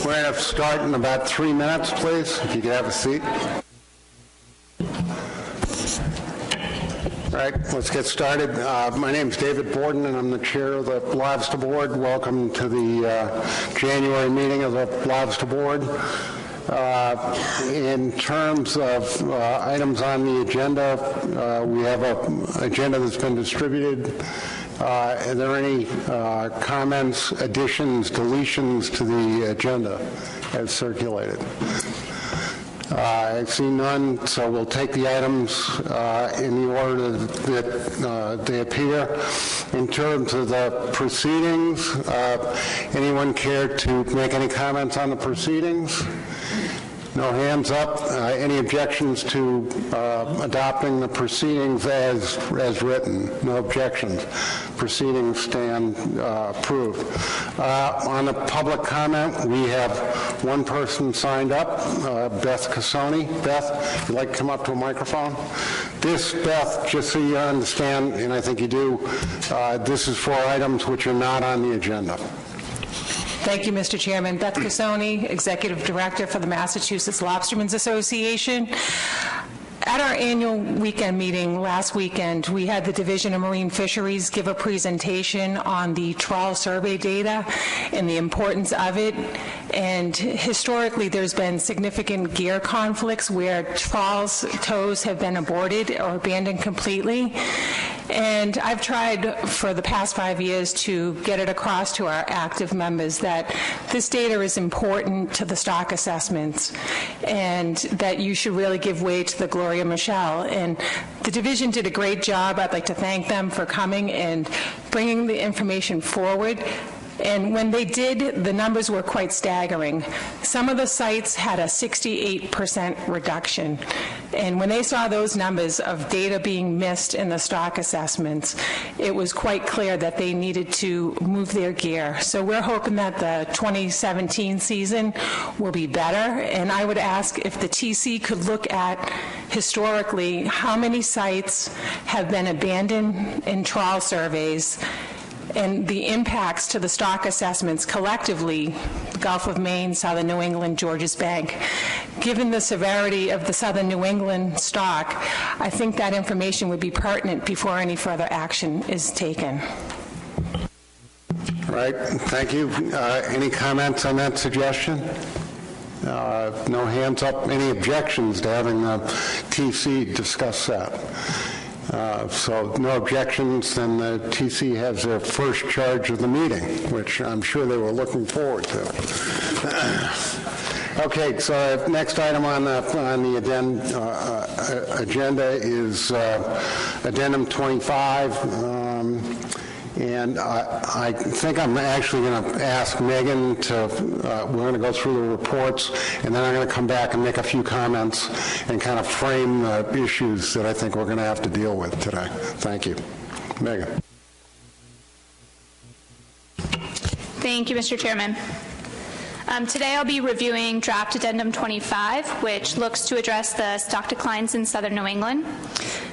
We're going to start in about 3 minutes, please, if you could have a seat. All right, let's get started. My name is David Borden, and I'm the chair of the Lobster Board. Welcome to the January meeting of the Lobster Board. In terms of items on the agenda, we have an agenda that's been distributed. Are there any comments, additions, deletions to the agenda as circulated? I see none, so we'll take the items in the order that they appear. In terms of the proceedings, anyone care to make any comments on the proceedings? No hands up. Any objections to adopting the proceedings as written? No objections. Proceedings stand approved. On the public comment, we have one person signed up, Beth Cassoni. Beth, if you'd like to come up to a microphone. This, Beth, just so you understand, and I think you do, this is for items which are not on the agenda. Thank you, Mr. Chairman. Beth Cassoni, Executive Director for the Massachusetts Lobstermen's Association. At our annual weekend meeting last weekend, we had the Division of Marine Fisheries give a presentation on the trawl survey data and the importance of it. And historically, there's been significant gear conflicts where trawls tows have been aborted or abandoned completely. And I've tried for the past 5 years to get it across to our active members that this data is important to the stock assessments and that you should really give way to the Gloria Michelle. And the division did a great job. I'd like to thank them for coming and bringing the information forward. And when they did, the numbers were quite staggering. Some of the sites had a 68% reduction. And when they saw those numbers of data being missed in the stock assessments, it was quite clear that they needed to move their gear. So we're hoping that the 2017 season will be better. And I would ask if the TC could look at historically how many sites have been abandoned in trawl surveys and the impacts to the stock assessments collectively, the Gulf of Maine, Southern New England, Georges Bank. Given the severity of the Southern New England stock, I think that information would be pertinent before any further action is taken. All right, thank you. Any comments on that suggestion? No hands up. Any objections to having the TC discuss that? So no objections, then the TC has their first charge of the meeting, which I'm sure they were looking forward to. Okay, so next item on the agenda is Addendum 25. And I think I'm actually going to ask Megan to, we're going to go through the reports, and then I'm going to come back and make a few comments and kind of frame the issues that I think we're going to have to deal with today. Thank you. Megan. Thank you, Mr. Chairman. Today I'll be reviewing draft Addendum 25, which looks to address the stock declines in southern New England.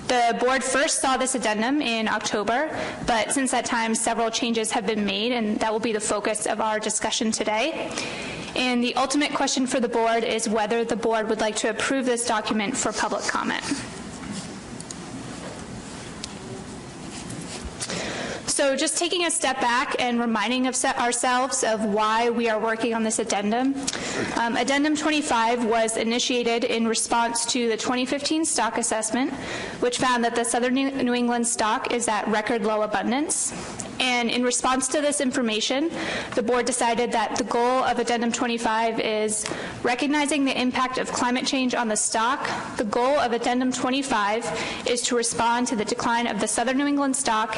The board first saw this addendum in October, but since that time several changes have been made, and that will be the focus of our discussion today. And the ultimate question for the board is whether the board would like to approve this document for public comment. So just taking a step back and reminding ourselves of why we are working on this addendum. Addendum 25 was initiated in response to the 2015 stock assessment, which found that the southern New England stock is at record low abundance. And in response to this information, the board decided that the goal of Addendum 25 is recognizing the impact of climate change on the stock. The goal of Addendum 25 is to respond to the decline of the southern New England stock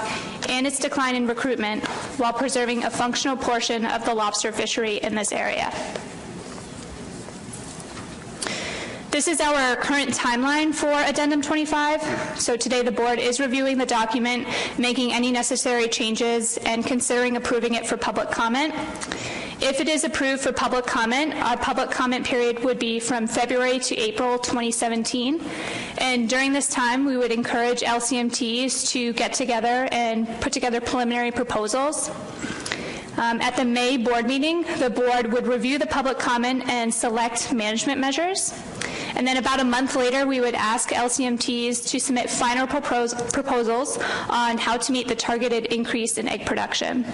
and its decline in recruitment while preserving a functional portion of the lobster fishery in this area. This is our current timeline for Addendum 25. So today the board is reviewing the document, making any necessary changes, and considering approving it for public comment. If it is approved for public comment, our public comment period would be from February to April 2017. And during this time, we would encourage LCMTs to get together and put together preliminary proposals. At the May board meeting, the board would review the public comment and select management measures. And then about a month later, we would ask LCMTs to submit final proposals on how to meet the targeted increase in egg production.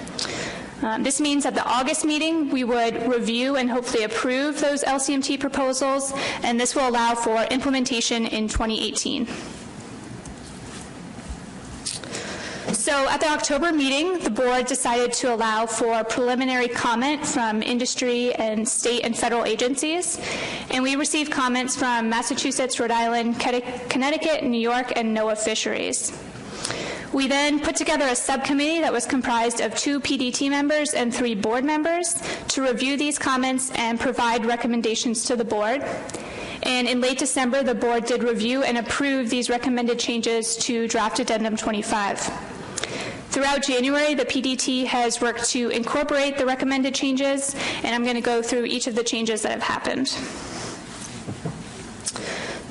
This means at the August meeting, we would review and hopefully approve those LCMT proposals, and this will allow for implementation in 2018. So at the October meeting, the board decided to allow for preliminary comment from industry and state and federal agencies, and we received comments from Massachusetts, Rhode Island, Connecticut, New York, and NOAA Fisheries. We then put together a subcommittee that was comprised of 2 PDT members and 3 board members to review these comments and provide recommendations to the board. And in late December, the board did review and approve these recommended changes to draft Addendum 25. Throughout January, the PDT has worked to incorporate the recommended changes, and I'm going to go through each of the changes that have happened.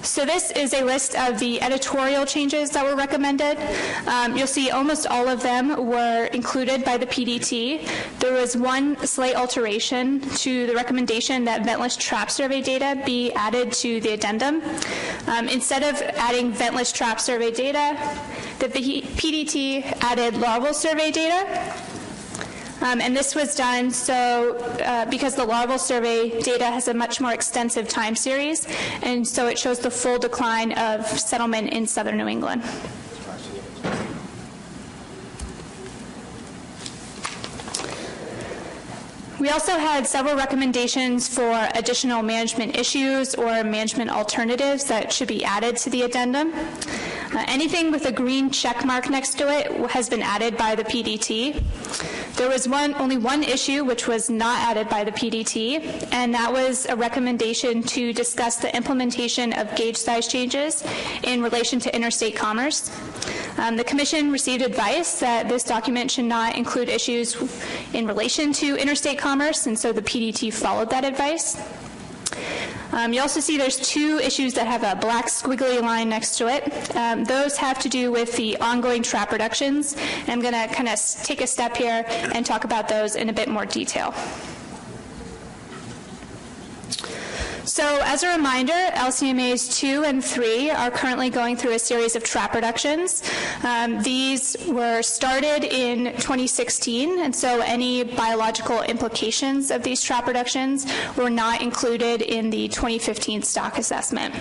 So this is a list of the editorial changes that were recommended. You'll see almost all of them were included by the PDT. There was one slight alteration to the recommendation that ventless trap survey data be added to the addendum. Instead of adding ventless trap survey data, the PDT added larval survey data. And this was done because the larval survey data has a much more extensive time series, and so it shows the full decline of settlement in southern New England. We also had several recommendations for additional management issues or management alternatives that should be added to the addendum. Anything with a green check mark next to it has been added by the PDT. There was only one issue which was not added by the PDT, and that was a recommendation to discuss the implementation of gauge size changes in relation to interstate commerce. The Commission received advice that this document should not include issues in relation to interstate commerce, and so the PDT followed that advice. You also see there's 2 issues that have a black squiggly line next to it. Those have to do with the ongoing trap reductions. And I'm going to kind of take a step here and talk about those in a bit more detail. So as a reminder, LCMAs 2 and 3 are currently going through a series of trap reductions. These were started in 2016, and so any biological implications of these trap reductions were not included in the 2015 stock assessment.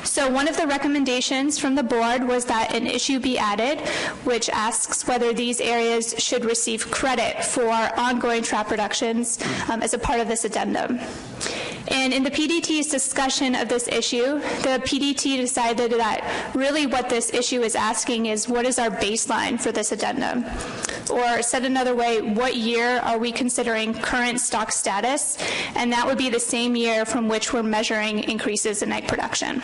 So one of the recommendations from the board was that an issue be added which asks whether these areas should receive credit for ongoing trap reductions as a part of this addendum. And in the PDT's discussion of this issue, the PDT decided that really what this issue is asking is what is our baseline for this addendum? Or said another way, what year are we considering current stock status? And that would be the same year from which we're measuring increases in egg production.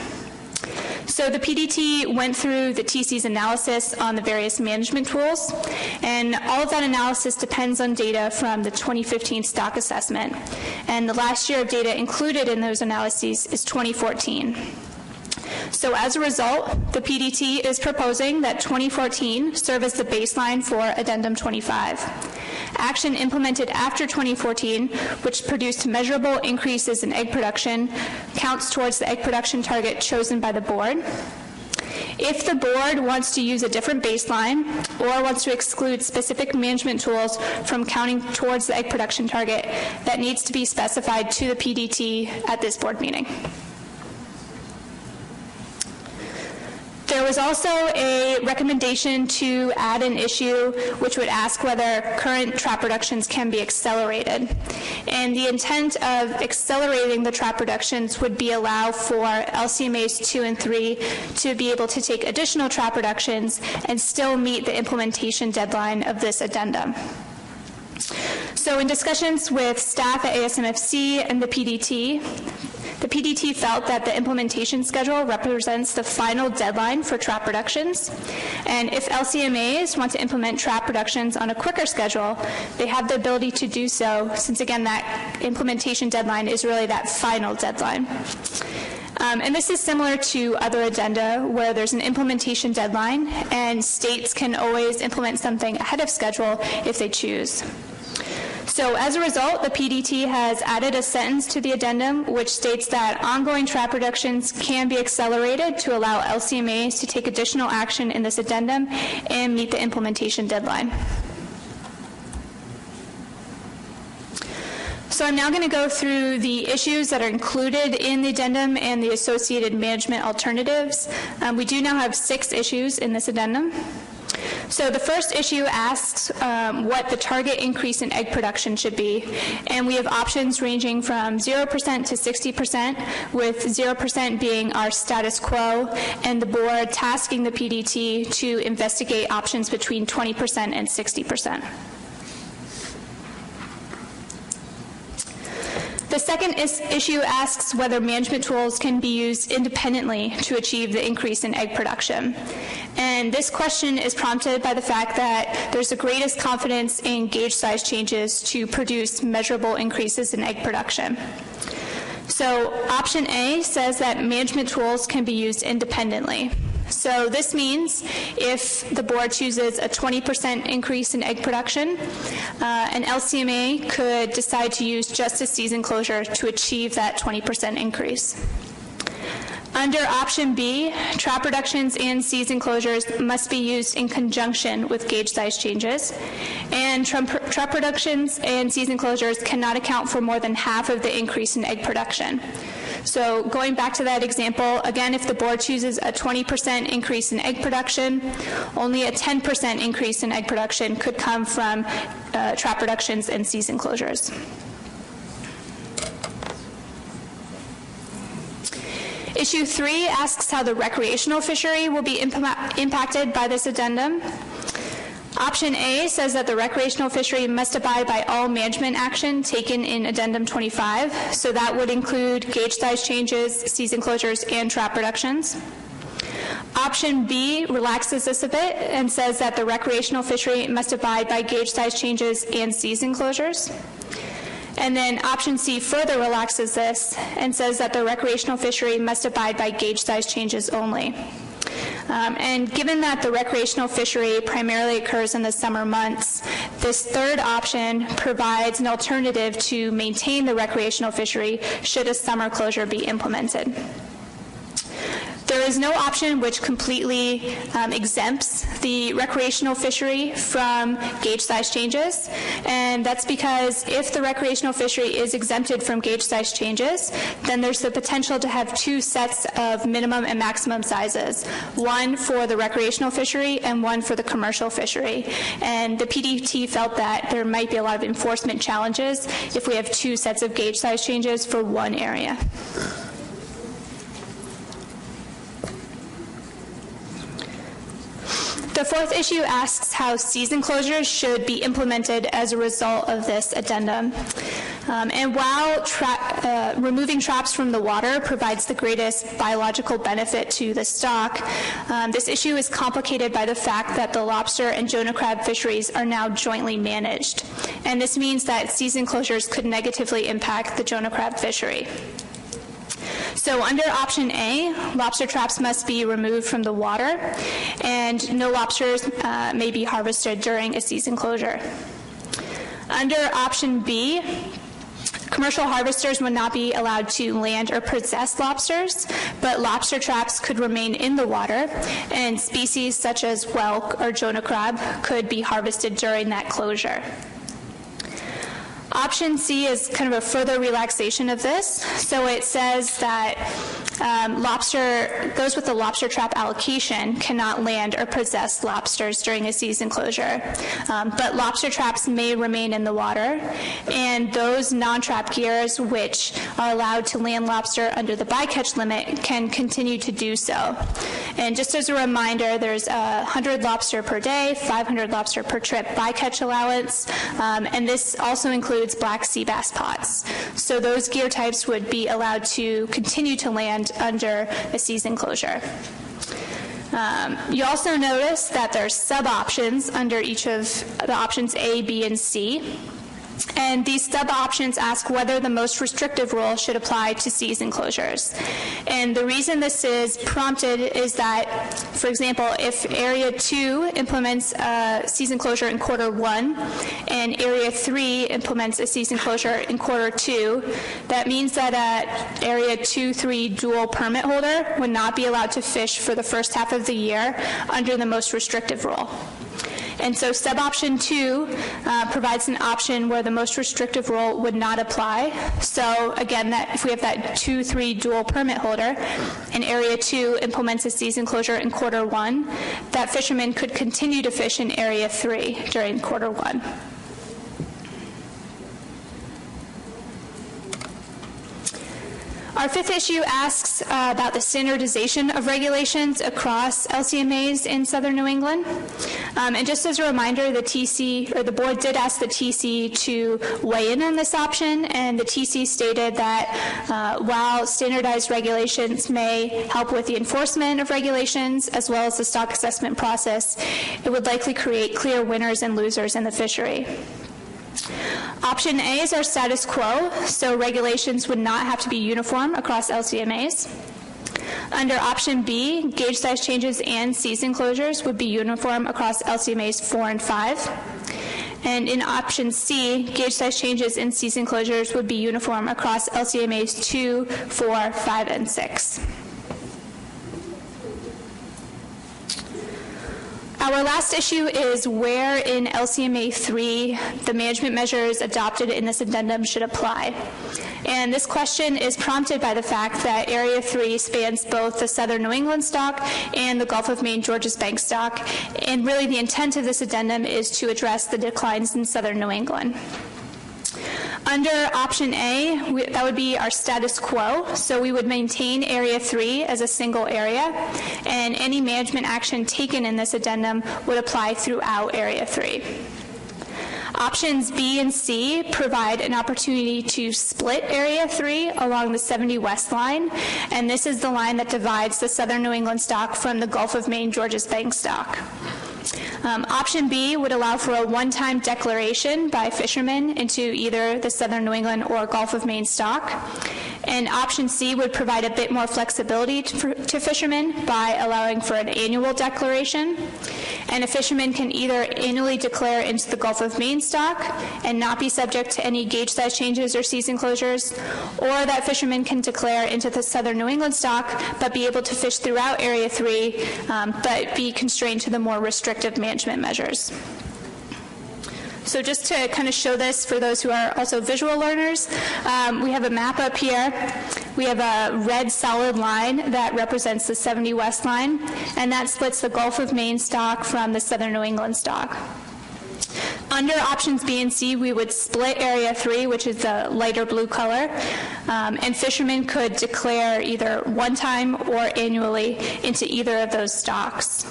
So the PDT went through the TC's analysis on the various management tools, and all of that analysis depends on data from the 2015 stock assessment. And the last year of data included in those analyses is 2014. So as a result, the PDT is proposing that 2014 serve as the baseline for Addendum 25. Action implemented after 2014, which produced measurable increases in egg production, counts towards the egg production target chosen by the board. If the board wants to use a different baseline or wants to exclude specific management tools from counting towards the egg production target, that needs to be specified to the PDT at this board meeting. There was also a recommendation to add an issue which would ask whether current trap reductions can be accelerated. And the intent of accelerating the trap reductions would be allow for LCMAs 2 and 3 to be able to take additional trap reductions and still meet the implementation deadline of this addendum. So in discussions with staff at ASMFC and the PDT felt that the implementation schedule represents the final deadline for trap reductions. And if LCMAs want to implement trap reductions on a quicker schedule, they have the ability to do so, since again that implementation deadline is really that final deadline. And this is similar to other addenda where there's an implementation deadline and states can always implement something ahead of schedule if they choose. So as a result, the PDT has added a sentence to the addendum which states that ongoing trap reductions can be accelerated to allow LCMAs to take additional action in this addendum and meet the implementation deadline. So I'm now going to go through the issues that are included in the addendum and the associated management alternatives. We do now have 6 issues in this addendum. So the first issue asks what the target increase in egg production should be, and we have options ranging from 0% to 60%, with 0% being our status quo, and the board tasking the PDT to investigate options between 20% and 60%. The second issue asks whether management tools can be used independently to achieve the increase in egg production. And this question is prompted by the fact that there's the greatest confidence in gauge size changes to produce measurable increases in egg production. So option A says that management tools can be used independently. So this means if the board chooses a 20% increase in egg production, an LCMA could decide to use just a season closure to achieve that 20% increase. Under option B, trap reductions and season closures must be used in conjunction with gauge size changes, and trap reductions and season closures cannot account for more than half of the increase in egg production. So going back to that example, again, if the board chooses a 20% increase in egg production, only a 10% increase in egg production could come from trap reductions and season closures. Issue 3 asks how the recreational fishery will be impacted by this addendum. Option A says that the recreational fishery must abide by all management action taken in Addendum 25, so that would include gauge size changes, season closures, and trap reductions. Option B relaxes this a bit and says that the recreational fishery must abide by gauge size changes and season closures. And then option C further relaxes this and says that the recreational fishery must abide by gauge size changes only. And given that the recreational fishery primarily occurs in the summer months, this third option provides an alternative to maintain the recreational fishery should a summer closure be implemented. There is no option which completely exempts the recreational fishery from gauge size changes, and that's because if the recreational fishery is exempted from gauge size changes, then there's the potential to have 2 sets of minimum and maximum sizes, one for the recreational fishery and one for the commercial fishery. And the PDT felt that there might be a lot of enforcement challenges if we have 2 sets of gauge size changes for one area. The fourth issue asks how season closures should be implemented as a result of this addendum. And while removing traps from the water provides the greatest biological benefit to the stock, this issue is complicated by the fact that the lobster and Jonah crab fisheries are now jointly managed. And this means that season closures could negatively impact the Jonah crab fishery. So under option A, lobster traps must be removed from the water, and no lobsters may be harvested during a season closure. Under option B, commercial harvesters would not be allowed to land or possess lobsters, but lobster traps could remain in the water, and species such as whelk or Jonah crab could be harvested during that closure. Option C is kind of a further relaxation of this. So it says that those with the lobster trap allocation cannot land or possess lobsters during a season closure. But lobster traps may remain in the water, and those non-trap gears which are allowed to land lobster under the bycatch limit can continue to do so. And just as a reminder, there's 100 lobster per day, 500 lobster per trip bycatch allowance, and this also includes black sea bass pots. So those gear types would be allowed to continue to land under a season closure. You also notice that there are sub-options under each of the options A, B, and C. And these sub-options ask whether the most restrictive rule should apply to seas enclosures. And the reason this is prompted is that, for example, if Area 2 implements a seas enclosure in Quarter 1 and Area 3 implements a seas enclosure in Quarter 2, that means that an Area 2-3 dual permit holder would not be allowed to fish for the first half of the year under the most restrictive rule. And so sub-option 2 provides an option where the most restrictive rule would not apply. So again, that if we have that 2-3 dual permit holder and Area 2 implements a seas enclosure in Quarter 1, that fisherman could continue to fish in Area 3 during Quarter 1. Our fifth issue asks about the standardization of regulations across LCMAs in southern New England. And just as a reminder, the TC, or the board did ask the TC to weigh in on this option, and the TC stated that while standardized regulations may help with the enforcement of regulations as well as the stock assessment process, it would likely create clear winners and losers in the fishery. Option A is our status quo, so regulations would not have to be uniform across LCMAs. Under Option B, gauge size changes and seas enclosures would be uniform across LCMAs 4 and 5. And in Option C, gauge size changes and seas enclosures would be uniform across LCMAs 2, 4, 5, and 6. Our last issue is where in LCMA 3 the management measures adopted in this addendum should apply. And this question is prompted by the fact that Area 3 spans both the southern New England stock and the Gulf of Maine Georges Bank stock, and really the intent of this addendum is to address the declines in southern New England. Under Option A, that would be our status quo, so we would maintain Area 3 as a single area, and any management action taken in this addendum would apply throughout Area 3. Options B and C provide an opportunity to split Area 3 along the 70 West line, and this is the line that divides the southern New England stock from the Gulf of Maine Georges Bank stock. Option B would allow for a one-time declaration by fishermen into either the southern New England or Gulf of Maine stock. And Option C would provide a bit more flexibility to fishermen by allowing for an annual declaration. And a fisherman can either annually declare into the Gulf of Maine stock and not be subject to any gauge size changes or seas enclosures, or that fisherman can declare into the southern New England stock but be able to fish throughout Area 3 but be constrained to the more restrictive management measures. So just to kind of show this for those who are also visual learners, we have a map up here. We have a red solid line that represents the 70 West line, and that splits the Gulf of Maine stock from the southern New England stock. Under Options B and C, we would split Area 3, which is the lighter blue color, and fishermen could declare either one time or annually into either of those stocks.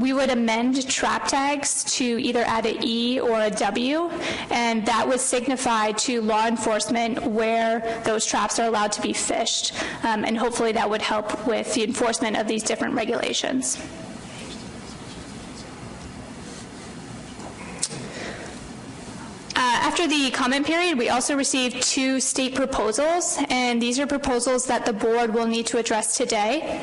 We would amend trap tags to either add an E or a W, and that would signify to law enforcement where those traps are allowed to be fished, and hopefully that would help with the enforcement of these different regulations. After the comment period, we also received 2 state proposals, and these are proposals that the board will need to address today.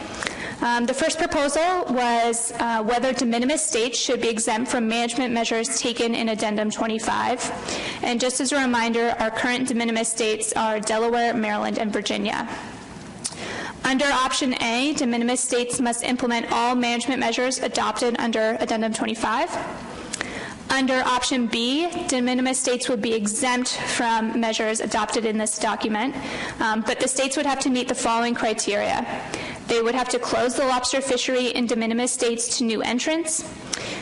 The first proposal was whether de minimis states should be exempt from management measures taken in Addendum 25. And just as a reminder, our current de minimis states are Delaware, Maryland, and Virginia. Under Option A, de minimis states must implement all management measures adopted under Addendum 25. Under Option B, de minimis states would be exempt from measures adopted in this document, but the states would have to meet the following criteria. They would have to close the lobster fishery in de minimis states to new entrants.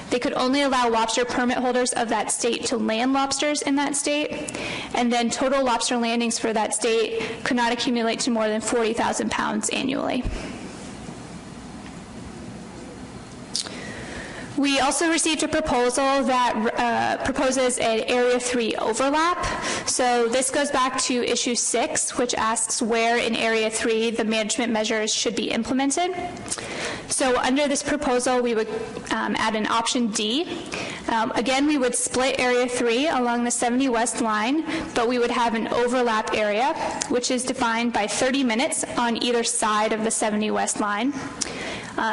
They could only allow lobster permit holders of that state to land lobsters in that state, and then total lobster landings for that state could not accumulate to more than 40,000 pounds annually. We also received a proposal that proposes an Area 3 overlap. So this goes back to Issue 6, which asks where in Area 3 the management measures should be implemented. So under this proposal, we would add an Option D, Again, we would split Area 3 along the 70 West line, but we would have an overlap area, which is defined by 30 minutes on either side of the 70 West line.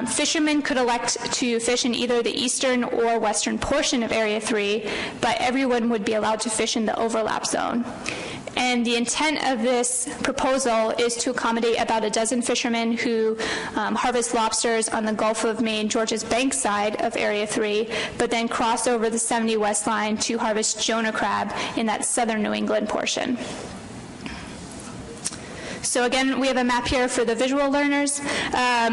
Fishermen could elect to fish in either the eastern or western portion of Area 3, but everyone would be allowed to fish in the overlap zone. And the intent of this proposal is to accommodate about a dozen fishermen who harvest lobsters on the Gulf of Maine, Georges Bank side of Area 3, but then cross over the 70 West line to harvest Jonah crab in that southern New England portion. So again, we have a map here for the visual learners.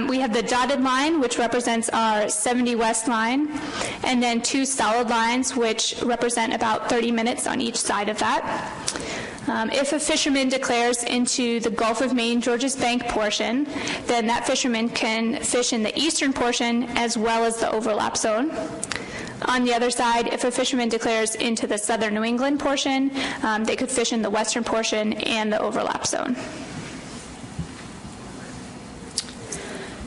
We have the dotted line, which represents our 70 West line, and then two solid lines, which represent about 30 minutes on each side of that. If a fisherman declares into the Gulf of Maine, Georges Bank portion, then that fisherman can fish in the eastern portion as well as the overlap zone. On the other side, if a fisherman declares into the southern New England portion, they could fish in the western portion and the overlap zone.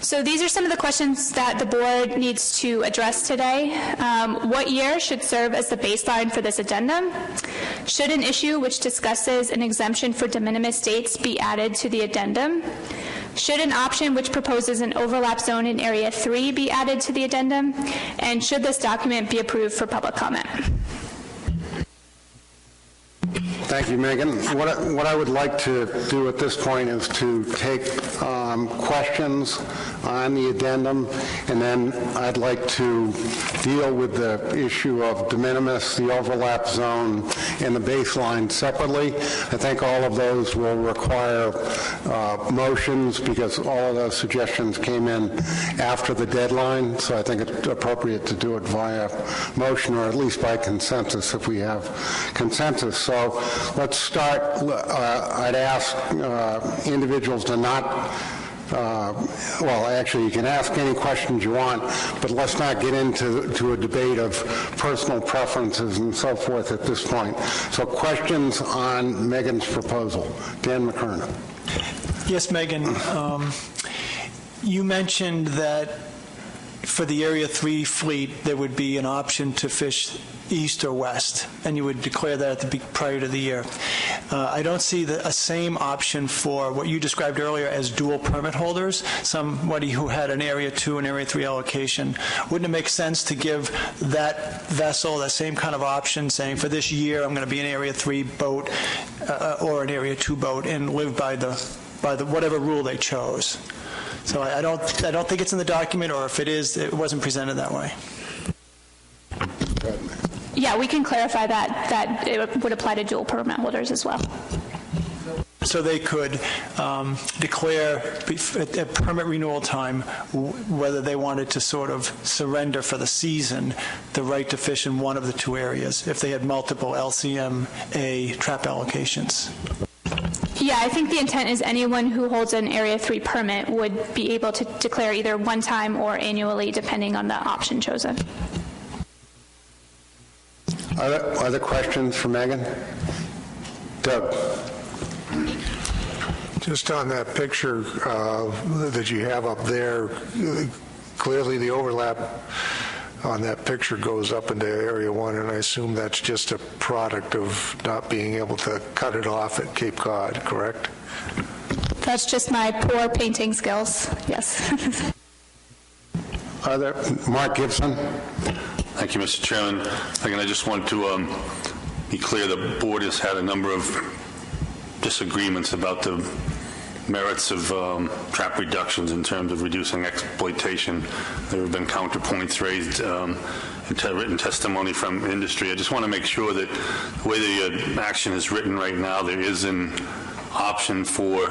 So these are some of the questions that the board needs to address today. What year should serve as the baseline for this addendum? Should an issue which discusses an exemption for de minimis dates be added to the addendum? Should an option which proposes an overlap zone in Area 3 be added to the addendum? And should this document be approved for public comment? Thank you, Megan. What I would like to do at this point is to take questions on the addendum, and then I'd like to deal with the issue of de minimis, the overlap zone, and the baseline separately. I think all of those will require motions because all of those suggestions came in after the deadline, so I think it's appropriate to do it via motion or at least by consensus if we have consensus. So let's start. I'd ask individuals to not well, actually, you can ask any questions you want, but let's not get into a debate of personal preferences and so forth at this point. So questions on Megan's proposal. Dan McKernan. Yes, Megan. You mentioned that for the Area 3 fleet, there would be an option to fish east or west, and you would declare that at the prior to the year. I don't see a same option for what you described earlier as dual permit holders, somebody who had an Area 2 and Area 3 allocation. Wouldn't it make sense to give that vessel that same kind of option, saying for this year I'm going to be an Area 3 boat or an Area 2 boat and live by the whatever rule they chose? So I don't think it's in the document, or if it is, it wasn't presented that way. Yeah, we can clarify that it would apply to dual permit holders as well. So they could declare at permit renewal time whether they wanted to sort of surrender for the season the right to fish in one of the two areas if they had multiple LCMA trap allocations. Yeah, I think the intent is anyone who holds an Area 3 permit would be able to declare either one time or annually, depending on the option chosen. Other questions for Megan? Doug. Just on that picture that you have up there, clearly the overlap on that picture goes up into Area 1, and I assume that's just a product of not being able to cut it off at Cape Cod, correct? That's just my poor painting skills, yes. Mark Gibson. Thank you, Mr. Chairman. Again, I just want to be clear the board has had a number of disagreements about the merits of trap reductions in terms of reducing exploitation. There have been counterpoints raised in written testimony from industry. I just want to make sure that the way the action is written right now, there is an option for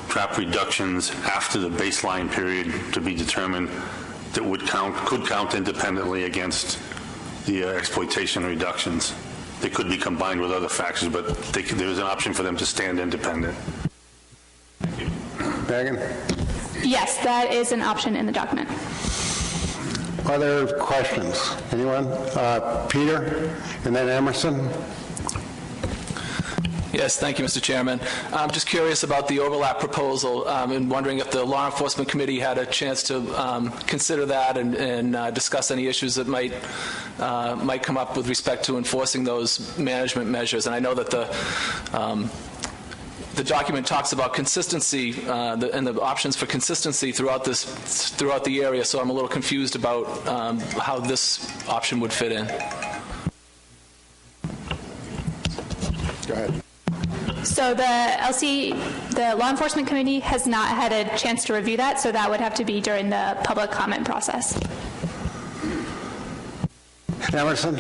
trap reductions after the baseline period to be determined that could count independently against the exploitation reductions. They could be combined with other factors, but there is an option for them to stand independent. Thank you. Megan? Yes, that is an option in the document. Other questions? Anyone? Peter? And then Emerson? Yes, thank you, Mr. Chairman. I'm just curious about the overlap proposal and wondering if the Law Enforcement Committee had a chance to consider that and discuss any issues that might come up with respect to enforcing those management measures. And I know that the document talks about consistency and the options for consistency throughout the area, so I'm a little confused about how this option would fit in. Go ahead. So the Law Enforcement Committee has not had a chance to review that, so that would have to be during the public comment process. Emerson?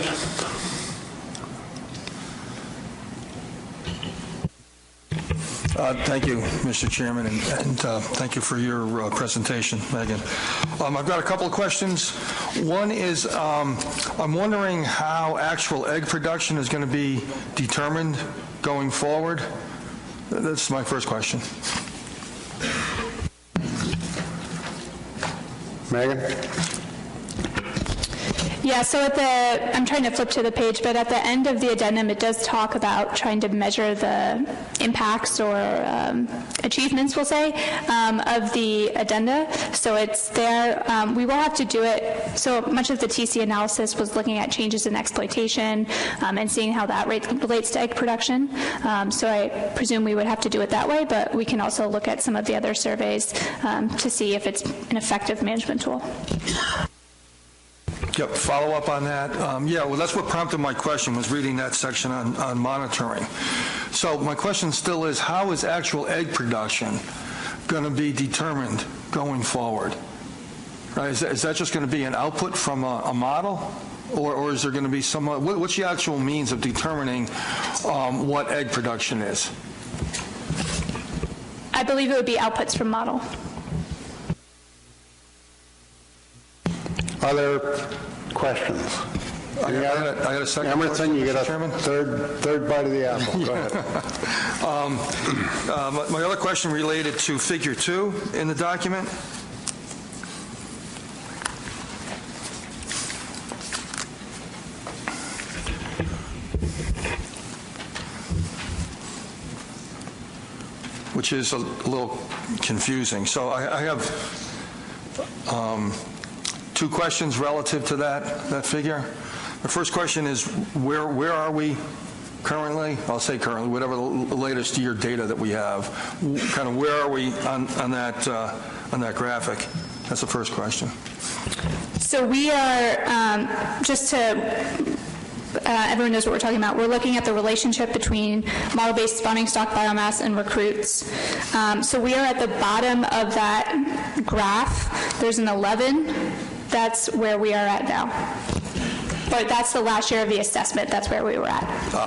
Thank you, Mr. Chairman, and thank you for your presentation, Megan. I've got a couple of questions. One is I'm wondering how actual egg production is going to be determined going forward. That's my first question. Megan? Yeah, so I'm trying to flip to the page, but at the end of the addendum, it does talk about trying to measure the impacts or achievements, we'll say, of the addenda. So it's there. We will have to do it. So much of the TC analysis was looking at changes in exploitation and seeing how that relates to egg production. So I presume we would have to do it that way, but we can also look at some of the other surveys to see if it's an effective management tool. Yep, follow up on that. Yeah, well, that's what prompted my question, was reading that section on monitoring. So my question still is, how is actual egg production going to be determined going forward? Right, is that just going to be an output from a model? Or is there going to be some, what's the actual means of determining what egg production is? I believe it would be outputs from model. Other questions? I got a second Emerson, question, you get a Chairman? third bite of the apple. Go ahead. My other question related to Figure 2 in the document. Which is a little confusing. So I have two questions relative to that figure. The first question is, where are we currently? I'll say currently, whatever the latest year data that we have. Kind of where are we on that graphic? That's the first question. So we are, just to everyone knows what we're talking about, we're looking at the relationship between model-based spawning stock biomass and recruits. So we are at the bottom of that graph. There's an 11. That's where we are at now. But that's the last year of the assessment. That's where we were at.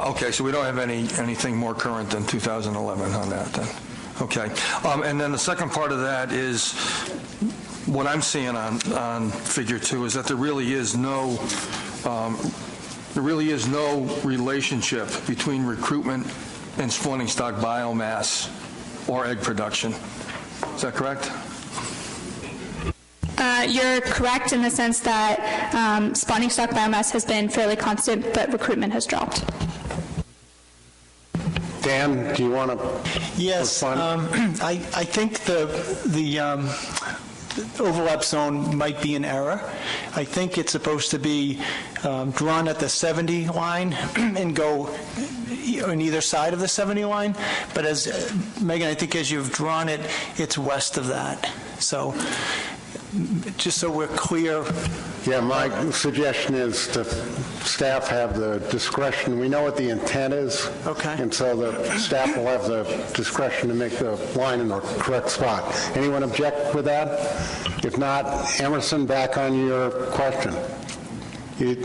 Okay, so we don't have anything more current than 2011 on that then. Okay. And then the second part of that is what I'm seeing on Figure 2 is that there really is no relationship between recruitment and spawning stock biomass or egg production. Is that correct? You're correct in the sense that spawning stock biomass has been fairly constant, but recruitment has dropped. Dan, do you want to Yes, respond? I think the overlap zone might be an error. I think it's supposed to be drawn at the 70 line and go on either side of the 70 line, but as Megan, I think as you've drawn it, it's west of that. So just so we're clear. Yeah, my suggestion is the staff have the discretion. We know what the intent is. Okay. And so the staff will have the discretion to make the line in the correct spot. Anyone object with that? If not, Emerson, back on your question. Do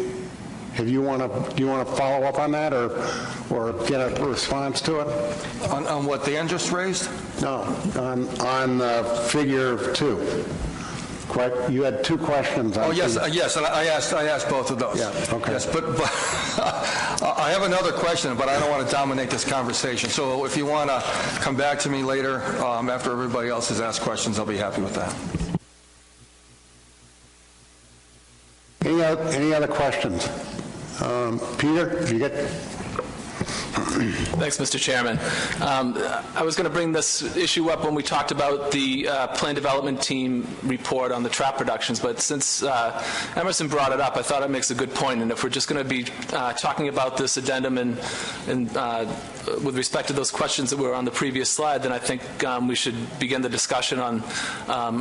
you want to follow up on that or get a response to it? On what Dan just raised? No, on Figure 2. You had two questions. Oh, yes, yes, and I asked both of those. Yeah, okay. Yes, but I have another question, but I don't want to dominate this conversation. So if you want to come back to me later after everybody else has asked questions, I'll be happy with that. Any other questions? Peter, did you get? Thanks, Mr. Chairman. I was going to bring this issue up when we talked about the plan development team report on the trap reductions, but since Emerson brought it up, I thought it makes a good point, and if we're just going to be talking about this addendum and with respect to those questions that were on the previous slide, then I think we should begin the discussion on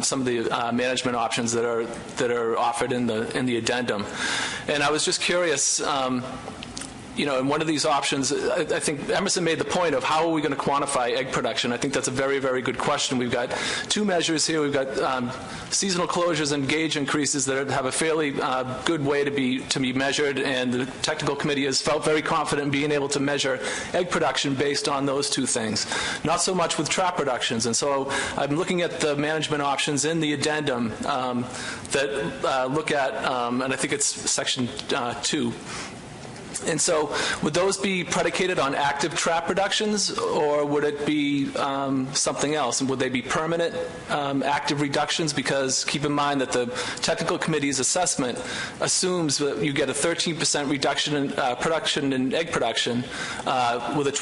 some of the management options that are offered in the addendum. And I was just curious, in one of these options, I think Emerson made the point of how are we going to quantify egg production. I think that's a very, very good question. We've got two measures here. We've got seasonal closures and gauge increases that have a fairly good way to be measured, and the technical committee has felt very confident in being able to measure egg production based on those two things. Not so much with trap reductions. And so I'm looking at the management options in the addendum that look at, and I think it's section 2. And so would those be predicated on active trap reductions, or would it be something else? And would they be permanent active reductions? Because keep in mind that the technical committee's assessment assumes that you get a 13% reduction in production in egg production with a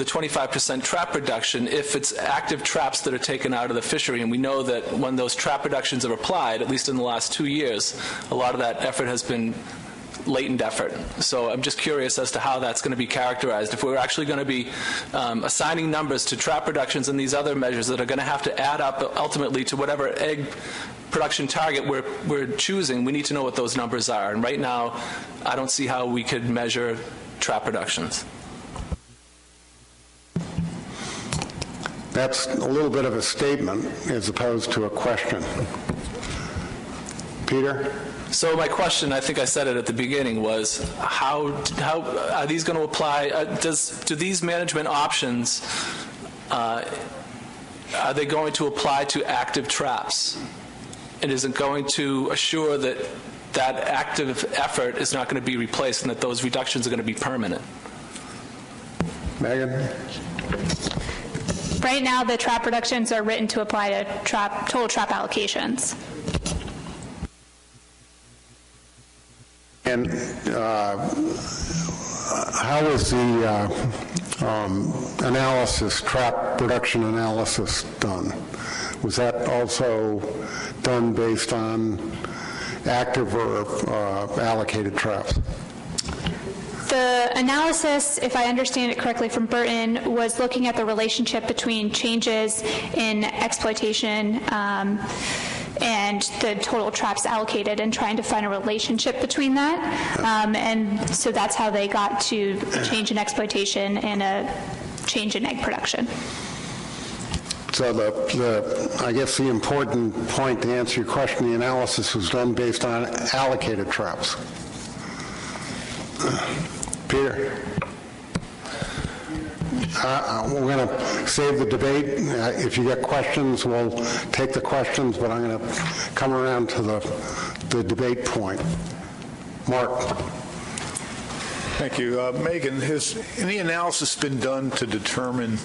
25% trap reduction if it's active traps that are taken out of the fishery. And we know that when those trap reductions are applied, at least in the last 2 years, a lot of that effort has been latent effort. So I'm just curious as to how that's going to be characterized. If we're actually going to be assigning numbers to trap reductions and these other measures that are going to have to add up ultimately to whatever egg production target we're choosing, we need to know what those numbers are. And right now, I don't see how we could measure trap reductions. That's a little bit of a statement as opposed to a question. Peter? So my question, I think I said it at the beginning, was how are these going to apply? Do these management options, are they going to apply to active traps? And is it going to assure that that active effort is not going to be replaced and that those reductions are going to be permanent? Megan? Right now, the trap reductions are written to apply to total trap allocations. And how is the analysis, trap production analysis done? Was that also done based on active or allocated traps? The analysis, if I understand it correctly from Burton, was looking at the relationship between changes in exploitation and the total traps allocated and trying to find a relationship between that. And so that's how they got to a change in exploitation and a change in egg production. So I guess the important point to answer your question, the analysis was done based on allocated traps. Peter? We're going to save the debate. If you get questions, we'll take the questions, but I'm going to come around to the debate point. Mark? Thank you. Megan, has any analysis been done to determine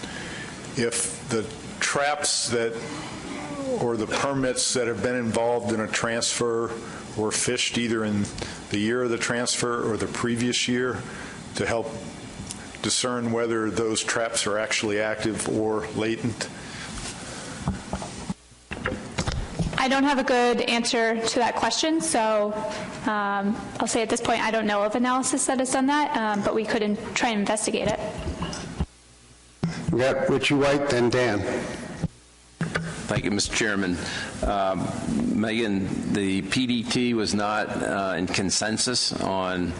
if the traps or the permits that have been involved in a transfer were fished either in the year of the transfer or the previous year to help discern whether those traps are actually active or latent? I don't have a good answer to that question, so I'll say at this point I don't know of analysis that has done that, but we could try and investigate it. We got Richie White, then Dan. Thank you, Mr. Chairman. Megan, the PDT was not in consensus on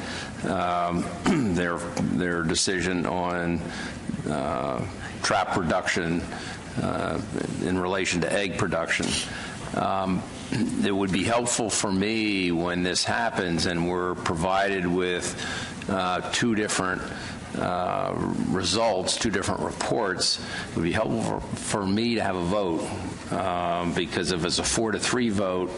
their decision on trap reduction in relation to egg production. It would be helpful for me when this happens and we're provided with two different results, two different reports. It would be helpful for me to have a vote because if it's a 4-3 vote,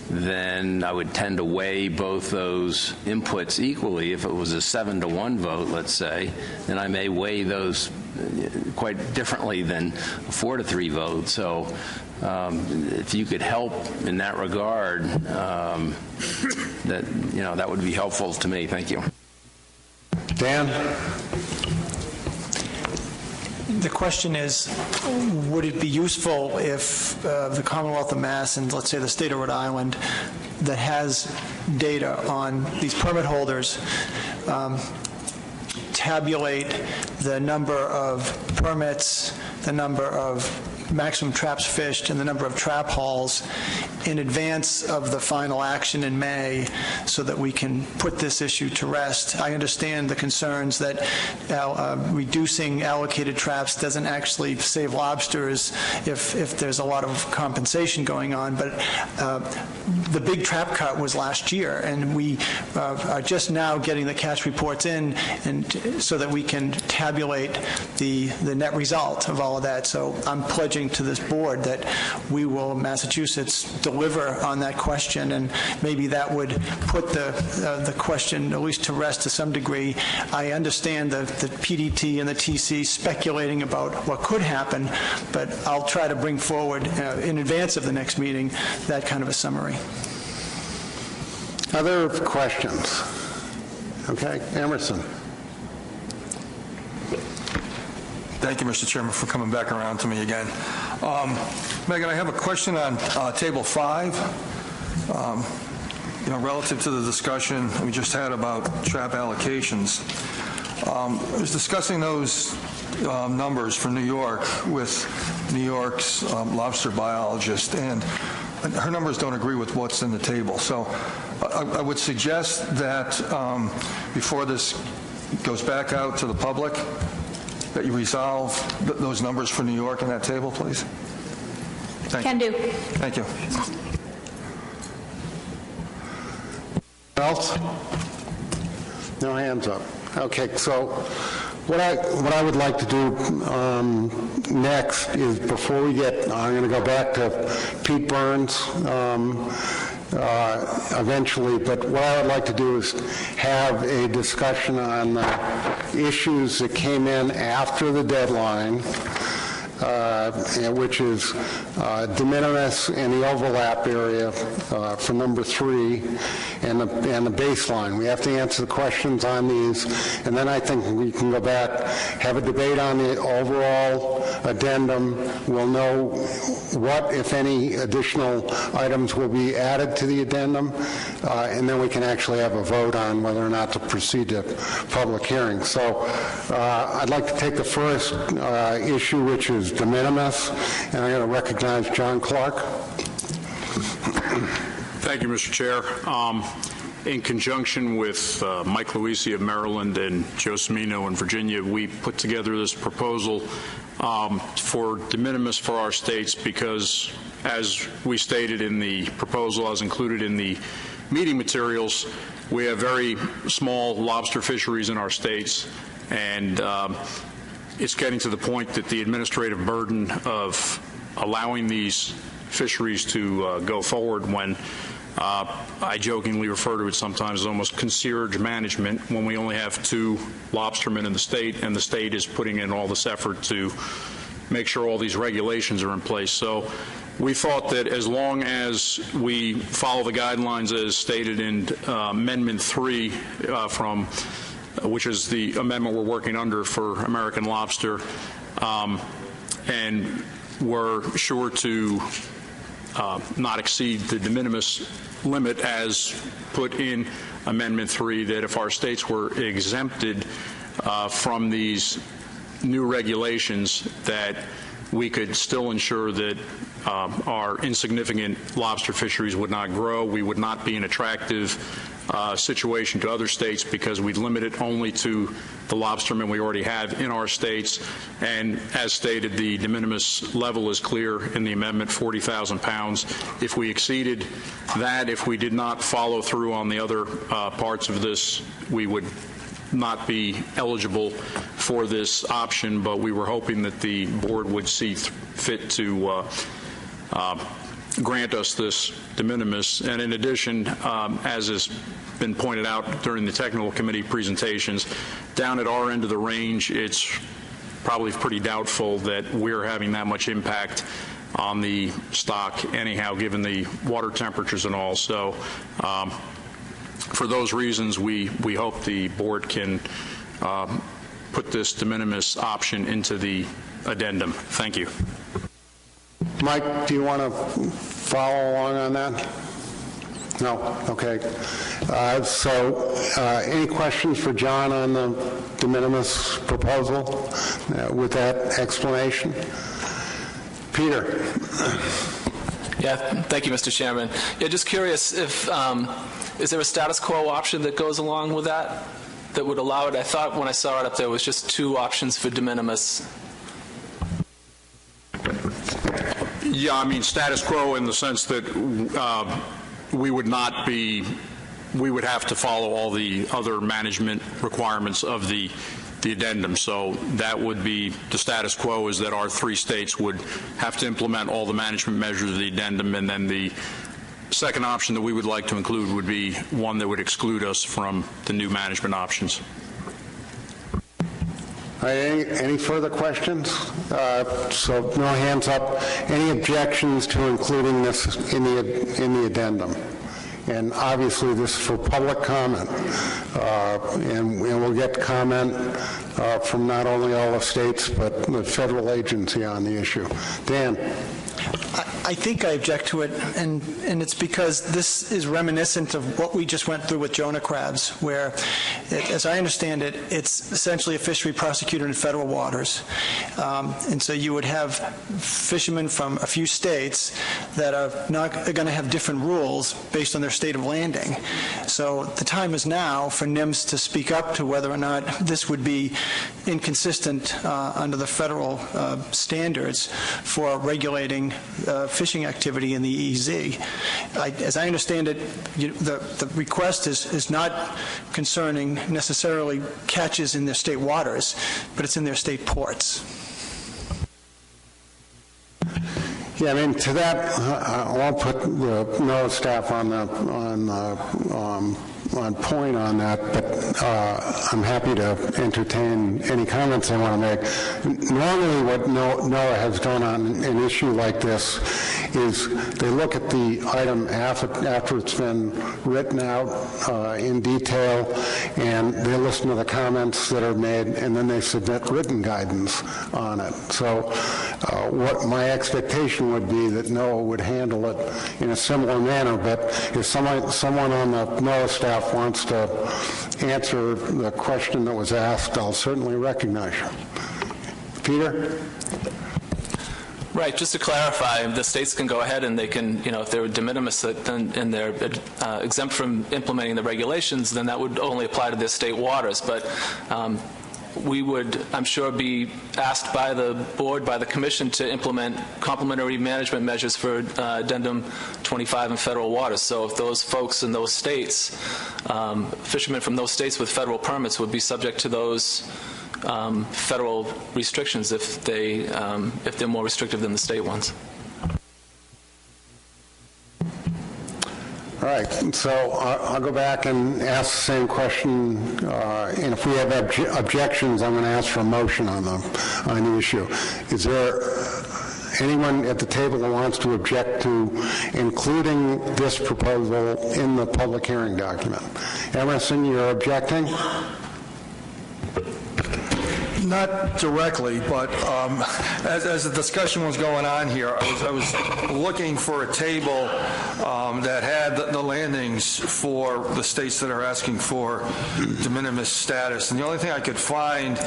then I would tend to weigh both those inputs equally. If it was a 7-1 vote, let's say, then I may weigh those quite differently than a 4-3 vote. So if you could help in that regard, that would be helpful to me. Thank you. Dan? The question is, would it be useful if the Commonwealth of Mass and, let's say, the state of Rhode Island that has data on these permit holders tabulate the number of permits, the number of maximum traps fished, and the number of trap hauls in advance of the final action in May so that we can put this issue to rest? I understand the concerns that reducing allocated traps doesn't actually save lobsters if there's a lot of compensation going on, but the big trap cut was last year, and we are just now getting the catch reports in and so that we can tabulate the net result of all of that. So I'm pledging to this board that we will, Massachusetts, deliver on that question, and maybe that would put the question at least to rest to some degree. I understand the PDT and the TC speculating about what could happen, but I'll try to bring forward in advance of the next meeting that kind of a summary. Other questions? Okay, Emerson. Thank you, Mr. Chairman, for coming back around to me again. Megan, I have a question on Table 5. Relative to the discussion we just had about trap allocations. I was discussing those numbers for New York with New York's lobster biologist, and her numbers don't agree with what's in the table. So I would suggest that before this goes back out to the public, that you resolve those numbers for New York in that table, please. Can do. Thank you. Else? No hands up. Okay, so what I would like to do next is, before we get, I'm going to go back to Pete Burns eventually, but what I would like to do is have a discussion on the issues that came in after the deadline, which is de minimis and the overlap area for number 3 and the baseline. We have to answer the questions on these, and then I think we can go back, have a debate on the overall addendum. We'll know what, if any, additional items will be added to the addendum, and then we can actually have a vote on whether or not to proceed to public hearing. So I'd like to take the first issue, which is de minimis, and I'm going to recognize John Clark. Thank you, Mr. Chair. In conjunction with Mike Luisi of Maryland and Joe Cimino in Virginia, we put together this proposal for de minimis for our states because, as we stated in the proposal, as included in the meeting materials, we have very small lobster fisheries in our states, and it's getting to the point that the administrative burden of allowing these fisheries to go forward, when I jokingly refer to it sometimes as almost concierge management, when we only have 2 lobstermen in the state, and the state is putting in all this effort to make sure all these regulations are in place. So we thought that as long as we follow the guidelines as stated in Amendment 3 which is the amendment we're working under for American lobster, and we're sure to not exceed the de minimis limit as put in Amendment 3, that if our states were exempted from these new regulations, that we could still ensure that our insignificant lobster fisheries would not grow. We would not be an attractive situation to other states because we'd limit it only to the lobstermen we already have in our states. And as stated, the de minimis level is clear in the amendment, 40,000 pounds. If we exceeded that, if we did not follow through on the other parts of this, we would not be eligible for this option, but we were hoping that the board would see fit to grant us this de minimis. And in addition, as has been pointed out during the technical committee presentations, down at our end of the range, it's probably pretty doubtful that we're having that much impact on the stock anyhow, given the water temperatures and all. So for those reasons, we hope the board can put this de minimis option into the addendum. Thank you. Mike, do you want to follow along on that? No? Okay. Any questions for John on the de minimis proposal with that explanation? Peter? Yeah, thank you, Mr. Chairman. Yeah, just curious if, is there a status quo option that goes along with that would allow it? I thought when I saw it up there, it was just 2 options for de minimis. Yeah, I mean, status quo in the sense that we would have to follow all the other management requirements of the addendum. So that would be the status quo, is that our 3 states would have to implement all the management measures of the addendum, and then the second option that we would like to include would be one that would exclude us from the new management options. Any further questions? So no hands up. Any objections to including this in the addendum? And obviously this is for public comment, and we'll get comment from not only all the states but the federal agency on the issue. Dan? I think I object to it, and it's because this is reminiscent of what we just went through with Jonah crabs, where, as I understand it, it's essentially a fishery prosecuted in federal waters. And so you would have fishermen from a few states that are going to have different rules based on their state of landing. So the time is now for NIMS to speak up to whether or not this would be inconsistent under the federal standards for regulating fishing activity in the EZ. As I understand it, the request is not concerning necessarily catches in their state waters, but it's in their state ports. Yeah, I mean, to that, I won't put the NOAA staff on point on that, but I'm happy to entertain any comments they want to make. Normally what NOAA has done on an issue like this is they look at the item after it's been written out in detail, and they listen to the comments that are made, and then they submit written guidance on it. So what my expectation would be that NOAA would handle it in a similar manner, but if someone on the NOAA staff wants to answer the question that was asked, I'll certainly recognize you. Peter? Right, just to clarify, the states can go ahead and they can, if they're de minimis and they're exempt from implementing the regulations, then that would only apply to their state waters. But we would, I'm sure, be asked by the board, by the commission, to implement complementary management measures for Addendum 25 in federal waters. So if those folks in those states, fishermen from those states with federal permits, would be subject to those federal restrictions if they're more restrictive than the state ones. All right, so I'll go back and ask the same question, and if we have objections, I'm going to ask for a motion on the issue. Is there anyone at the table who wants to object to including this proposal in the public hearing document? Emerson, you're objecting? Not directly, but as the discussion was going on here, I was looking for a table that had the landings for the states that are asking for de minimis status. And the only thing I could find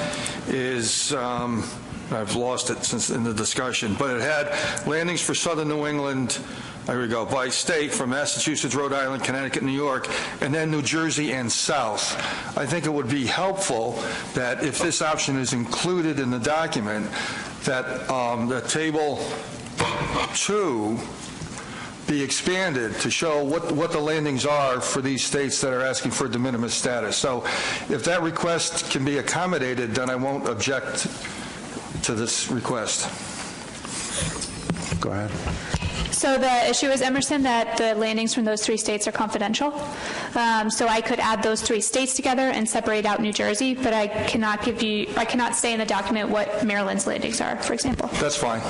is, I've lost it since in the discussion, but it had landings for southern New England, there we go, by state, from Massachusetts, Rhode Island, Connecticut, New York, and then New Jersey and south. I think it would be helpful that if this option is included in the document, that the table 2 be expanded to show what the landings are for these states that are asking for de minimis status. So if that request can be accommodated, then I won't object to this request. Go ahead. So the issue is, Emerson, that the landings from those 3 states are confidential. So I could add those 3 states together and separate out New Jersey, but I cannot say in the document what Maryland's landings are, for example. That's fine.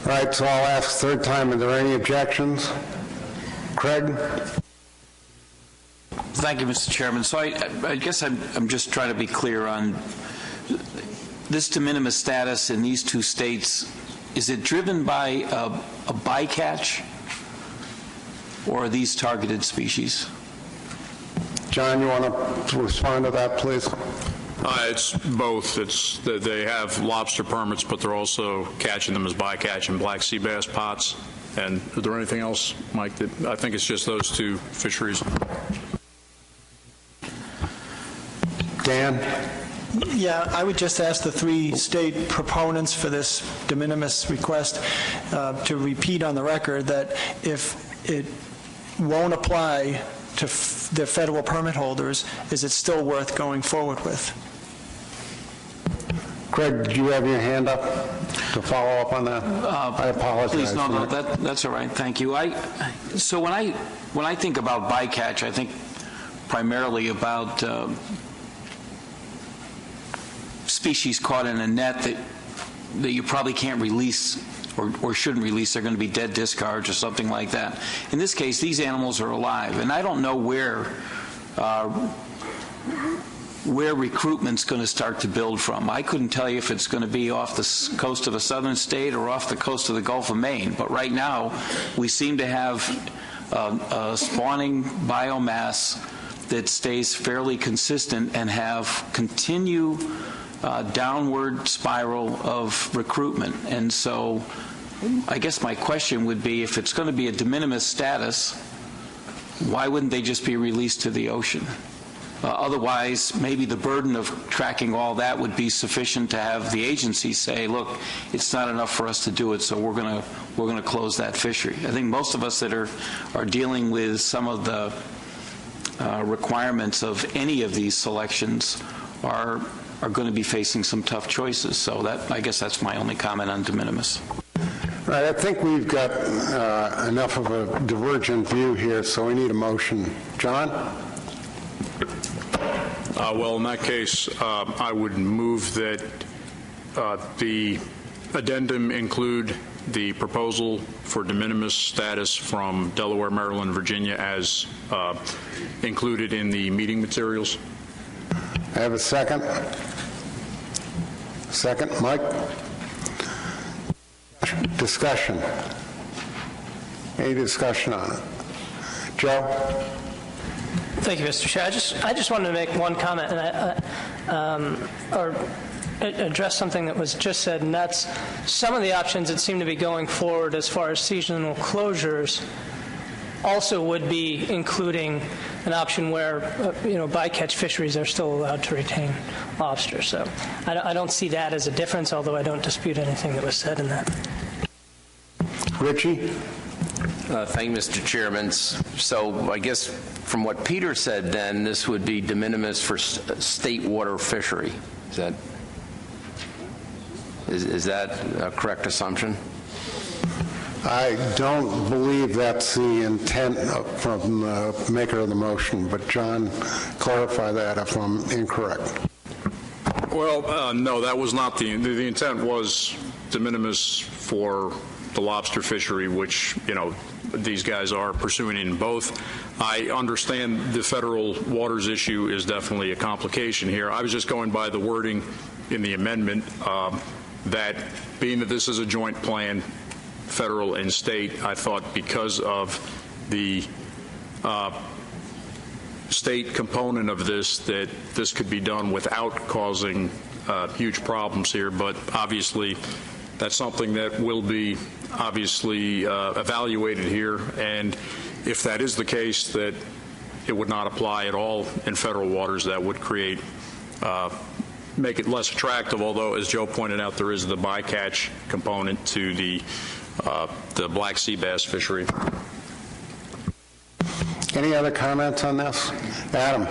All right, so I'll ask third time, are there any objections? Craig? Thank you, Mr. Chairman. So I guess I'm just trying to be clear on this de minimis status in these two states. Is it driven by a bycatch, or are these targeted species? John, you want to respond to that, please? It's both. It's they have lobster permits, but they're also catching them as bycatch and black sea bass pots. And is there anything else, Mike? I think it's just those two fisheries. Dan? Yeah, I would just ask the three state proponents for this de minimis request to repeat on the record that if it won't apply to the federal permit holders, is it still worth going forward with? Craig, did you have your hand up to follow up on that? I apologize. Please, no, that's all right. Thank you. So when I think about bycatch, I think primarily about species caught in a net that you probably can't release or shouldn't release. They're going to be dead discards or something like that. In this case, these animals are alive, and I don't know where recruitment's going to start to build from. I couldn't tell you if it's going to be off the coast of a southern state or off the coast of the Gulf of Maine, but right now we seem to have a spawning biomass that stays fairly consistent and have continue downward spiral of recruitment. And so I guess my question would be, if it's going to be a de minimis status, why wouldn't they just be released to the ocean? Otherwise, maybe the burden of tracking all that would be sufficient to have the agency say, look, it's not enough for us to do it, so we're going to close that fishery. I think most of us that are dealing with some of the requirements of any of these selections are going to be facing some tough choices. So I guess that's my only comment on de minimis. Right, I think we've got enough of a divergent view here, so we need a motion. John? Well, in that case, I would move that the addendum include the proposal for de minimis status from Delaware, Maryland, Virginia as included in the meeting materials. I have a second. Second, Mike? Discussion. Any discussion on it? Joe? Thank you, Mr. Chair. I just wanted to make one comment or address something that was just said, and that's some of the options that seem to be going forward as far as seasonal closures also would be including an option where bycatch fisheries are still allowed to retain lobster. So I don't see that as a difference, although I don't dispute anything that was said in that. Richie? Thank you, Mr. Chairman. So I guess from what Peter said, then, this would be de minimis for state water fishery. Is that a correct assumption? I don't believe that's the intent from the maker of the motion, but John, clarify that if I'm incorrect. Well, no, that was not the intent. Was de minimis for the lobster fishery, which these guys are pursuing in both. I understand the federal waters issue is definitely a complication here. I was just going by the wording in the amendment that being that this is a joint plan, federal and state, I thought because of the state component of this, that this could be done without causing huge problems here. But obviously, that's something that will be obviously evaluated here. And if that is the case, that it would not apply at all in federal waters, that would create make it less attractive, although, as Joe pointed out, there is the bycatch component to the black sea bass fishery. Any other comments on this? Adam?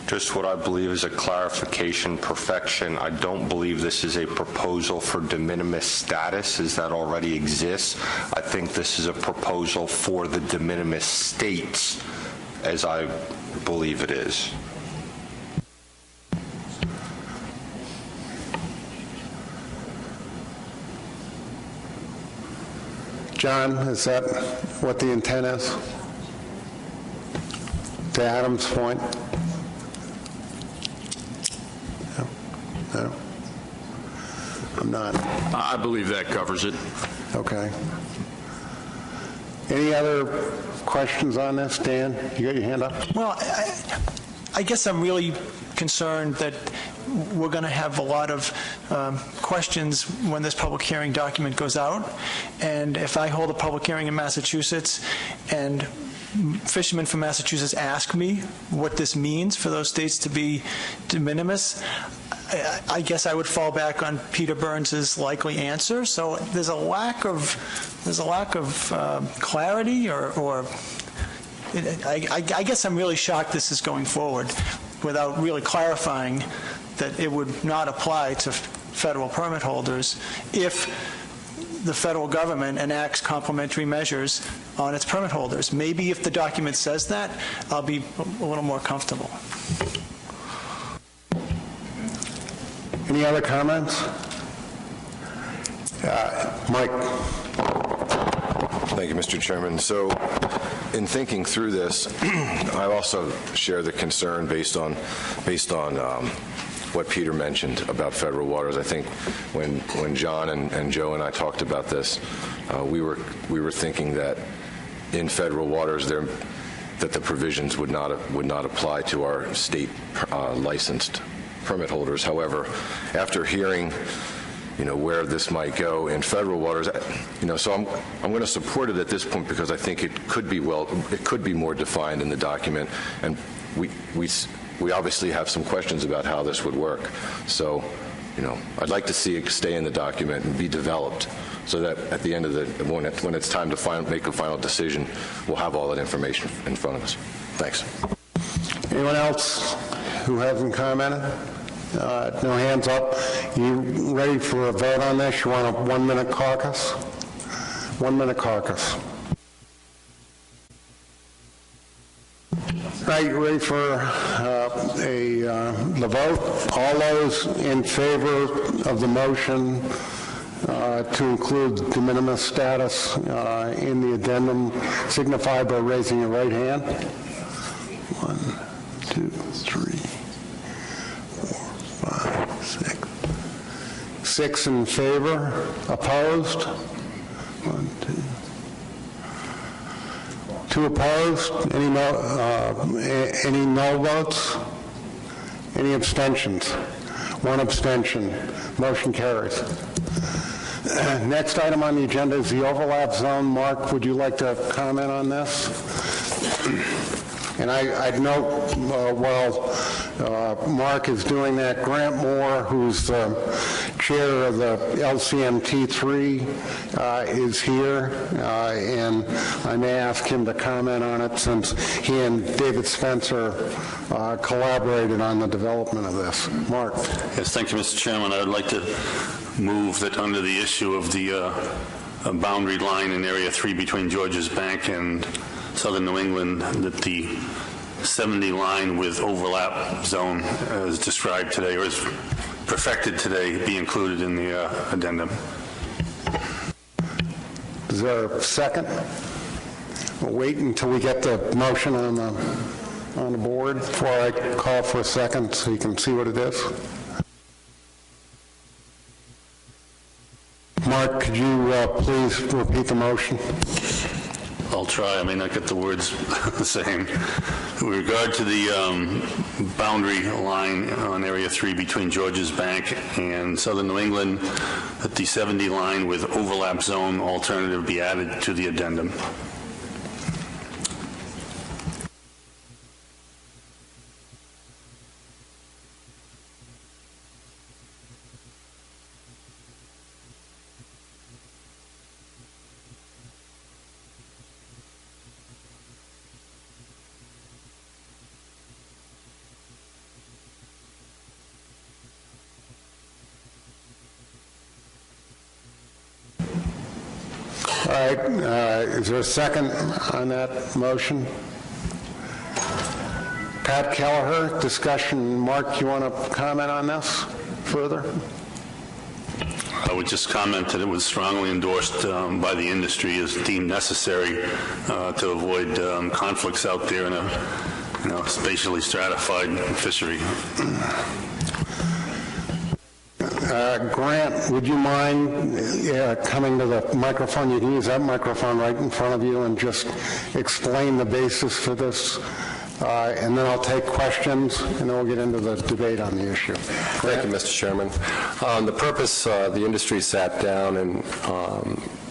Just what I believe is a clarification perfection. I don't believe this is a proposal for de minimis status, as that already exists. I think this is a proposal for the de minimis states, as I believe it is. John, is that what the intent is? to Adam's point? No? I'm not. I believe that covers it. Okay. Any other questions on this? Dan, you got your hand up? Well, I guess I'm really concerned that we're going to have a lot of questions when this public hearing document goes out. And if I hold a public hearing in Massachusetts and fishermen from Massachusetts ask me what this means for those states to be de minimis, I guess I would fall back on Peter Burns's likely answer. So there's a lack of clarity, or I guess I'm really shocked this is going forward without really clarifying that it would not apply to federal permit holders if the federal government enacts complementary measures on its permit holders. Maybe if the document says that, I'll be a little more comfortable. Any other comments? Mike. Thank you, Mr. Chairman. So, in thinking through this, I also share the concern based on what Peter mentioned about federal waters. I think when John and Joe and I talked about this, we were thinking that in federal waters that the provisions would not apply to our state licensed permit holders. However, after hearing where this might go in federal waters, so I'm going to support it at this point because I think it could be more defined in the document, and we obviously have some questions about how this would work. So, I'd like to see it stay in the document and be developed so that at the end of when it's time to make a final decision, we'll have all that information in front of us. Thanks. Anyone else who hasn't commented? No hands up. You ready for a vote on this? You want a 1-minute caucus? 1-minute caucus. Right, you ready for the vote? All those in favor of the motion to include de minimis status in the addendum signify by raising your right hand. 1, 2, 3, 4, 5, 6. 6 in favor. Opposed? 1, 2. 2 opposed? Any no votes? Any abstentions? 1 abstention. Motion carries. Next item on the agenda is the overlap zone. Mark, would you like to comment on this? And I'd note, while Mark is doing that, Grant Moore, who's the chair of the LCMT3, is here, and I may ask him to comment on it since he and David Spencer collaborated on the development of this. Mark. Yes, thank you, Mr. Chairman. I would like to move that under the issue of the boundary line in Area 3 between Georges Bank and Southern New England, that the 70 line with overlap zone as described today, or as perfected today, be included in the addendum. Is there a second? We'll wait until we get the motion on the board before I call for a second so you can see what it is. Mark, could you please repeat the motion? I'll try. I may not get the words the same. With regard to the boundary line on Area 3 between Georges Bank and Southern New England, that the 70 line with overlap zone alternative be added to the addendum. All right, is there a second on that motion? Pat Kelleher, discussion. Mark, you want to comment on this further? I would just comment that it was strongly endorsed by the industry as deemed necessary to avoid conflicts out there in spatially stratified fishery. Grant, would you mind coming to the microphone? You can use that microphone right in front of you and just explain the basis for this. And then I'll take questions, and then we'll get into the debate on the issue. Thank you, Mr. Chairman. The purpose, the industry sat down and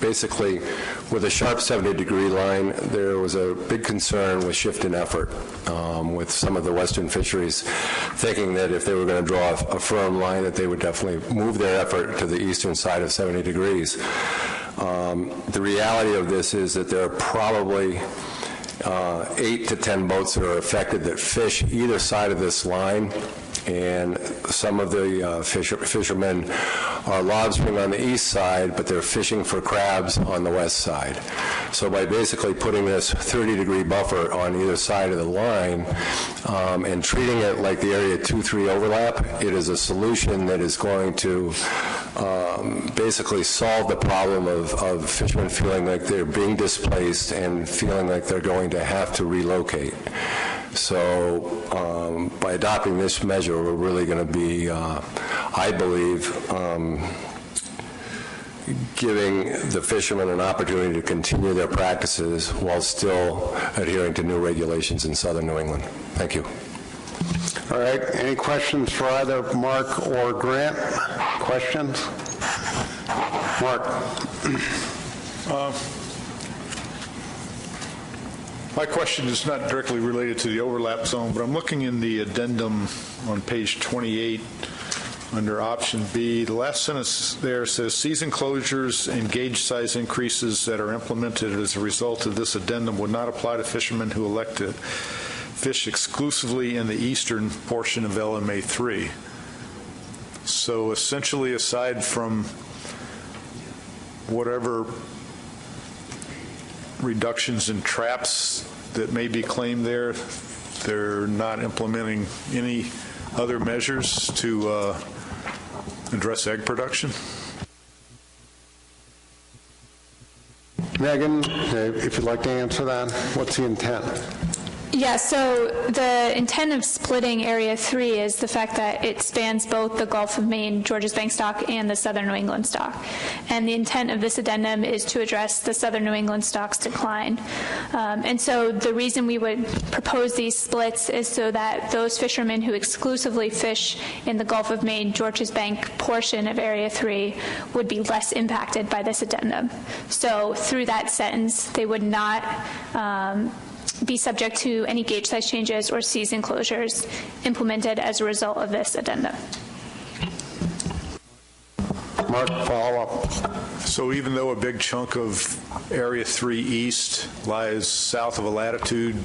basically, with a sharp 70-degree line, there was a big concern with shift in effort with some of the western fisheries, thinking that if they were going to draw a firm line, that they would definitely move their effort to the eastern side of 70 degrees. The reality of this is that there are probably 8 to 10 boats that are affected that fish either side of this line, and some of the fishermen are lobstering on the east side, but they're fishing for crabs on the west side. So by basically putting this 30-degree buffer on either side of the line and treating it like the Area 2-3 overlap, it is a solution that is going to basically solve the problem of fishermen feeling like they're being displaced and feeling like they're going to have to relocate. So by adopting this measure, we're really going to be, I believe, giving the fishermen an opportunity to continue their practices while still adhering to new regulations in southern New England. Thank you. All right. Any questions for either Mark or Grant? Questions? Mark. My question is not directly related to the overlap zone, but I'm looking in the addendum on page 28 under option B. The last sentence there says, season closures and gauge size increases that are implemented as a result of this addendum would not apply to fishermen who elect to fish exclusively in the eastern portion of LMA 3. So essentially, aside from whatever reductions in traps that may be claimed there, they're not implementing any other measures to address egg production? Megan, if you'd like to answer that, what's the intent? Yeah, so the intent of splitting Area 3 is the fact that it spans both the Gulf of Maine, Georges Bank stock, and the Southern New England stock. And the intent of this addendum is to address the Southern New England stock's decline. And so the reason we would propose these splits is so that those fishermen who exclusively fish in the Gulf of Maine, Georges Bank portion of Area 3 would be less impacted by this addendum. So through that sentence, they would not be subject to any gauge size changes or season closures implemented as a result of this addendum. Mark, follow up. So even though a big chunk of Area 3 East lies south of a latitude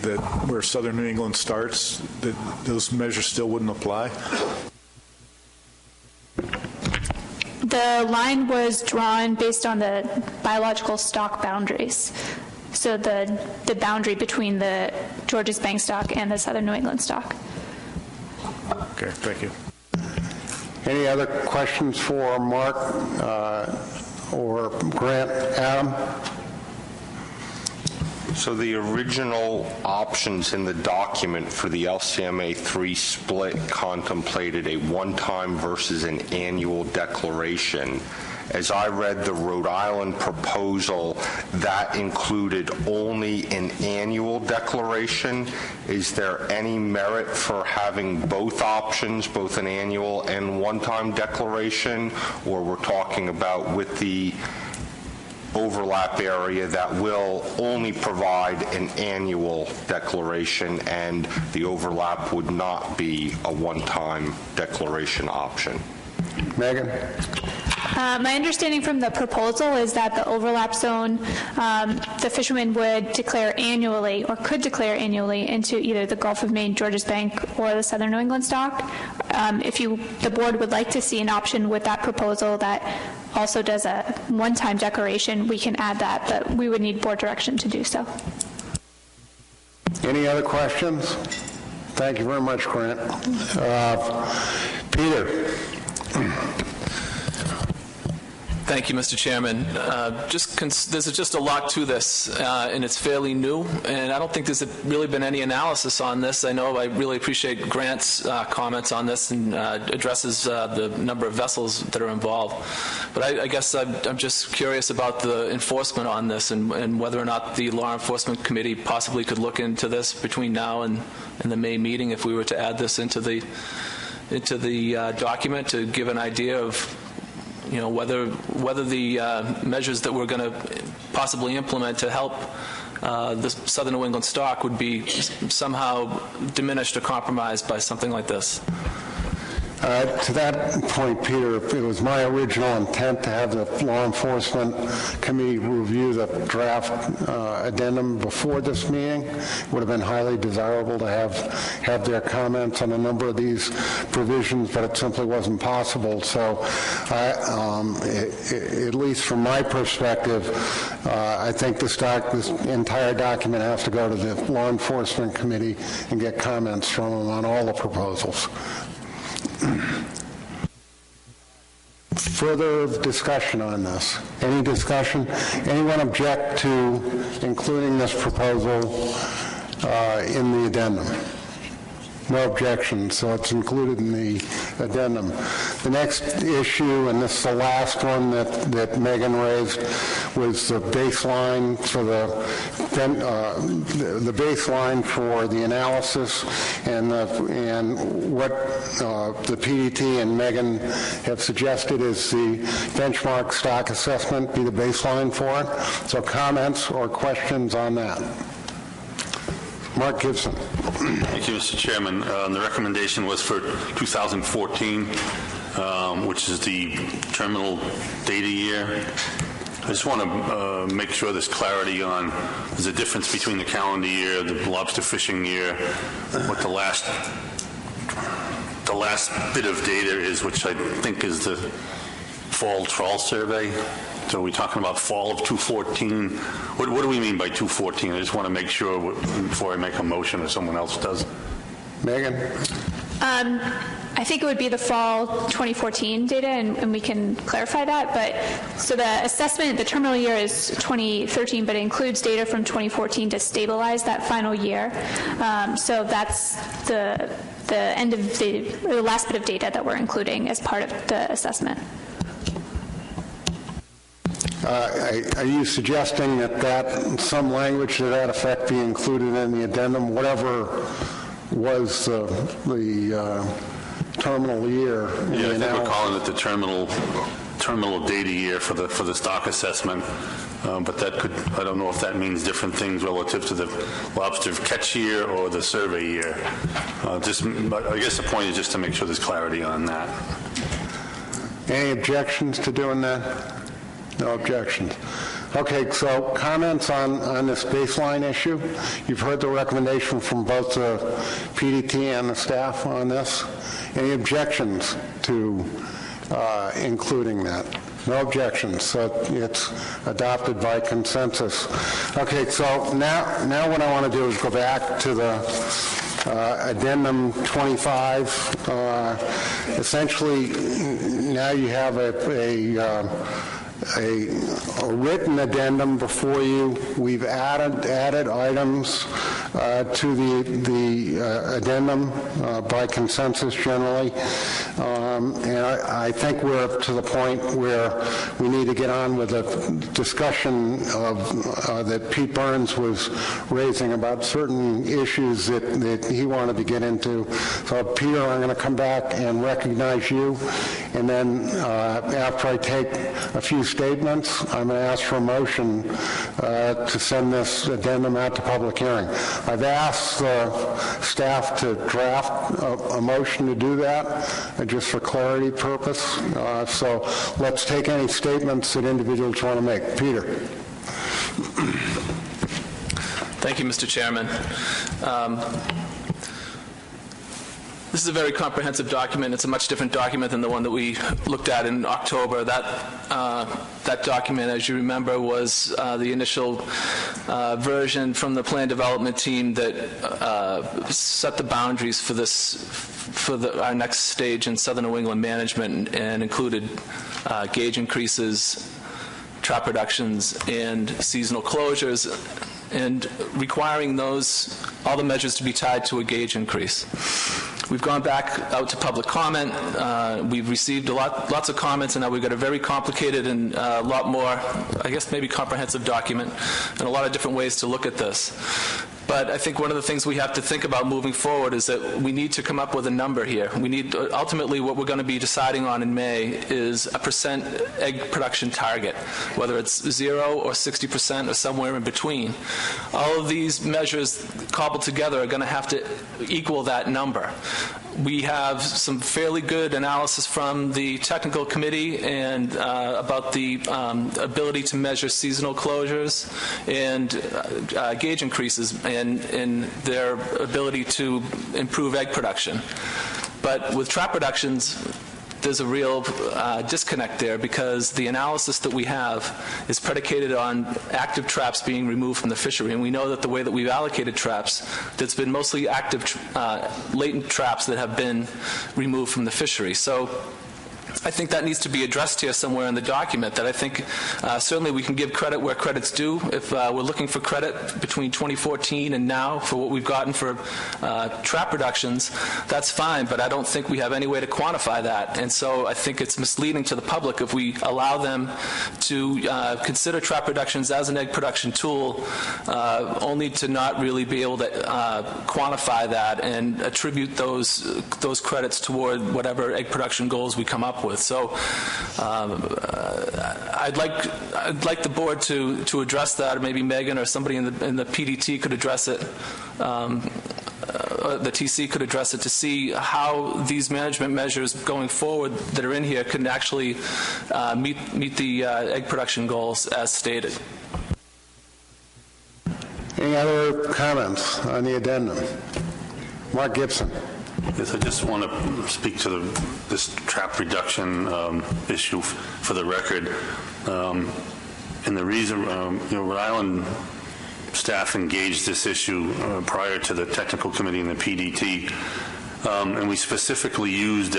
that where southern New England starts, that those measures still wouldn't apply? The line was drawn based on the biological stock boundaries. So the boundary between the Georges Bank stock and the Southern New England stock. Okay, thank you. Any other questions for Mark or Grant? Adam? So the original options in the document for the LCMA 3 split contemplated a one-time versus an annual declaration. As I read the Rhode Island proposal, that included only an annual declaration. Is there any merit for having both options, both an annual and one-time declaration, or we're talking about with the overlap area that will only provide an annual declaration and the overlap would not be a one-time declaration option? Megan? My understanding from the proposal is that the overlap zone, the fishermen would declare annually or could declare annually into either the Gulf of Maine, Georges Bank, or the Southern New England stock. If the board would like to see an option with that proposal that also does a one-time declaration, we can add that, but we would need board direction to do so. Any other questions? Thank you very much, Grant. Peter. Thank you, Mr. Chairman. There's just a lot to this, and it's fairly new, and I don't think there's really been any analysis on this. I know I really appreciate Grant's comments on this and addresses the number of vessels that are involved. But I guess I'm just curious about the enforcement on this and whether or not the Law Enforcement Committee possibly could look into this between now and the May meeting if we were to add this into the document to give an idea of whether the measures that we're going to possibly implement to help the southern New England stock would be somehow diminished or compromised by something like this. To that point, Peter, it was my original intent to have the Law Enforcement Committee review the draft addendum before this meeting. It would have been highly desirable to have their comments on a number of these provisions, but it simply wasn't possible. So, at least from my perspective, I think this entire document has to go to the Law Enforcement Committee and get comments from them on all the proposals. Further discussion on this? Any discussion? Anyone object to including this proposal in the addendum? No objections, so it's included in the addendum. The next issue, and this is the last one that Megan raised, was the baseline for the baseline for the analysis, and what the PDT and Megan have suggested is the benchmark stock assessment be the baseline for it. So comments or questions on that? Mark Gibson. Thank you, Mr. Chairman. The recommendation was for 2014, which is the terminal data year. I just want to make sure there's clarity on there's a difference between the calendar year, the lobster fishing year, what the last bit of data is, which I think is the fall trawl survey. So are we talking about fall of 2014? What do we mean by 2014? I just want to make sure before I make a motion or someone else does. Megan? I think it would be the fall 2014 data, and we can clarify that. But so the assessment, the terminal year is 2013, but it includes data from 2014 to stabilize that final year. So that's the end of the last bit of data that we're including as part of the assessment. Are you suggesting that some language to that effect be included in the addendum, whatever was the terminal year? Yeah, I think we're calling it the terminal data year for the stock assessment. But that could, I don't know if that means different things relative to the lobster catch year or the survey year. But I guess the point is just to make sure there's clarity on that. Any objections to doing that? No objections. Okay, so comments on this baseline issue. You've heard the recommendation from both the PDT and the staff on this. Any objections to including that? No objections, so it's adopted by consensus. Okay, so now what I want to do is go back to the Addendum 25. Essentially, now you have a written addendum before you. We've added items to the addendum by consensus generally, and I think we're up to the point where we need to get on with a discussion of that Pete Burns was raising about certain issues that he wanted to get into. So Peter, I'm going to come back and recognize you, and then after I take a few statements, I'm going to ask for a motion to send this addendum out to public hearing. I've asked staff to draft a motion to do that, just for clarity purpose. So let's take any statements that individuals want to make. Peter. Thank you, Mr. Chairman. This is a very comprehensive document. It's a much different document than the one that we looked at in October. That document, as you remember, was the initial version from the plan development team that set the boundaries for our next stage in Southern New England management, and included gauge increases, trap reductions, and seasonal closures, and requiring all the measures to be tied to a gauge increase. We've gone back out to public comment. We've received lots of comments, and now we've got a very complicated and a lot more, I guess, maybe comprehensive document, and a lot of different ways to look at this. But I think one of the things we have to think about moving forward is that we need to come up with a number here. We need, ultimately, what we're going to be deciding on in May is a % egg production target, whether it's 0 or 60% or somewhere in between. All of these measures cobbled together are going to have to equal that number. We have some fairly good analysis from the technical committee and about the ability to measure seasonal closures and gauge increases and their ability to improve egg production. But with trap reductions, there's a real disconnect there, because the analysis that we have is predicated on active traps being removed from the fishery. And we know that the way that we've allocated traps, that's been mostly active, latent traps that have been removed from the fishery. So I think that needs to be addressed here somewhere in the document, that I think certainly we can give credit where credit's due. If we're looking for credit between 2014 and now for what we've gotten for trap reductions, that's fine, but I don't think we have any way to quantify that. And so I think it's misleading to the public if we allow them to consider trap reductions as an egg production tool, only to not really be able to quantify that and attribute those credits toward whatever egg production goals we come up with. So I'd like the board to address that, or maybe Megan or somebody in the PDT could address it. The TC could address it, to see how these management measures going forward that are in here can actually meet the egg production goals as stated. Any other comments on the addendum? Mark Gibson. Yes, I just want to speak to this trap reduction issue for the record. And the reason, Rhode Island staff engaged this issue prior to the technical committee and the PDT, and we specifically used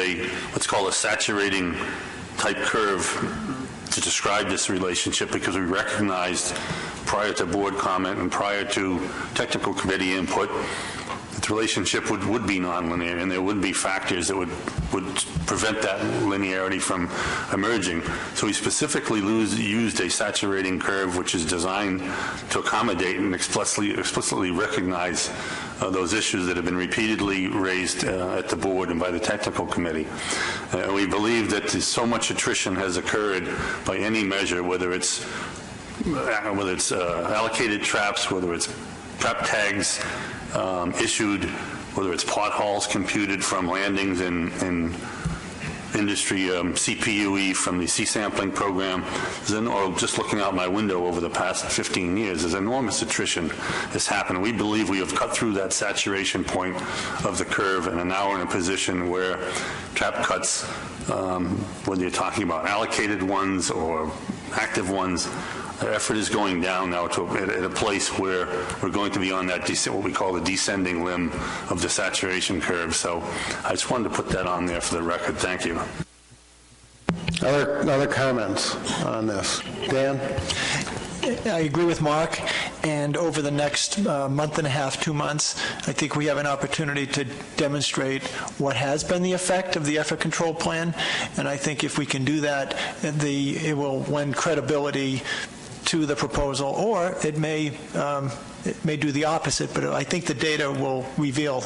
what's called a saturating type curve to describe this relationship, because we recognized prior to board comment and prior to technical committee input, the relationship would be nonlinear, and there would be factors that would prevent that linearity from emerging. So we specifically used a saturating curve, which is designed to accommodate and explicitly recognize those issues that have been repeatedly raised at the board and by the technical committee. We believe that so much attrition has occurred by any measure, whether it's allocated traps, whether it's trap tags issued, whether it's pot-hauls computed from landings in industry CPUE from the sea sampling program, or just looking out my window over the past 15 years, there's enormous attrition has happened. We believe we have cut through that saturation point of the curve and are now in a position where trap cuts, whether you're talking about allocated ones or active ones, the effort is going down now at a place where we're going to be on that what we call the descending limb of the saturation curve. So I just wanted to put that on there for the record. Thank you. Other comments on this? Dan? I agree with Mark, and over the next month and a half, 2 months, I think we have an opportunity to demonstrate what has been the effect of the effort control plan, and I think if we can do that, it will lend credibility to the proposal, or it may do the opposite, but I think the data will reveal.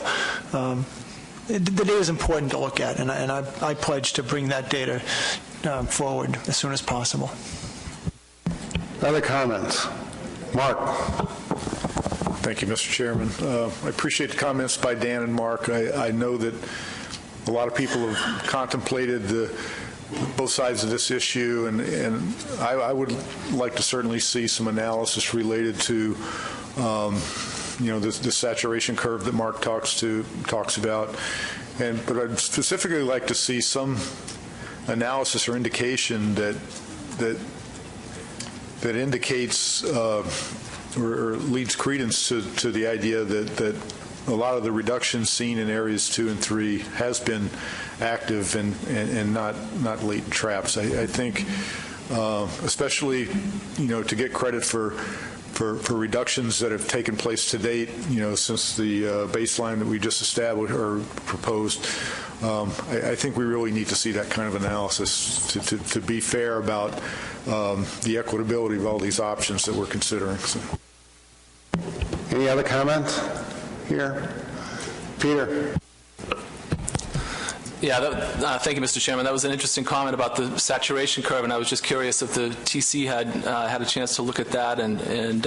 The data is important to look at, and I pledge to bring that data forward as soon as possible. Other comments? Mark. Thank you, Mr. Chairman. I appreciate the comments by Dan and Mark. I know that a lot of people have contemplated both sides of this issue, and I would like to certainly see some analysis related to the saturation curve that Mark talks about, But I'd specifically like to see some analysis or indication that indicates or leads credence to the idea that a lot of the reduction seen in areas 2 and 3 has been active and not latent traps. I think, especially, to get credit for reductions that have taken place to date, since the baseline that we just established or proposed, I think we really need to see that kind of analysis to be fair about the equitability of all these options that we're considering. So. Any other comments here? Peter? Yeah, thank you, Mr. Chairman. That was an interesting comment about the saturation curve, and I was just curious if the TC had a chance to look at that and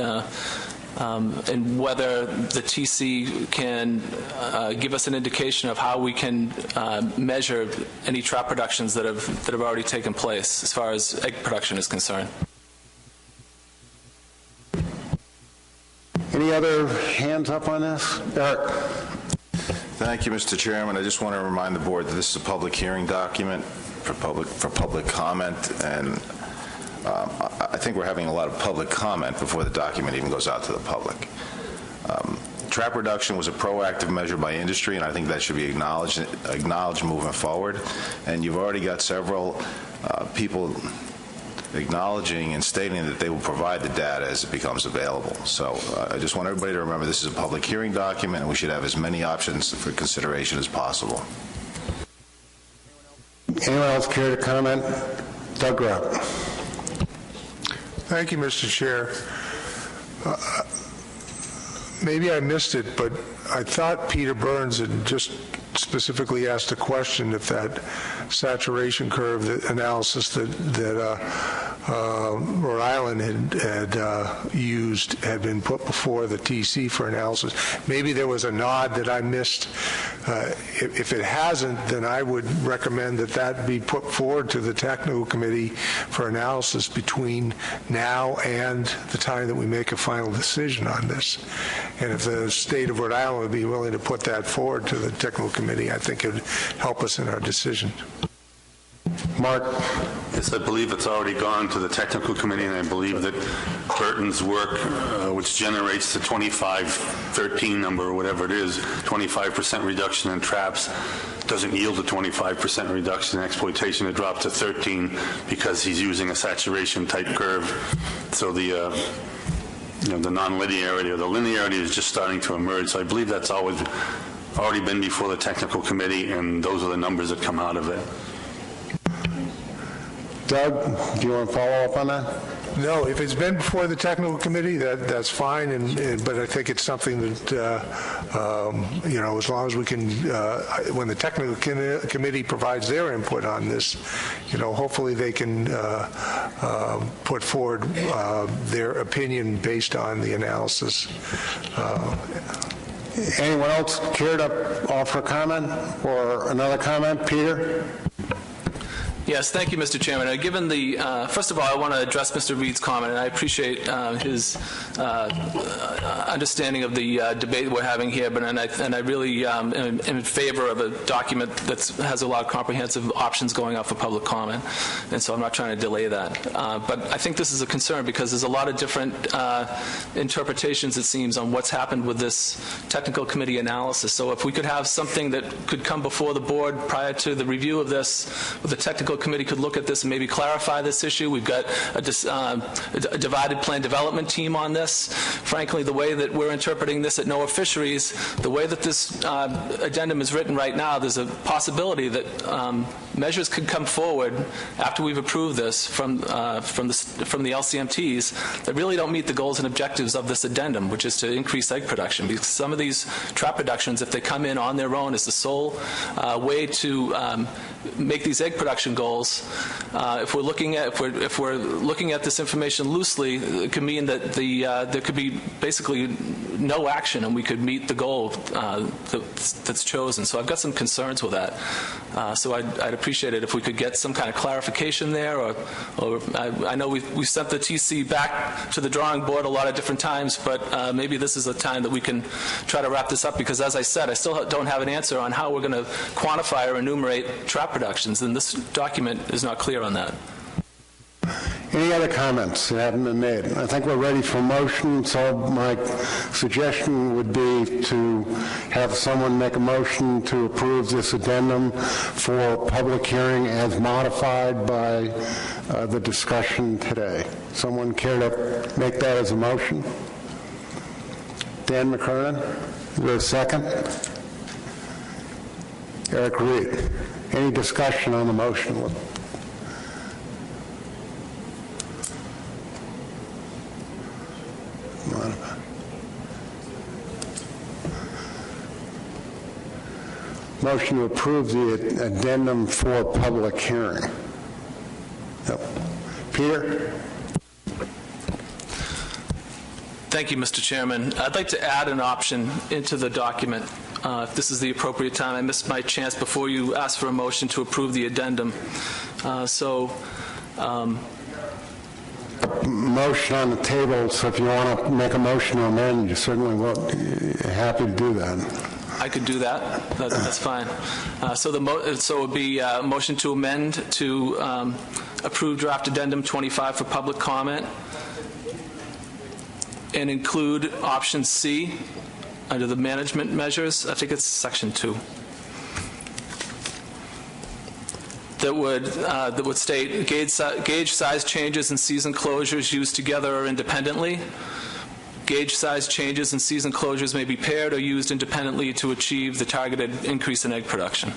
whether the TC can give us an indication of how we can measure any trap productions that have already taken place as far as egg production is concerned. Any other hands up on this? Eric? Thank you, Mr. Chairman. I just want to remind the board that this is a public hearing document for public comment, and I think we're having a lot of public comment before the document even goes out to the public. Trap reduction was a proactive measure by industry, and I think that should be acknowledged moving forward. And you've already got several people acknowledging and stating that they will provide the data as it becomes available. So I just want everybody to remember this is a public hearing document, and we should have as many options for consideration as possible. Anyone else care to comment? Doug Grubb. Thank you, Mr. Chair. Maybe I missed it, but I thought Peter Burns had just specifically asked a question if that saturation curve analysis that Rhode Island had used had been put before the TC for analysis. Maybe there was a nod that I missed. If it hasn't, then I would recommend that be put forward to the technical committee for analysis between now and the time that we make a final decision on this. And if the state of Rhode Island would be willing to put that forward to the technical committee, I think it would help us in our decision. Mark? Yes, I believe it's already gone to the technical committee, and I believe that Burton's work, which generates the 2513 number or whatever it is, 25% reduction in traps, doesn't yield a 25% reduction in exploitation. It dropped to 13 because he's using a saturation type curve. So the the non-linearity or the linearity is just starting to emerge. So I believe that's already been before the technical committee, and those are the numbers that come out of it. Doug, do you want to follow up on that? No, if it's been before the technical committee, that's fine, but I think it's something that, as long as we can, when the technical committee provides their input on this, hopefully they can put forward their opinion based on the analysis. Anyone else care to offer a comment or another comment? Peter? Yes, thank you, Mr. Chairman. Given the, first of all, I want to address Mr. Reed's comment, and I appreciate his understanding of the debate we're having here, and I really am in favor of a document that has a lot of comprehensive options going out for public comment, and so I'm not trying to delay that. But I think this is a concern because there's a lot of different interpretations, it seems, on what's happened with this technical committee analysis. So if we could have something that could come before the board prior to the review of this, with the technical committee could look at this and maybe clarify this issue. We've got a divided plan development team on this. Frankly, the way that we're interpreting this at NOAA Fisheries, the way that this addendum is written right now, there's a possibility that measures could come forward after we've approved this from the LCMTs that really don't meet the goals and objectives of this addendum, which is to increase egg production. Because some of these trap reductions, if they come in on their own, is the sole way to make these egg production goals. If we're looking at this information loosely, it could mean that there could be basically no action, and we could meet the goal that's chosen. So I've got some concerns with that. So I'd appreciate it if we could get some kind of clarification there, or I know we sent the TC back to the drawing board a lot of different times, but maybe this is a time that we can try to wrap this up, because as I said, I still don't have an answer on how we're going to quantify or enumerate trap reductions, and this document is not clear on that. Any other comments that haven't been made? I think we're ready for motion, so my suggestion would be to have someone make a motion to approve this addendum for public hearing as modified by the discussion today. Someone care to make that as a motion? Dan McKernan, is there a second? Eric Reed. Any discussion on the motion? Motion to approve the addendum for public hearing. Yep. Peter? Thank you, Mr. Chairman. I'd like to add an option into the document. If this is the appropriate time, I missed my chance before you asked for a motion to approve the addendum. Motion on the table, so if you want to make a motion to amend, you certainly will. Happy to do that. I could do that. That's fine. So it would be a motion to amend to approve draft addendum 25 for public comment and include option C under the management measures. I think it's section 2. That would state gauge size changes and season closures used together or independently. Gauge size changes and season closures may be paired or used independently to achieve the targeted increase in egg production.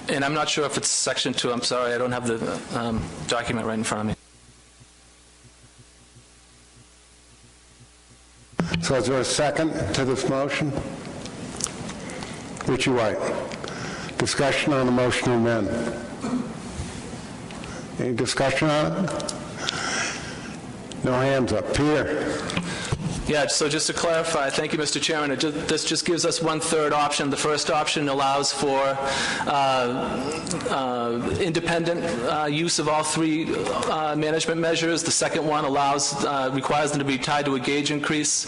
And I'm not sure if it's section 2. I'm sorry, I don't have the document right in front of me. So is there a second to this motion? Richie White. Discussion on the motion to amend. Any discussion on it? No hands up. Peter? Yeah, so just to clarify, thank you, Mr. Chairman. This just gives us 1/3 option. The first option allows for independent use of all 3 management measures. The second one requires them to be tied to a gauge increase.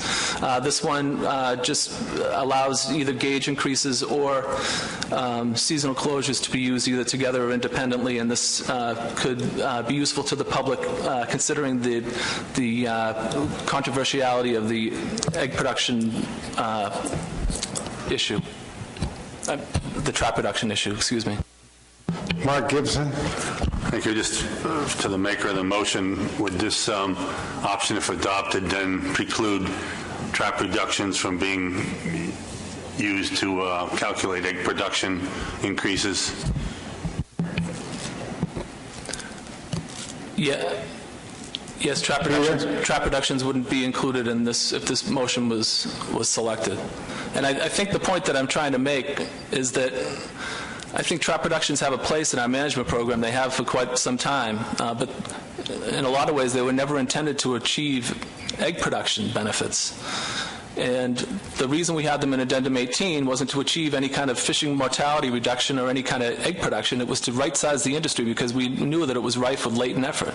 This one just allows either gauge increases or seasonal closures to be used either together or independently, and this could be useful to the public considering the controversiality of the egg production issue, the trap production issue, excuse me. Mark Gibson. Thank you. Just to the maker of the motion, would this option, if adopted, then preclude trap reductions from being used to calculate egg production increases? Yeah. Yes, trap reductions wouldn't be included in this if this motion was selected. And I think the point that I'm trying to make is that I think trap reductions have a place in our management program. They have for quite some time, but in a lot of ways they were never intended to achieve egg production benefits. And the reason we had them in Addendum 18 wasn't to achieve any kind of fishing mortality reduction or any kind of egg production. It was to right-size the industry because we knew that it was rife with latent effort.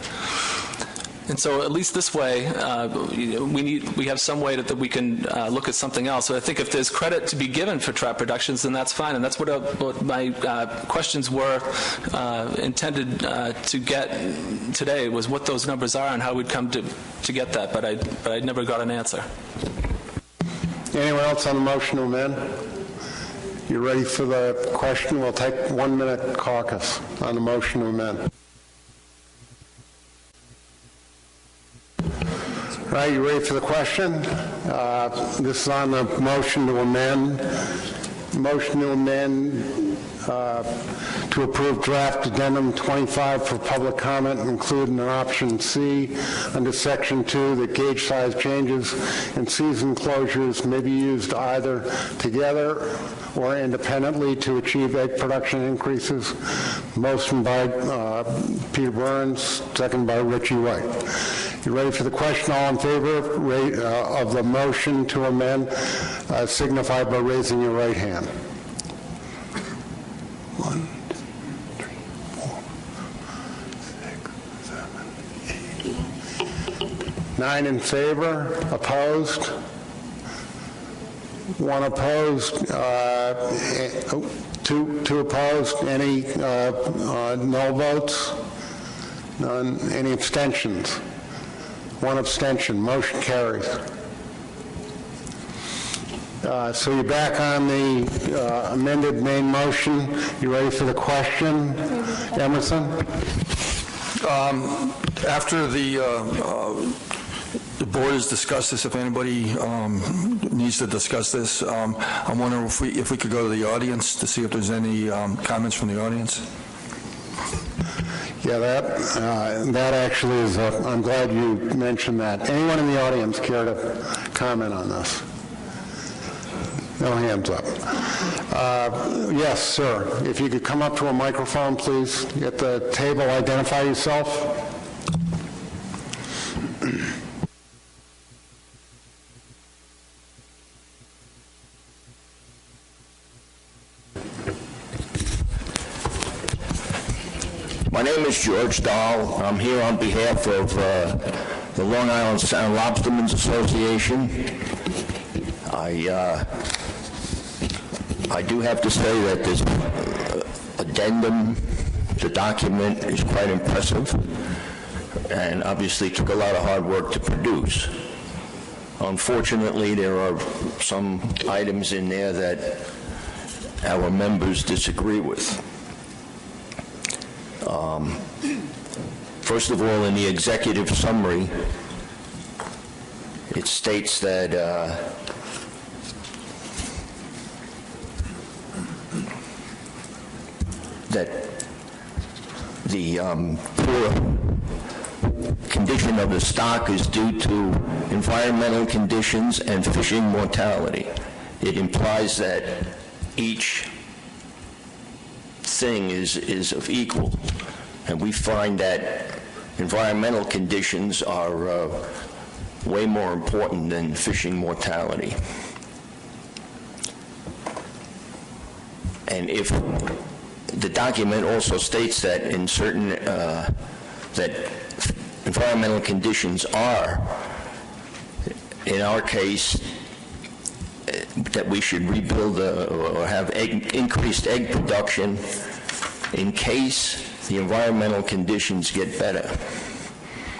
And so at least this way, we have some way that we can look at something else. So I think if there's credit to be given for trap reductions, then that's fine. And that's what my questions were intended to get today, was what those numbers are and how we'd come to get that. But I never got an answer. Anyone else on the motion to amend? You ready for the question? We'll take 1-minute caucus on the motion to amend. All right, you ready for the question? This is on the motion to amend. Motion to amend to approve draft addendum 25 for public comment, including an option C under section 2 that gauge size changes and season closures may be used either together or independently to achieve egg production increases. Motion by Peter Burns, second by Richie White. You ready for the question? All in favor of the motion to amend signify by raising your right hand. 1, 2, 3, 4, 6, 7, 8. 9 in favor. Opposed? 1 opposed. 2 opposed. Any no votes? None. Any abstentions? 1 abstention. Motion carries. So you're back on the amended main motion. You ready for the question, Emerson? After the board has discussed this, if anybody needs to discuss this, I'm wondering if we could go to the audience to see if there's any comments from the audience. Yeah, that actually is, I'm glad you mentioned that. Anyone in the audience care to comment on this? No hands up. Yes, sir. If you could come up to a microphone, please. At the table, identify yourself. My name is George Dahl. I'm here on behalf of the Long Island Sound Lobstermen's Association. I do have to say that this addendum, the document, is quite impressive and obviously took a lot of hard work to produce. Unfortunately, there are some items in there that our members disagree with. First of all, in the executive summary, it states that the poor condition of the stock is due to environmental conditions and fishing mortality. It implies that each thing is of equal, and we find that environmental conditions are way more important than fishing mortality. And if the document also states that in certain that environmental conditions are, in our case, that we should rebuild or have increased egg production in case the environmental conditions get better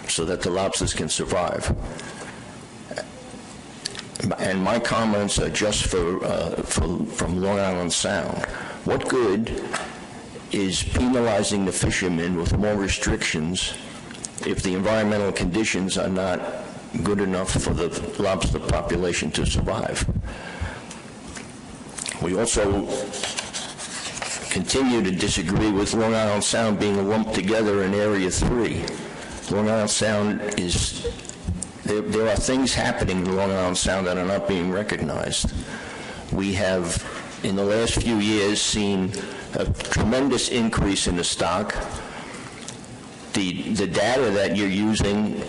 so that the lobsters can survive. And my comments are just from Long Island Sound. What good is penalizing the fishermen with more restrictions if the environmental conditions are not good enough for the lobster population to survive? We also continue to disagree with Long Island Sound being lumped together in Area 3. Long Island Sound is, there are things happening in Long Island Sound that are not being recognized. We have, in the last few years, seen a tremendous increase in the stock. The data that you're using,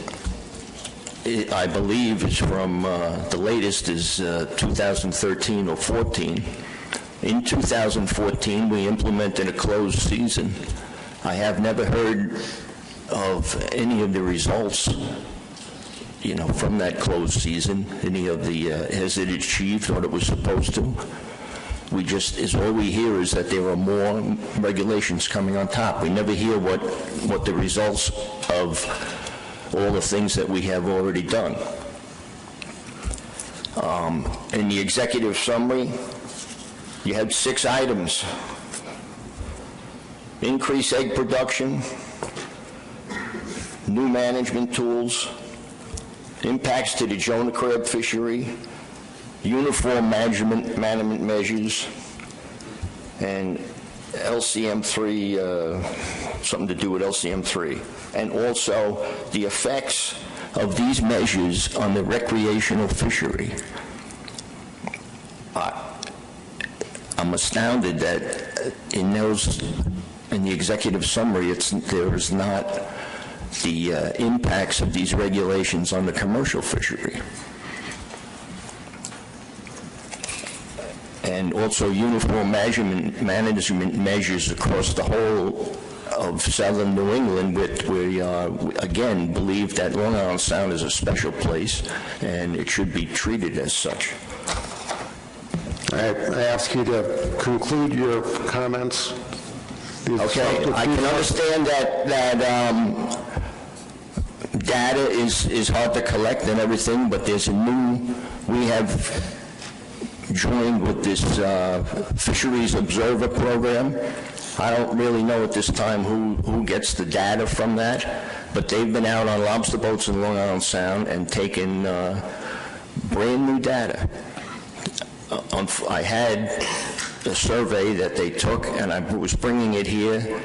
I believe, is from, the latest is 2013 or 14. In 2014, we implemented a closed season. I have never heard of any of the results, from that closed season. Any of the, has it achieved what it was supposed to? All we hear is that there are more regulations coming on top. We never hear what the results of all the things that we have already done. In the executive summary, you had 6 items. Increase egg production, new management tools, impacts to the Jonah crab fishery, uniform management measures, and LCM3, something to do with LCM3, and also the effects of these measures on the recreational fishery. I'm astounded that in the executive summary, there is not the impacts of these regulations on the commercial fishery. And also uniform management measures across the whole of southern New England, we again believe that Long Island Sound is a special place and it should be treated as such. I ask you to conclude your comments. Okay, I can understand that data is hard to collect and everything, but there's we have joined with this Fisheries Observer program. I don't really know at this time who gets the data from that, but they've been out on lobster boats in Long Island Sound and taken brand new data. I had a survey that they took, and I was bringing it here,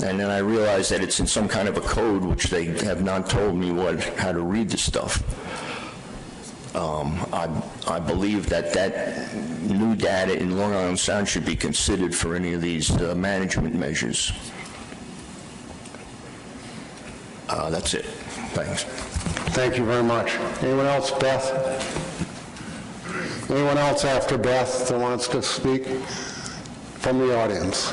and then I realized that it's in some kind of a code, which they have not told me how to read the stuff. I believe that new data in Long Island Sound should be considered for any of these management measures. That's it. Thanks. Thank you very much. Anyone else? Beth? Anyone else after Beth that wants to speak from the audience?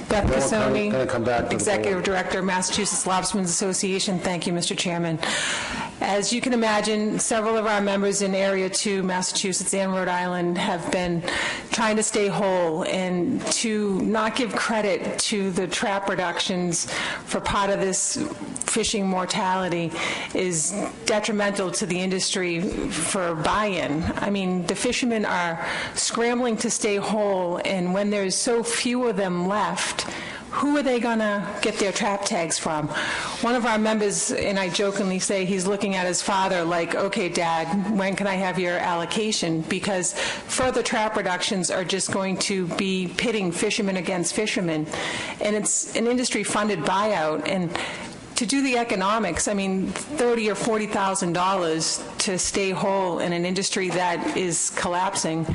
Beth Cassoni, Executive Director, Massachusetts Lobstermen's Association. Thank you, Mr. Chairman. As you can imagine, several of our members in Area 2, Massachusetts and Rhode Island, have been trying to stay whole and to not give credit to the trap reductions for part of this fishing mortality is detrimental to the industry for buy-in. I mean, the fishermen are scrambling to stay whole, and when there's so few of them left, who are they going to get their trap tags from? One of our members, and I jokingly say he's looking at his father like, okay, Dad, when can I have your allocation? Because further trap reductions are just going to be pitting fishermen against fishermen. And it's an industry-funded buyout. And to do the economics, I mean, $30,000 or $40,000 to stay whole in an industry that is collapsing.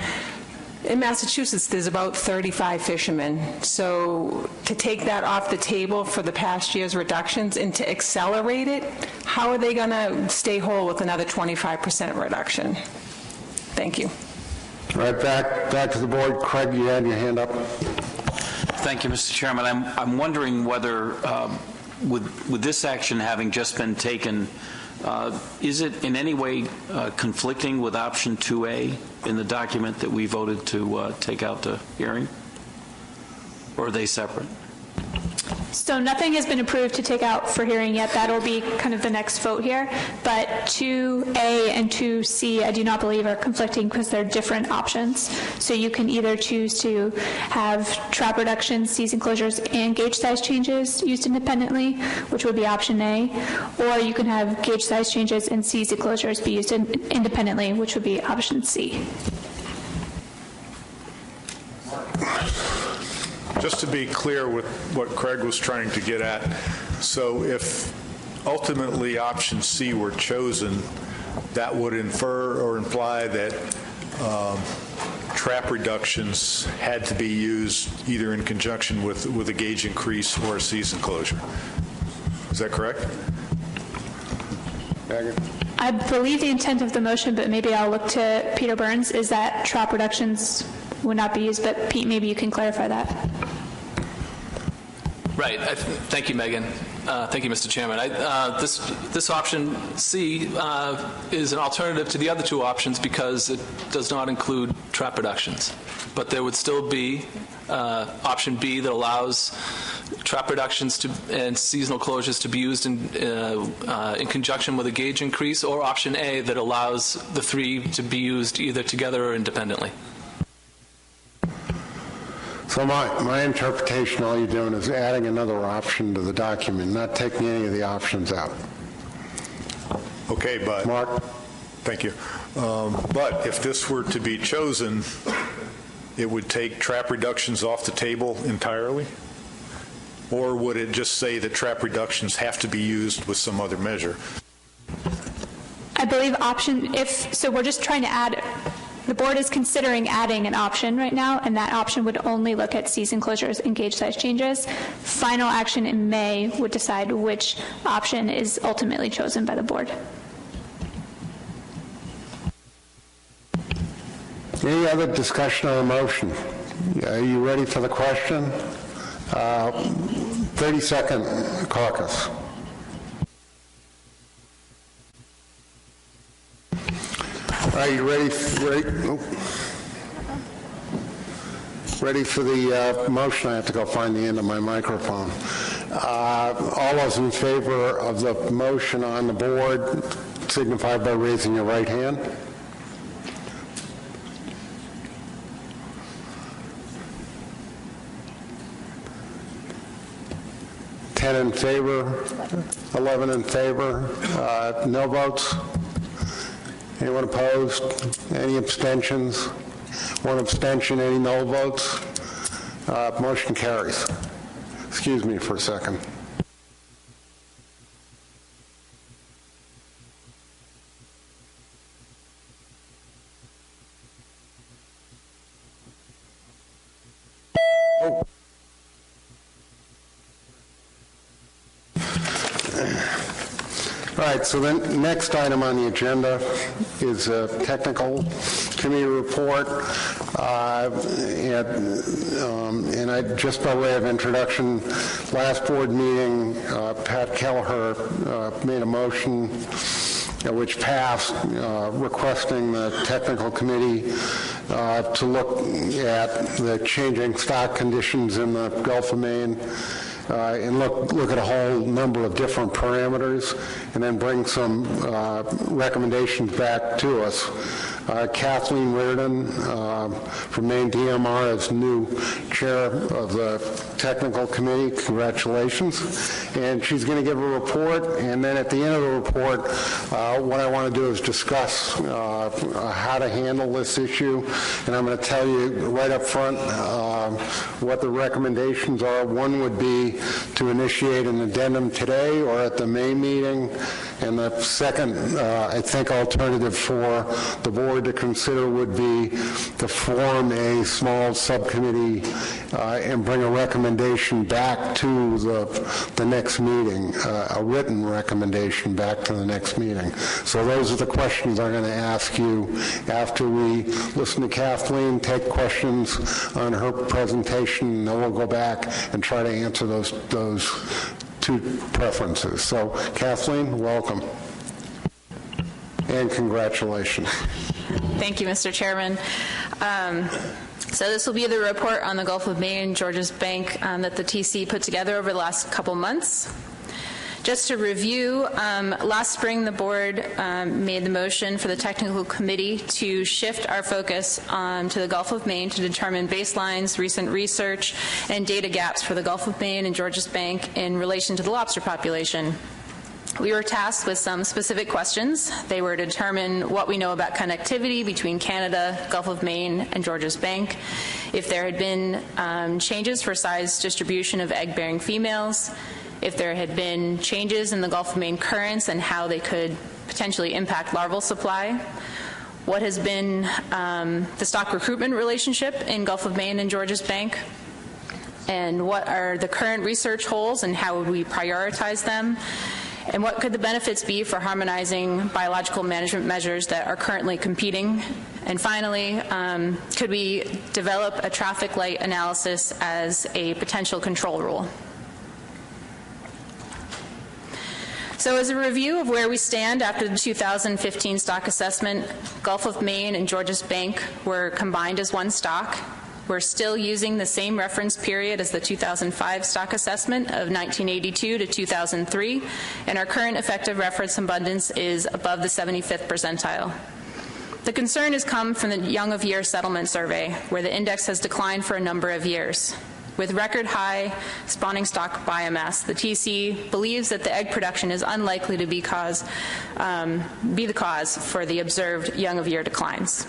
In Massachusetts, there's about 35 fishermen. So to take that off the table for the past year's reductions and to accelerate it, how are they going to stay whole with another 25% reduction? Thank you. All right, back to the board. Craig, you had your hand up. Thank you, Mr. Chairman. I'm wondering whether, with this action having just been taken, is it in any way conflicting with option 2A in the document that we voted to take out to hearing? Or are they separate? So nothing has been approved to take out for hearing yet. That'll be kind of the next vote here. But 2A and 2C, I do not believe are conflicting because they're different options. So you can either choose to have trap reductions, season closures, and gauge size changes used independently, which would be option A, or you can have gauge size changes and season closures be used independently, which would be option C. Just to be clear with what Craig was trying to get at, so if ultimately option C were chosen, that would infer or imply that trap reductions had to be used either in conjunction with a gauge increase or a season closure. Is that correct? I believe the intent of the motion, but maybe I'll look to Peter Burns, is that trap reductions would not be used, but Pete, maybe you can clarify that. Right. Thank you, Megan. Thank you, Mr. Chairman. This option C is an alternative to the other two options because it does not include trap reductions. But there would still be option B that allows trap reductions and seasonal closures to be used in conjunction with a gauge increase, or option A that allows the three to be used either together or independently. So my interpretation, all you're doing is adding another option to the document, not taking any of the options out. Okay, but Mark? Thank you. But if this were to be chosen, it would take trap reductions off the table entirely? Or would it just say that trap reductions have to be used with some other measure? I believe so we're just trying to add, the board is considering adding an option right now, and that option would only look at season closures and gauge size changes. Final action in May would decide which option is ultimately chosen by the board. Any other discussion on the motion? Are you ready for the question? 30-second caucus. Are you ready for the motion? I have to go find the end of my microphone. All those in favor of the motion on the board signify by raising your right hand. In favor, 11 in favor, no votes. Anyone opposed? Any abstentions? One abstention, any no votes? Motion carries. Excuse me for a second. Oh. All right, so the next item on the agenda is a technical committee report. And I, just by way of introduction, last board meeting, Pat Kelleher made a motion which passed requesting the technical committee to look at the changing stock conditions in the Gulf of Maine and look at a whole number of different parameters and then bring some recommendations back to us. Kathleen Reardon from Maine DMR is new chair of the technical committee. Congratulations. And she's going to give a report, and then at the end of the report, what I want to do is discuss how to handle this issue, and I'm going to tell you right up front what the recommendations are. One would be to initiate an addendum today or at the May meeting, and the second, I think, alternative for the board to consider would be to form a small subcommittee and bring a recommendation back to the next meeting, a written recommendation back to the next meeting. So those are the questions I'm going to ask you after we listen to Kathleen, take questions on her presentation, and then we'll go back and try to answer those two preferences. So, Kathleen, welcome. And congratulations. Thank you, Mr. Chairman. So this will be the report on the Gulf of Maine, Georges Bank that the TC put together over the last couple months. Just to review, last spring the board made the motion for the technical committee to shift our focus to the Gulf of Maine to determine baselines, recent research, and data gaps for the Gulf of Maine and Georges Bank in relation to the lobster population. We were tasked with some specific questions. They were to determine what we know about connectivity between Canada, Gulf of Maine, and Georges Bank, if there had been changes for size distribution of egg-bearing females, if there had been changes in the Gulf of Maine currents and how they could potentially impact larval supply, what has been the stock recruitment relationship in Gulf of Maine and Georges Bank, and what are the current research holes and how would we prioritize them, and what could the benefits be for harmonizing biological management measures that are currently competing. And finally, could we develop a traffic light analysis as a potential control rule? So as a review of where we stand after the 2015 stock assessment, Gulf of Maine and Georges Bank were combined as one stock. We're still using the same reference period as the 2005 stock assessment of 1982 to 2003, and our current effective reference abundance is above the 75th percentile. The concern has come from the Young of Year Settlement Survey, where the index has declined for a number of years. With record high spawning stock biomass, the TC believes that the egg production is unlikely to be the cause for the observed Young of Year declines.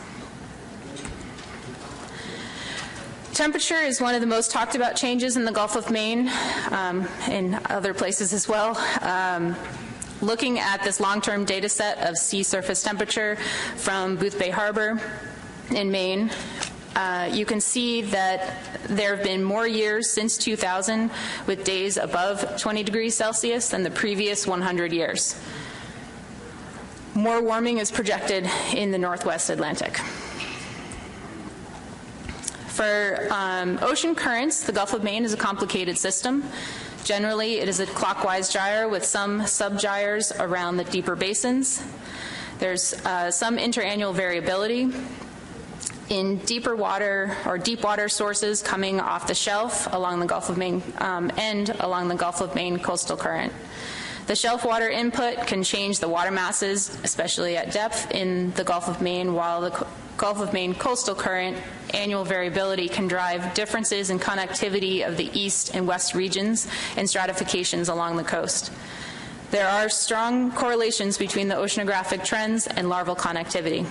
Temperature is one of the most talked about changes in the Gulf of Maine, and other places as well. Looking at this long-term data set of sea surface temperature from Boothbay Harbor in Maine, you can see that there have been more years since 2000 with days above 20 degrees Celsius than the previous 100 years. More warming is projected in the Northwest Atlantic. For ocean currents, the Gulf of Maine is a complicated system. Generally, it is a clockwise gyre with some subgyres around the deeper basins. There's some interannual variability in deeper water or deep water sources coming off the shelf along the Gulf of Maine and along the Gulf of Maine coastal current. The shelf water input can change the water masses, especially at depth in the Gulf of Maine, while the Gulf of Maine coastal current annual variability can drive differences in connectivity of the east and west regions and stratifications along the coast. There are strong correlations between the oceanographic trends and larval connectivity.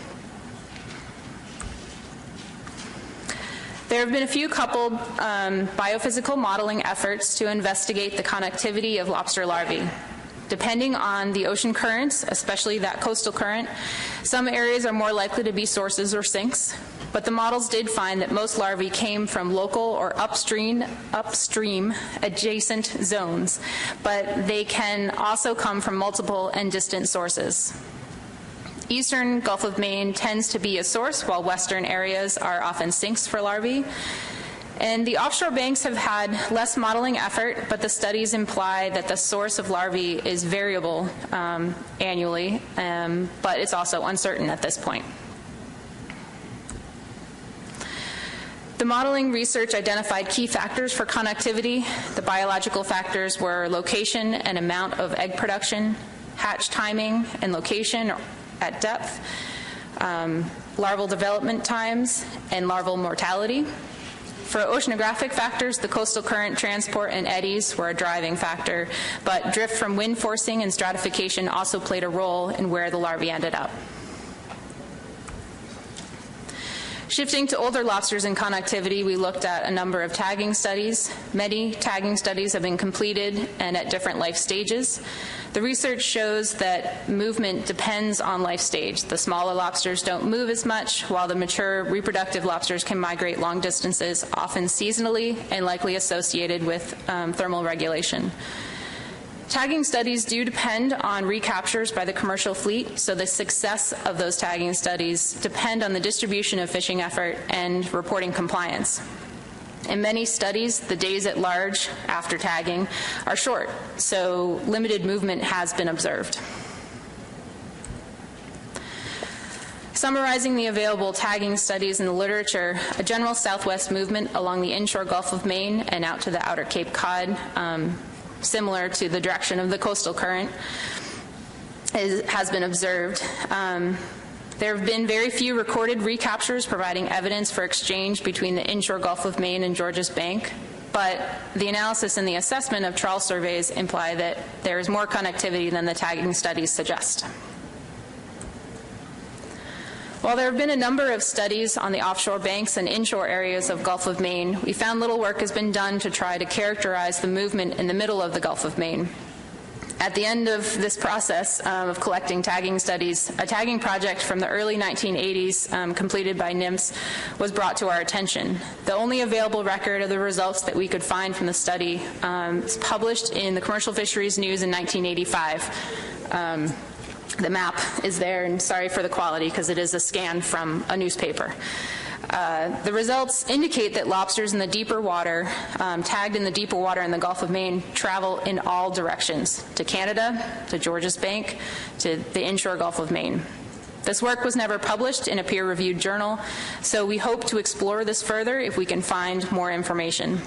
There have been a few coupled biophysical modeling efforts to investigate the connectivity of lobster larvae. Depending on the ocean currents, especially that coastal current, some areas are more likely to be sources or sinks, but the models did find that most larvae came from local or upstream adjacent zones, but they can also come from multiple and distant sources. Eastern Gulf of Maine tends to be a source, while western areas are often sinks for larvae. And the offshore banks have had less modeling effort, but the studies imply that the source of larvae is variable annually, but it's also uncertain at this point. The modeling research identified key factors for connectivity. The biological factors were location and amount of egg production, hatch timing and location at depth, larval development times, and larval mortality. For oceanographic factors, the coastal current transport and eddies were a driving factor, but drift from wind forcing and stratification also played a role in where the larvae ended up. Shifting to older lobsters and connectivity, we looked at a number of tagging studies. Many tagging studies have been completed and at different life stages. The research shows that movement depends on life stage. The smaller lobsters don't move as much, while the mature reproductive lobsters can migrate long distances, often seasonally and likely associated with thermal regulation. Tagging studies do depend on recaptures by the commercial fleet, so the success of those tagging studies depend on the distribution of fishing effort and reporting compliance. In many studies, the days at large after tagging are short, so limited movement has been observed. Summarizing the available tagging studies in the literature, a general southwest movement along the inshore Gulf of Maine and out to the outer Cape Cod, similar to the direction of the coastal current, has been observed. There have been very few recorded recaptures providing evidence for exchange between the inshore Gulf of Maine and Georges Bank, but the analysis and the assessment of trawl surveys imply that there is more connectivity than the tagging studies suggest. While there have been a number of studies on the offshore banks and inshore areas of Gulf of Maine, we found little work has been done to try to characterize the movement in the middle of the Gulf of Maine. At the end of this process of collecting tagging studies, a tagging project from the early 1980s completed by NIMS was brought to our attention. The only available record of the results that we could find from the study is published in the Commercial Fisheries News in 1985. The map is there, and sorry for the quality because it is a scan from a newspaper. The results indicate that lobsters in the deeper water, tagged in the deeper water in the Gulf of Maine, travel in all directions, to Canada, to Georges Bank, to the inshore Gulf of Maine. This work was never published in a peer-reviewed journal, so we hope to explore this further if we can find more information.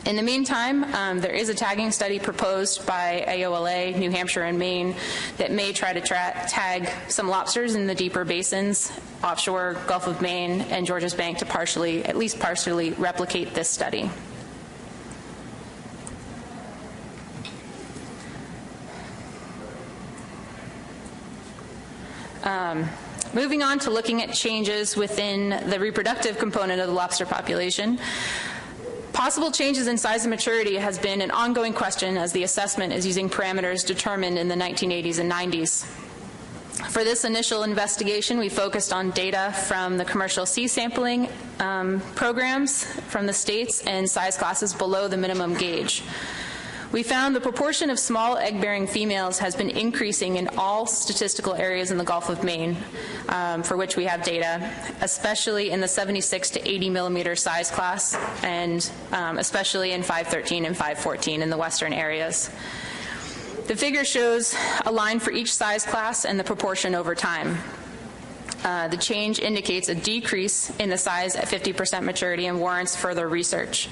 In the meantime, there is a tagging study proposed by AOLA, New Hampshire, and Maine that may try to tag some lobsters in the deeper basins, offshore Gulf of Maine and Georges Bank, to at least partially replicate this study. Moving on to looking at changes within the reproductive component of the lobster population. Possible changes in size and maturity has been an ongoing question as the assessment is using parameters determined in the 1980s and 90s. For this initial investigation, we focused on data from the commercial sea sampling programs from the states and size classes below the minimum gauge. We found the proportion of small egg-bearing females has been increasing in all statistical areas in the Gulf of Maine, for which we have data, especially in the 76 to 80 millimeter size class, and especially in 513 and 514 in the western areas. The figure shows a line for each size class and the proportion over time. The change indicates a decrease in the size at 50% maturity and warrants further research.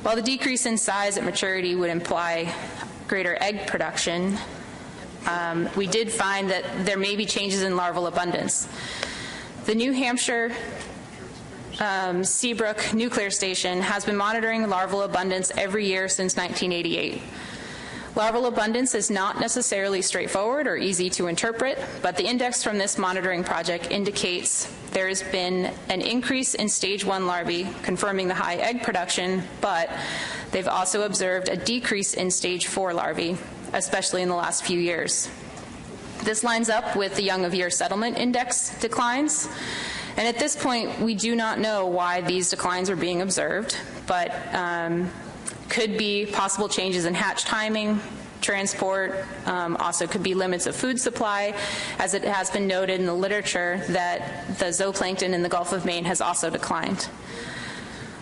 While the decrease in size at maturity would imply greater egg production, we did find that there may be changes in larval abundance. The New Hampshire Seabrook Nuclear Station has been monitoring larval abundance every year since 1988. Larval abundance is not necessarily straightforward or easy to interpret, but the index from this monitoring project indicates there has been an increase in stage 1 larvae, confirming the high egg production, but they've also observed a decrease in stage 4 larvae, especially in the last few years. This lines up with the young of year settlement index declines, and at this point we do not know why these declines are being observed, but could be possible changes in hatch timing, transport, also could be limits of food supply, as it has been noted in the literature that the zooplankton in the Gulf of Maine has also declined.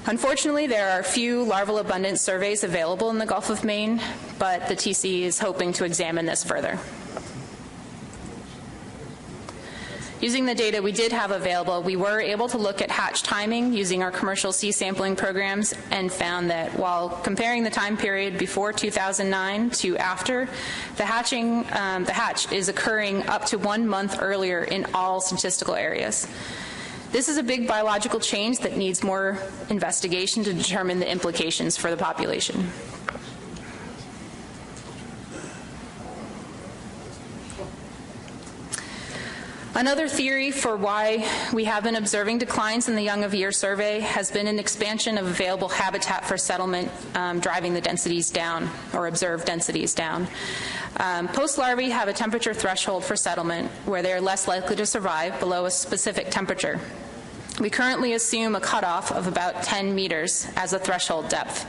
Unfortunately, there are few larval abundance surveys available in the Gulf of Maine, but the TC is hoping to examine this further. Using the data we did have available, we were able to look at hatch timing using our commercial sea sampling programs and found that while comparing the time period before 2009 to after, the hatch is occurring up to 1 month earlier in all statistical areas. This is a big biological change that needs more investigation to determine the implications for the population. Another theory for why we have been observing declines in the young of year survey has been an expansion of available habitat for settlement driving the densities down, or observed densities down. Post larvae have a temperature threshold for settlement where they are less likely to survive below a specific temperature. We currently assume a cutoff of about 10 meters as a threshold depth.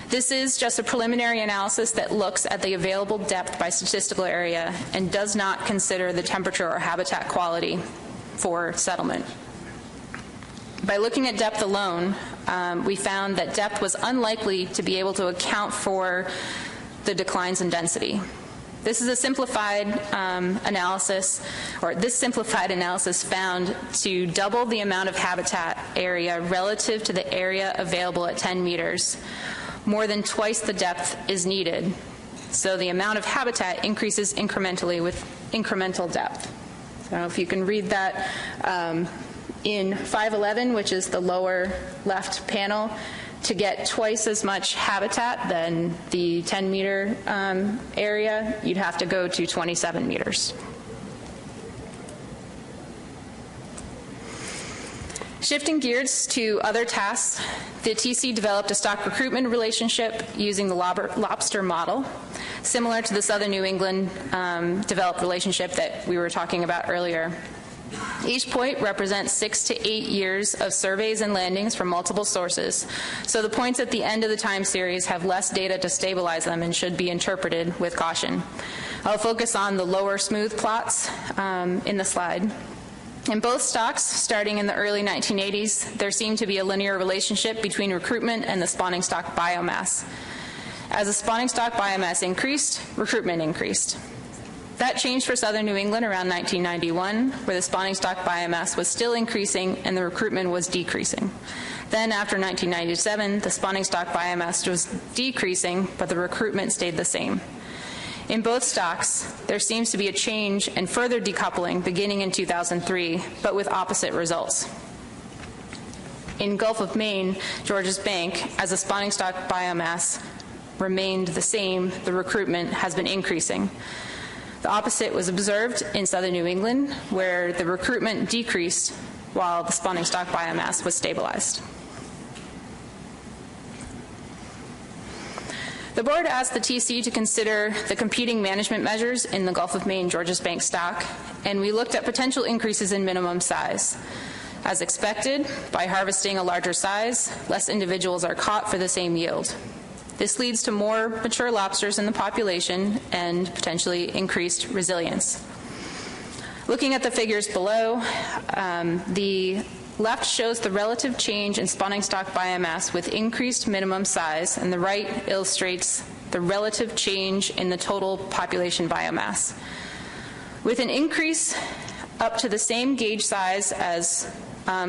This is just a preliminary analysis that looks at the available depth by statistical area and does not consider the temperature or habitat quality for settlement. By looking at depth alone, we found that depth was unlikely to be able to account for the declines in density. This is a simplified analysis, or this simplified analysis found to double the amount of habitat area relative to the area available at 10 meters. More than twice the depth is needed. So the amount of habitat increases incrementally with incremental depth. I don't know if you can read that in 511, which is the lower left panel. To get twice as much habitat than the 10-meter area, you'd have to go to 27 meters. Shifting gears to other tasks, the TC developed a stock recruitment relationship using the Lobster model, similar to the Southern New England developed relationship that we were talking about earlier. Each point represents 6 to 8 years of surveys and landings from multiple sources, so the points at the end of the time series have less data to stabilize them and should be interpreted with caution. I'll focus on the lower smooth plots in the slide. In both stocks, starting in the early 1980s, there seemed to be a linear relationship between recruitment and the spawning stock biomass. As the spawning stock biomass increased, recruitment increased. That changed for Southern New England around 1991, where the spawning stock biomass was still increasing and the recruitment was decreasing. Then after 1997, the spawning stock biomass was decreasing, but the recruitment stayed the same. In both stocks, there seems to be a change and further decoupling beginning in 2003, but with opposite results. In Gulf of Maine, Georges Bank, as the spawning stock biomass remained the same, the recruitment has been increasing. The opposite was observed in southern New England, where the recruitment decreased while the spawning stock biomass was stabilized. The board asked the TC to consider the competing management measures in the Gulf of Maine Georges Bank stock, and we looked at potential increases in minimum size. As expected, by harvesting a larger size, less individuals are caught for the same yield. This leads to more mature lobsters in the population and potentially increased resilience. Looking at the figures below, the left shows the relative change in spawning stock biomass with increased minimum size, and the right illustrates the relative change in the total population biomass. With an increase up to the same gauge size as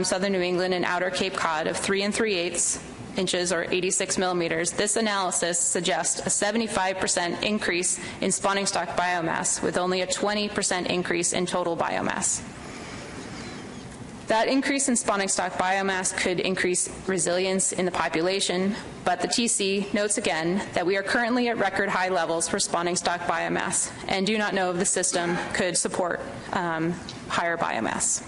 southern New England and outer Cape Cod of 3 3/8 inches or 86 millimeters, this analysis suggests a 75% increase in spawning stock biomass with only a 20% increase in total biomass. That increase in spawning stock biomass could increase resilience in the population, but the TC notes again that we are currently at record high levels for spawning stock biomass and do not know if the system could support higher biomass.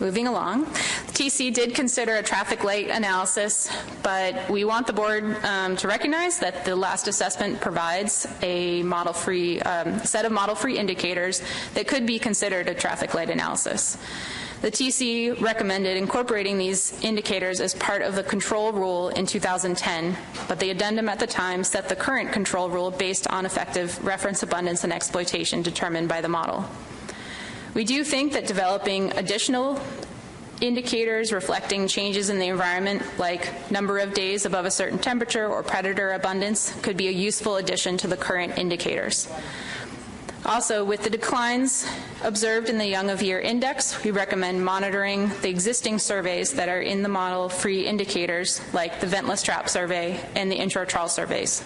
Moving along, the TC did consider a traffic light analysis, but we want the board to recognize that the last assessment provides a model-free set of model-free indicators that could be considered a traffic light analysis. The TC recommended incorporating these indicators as part of the control rule in 2010, but the addendum at the time set the current control rule based on effective reference abundance and exploitation determined by the model. We do think that developing additional indicators reflecting changes in the environment, like number of days above a certain temperature or predator abundance, could be a useful addition to the current indicators. Also, with the declines observed in the Young of Year Index, we recommend monitoring the existing surveys that are in the model-free indicators, like the ventless trap survey and the intro-trawl surveys.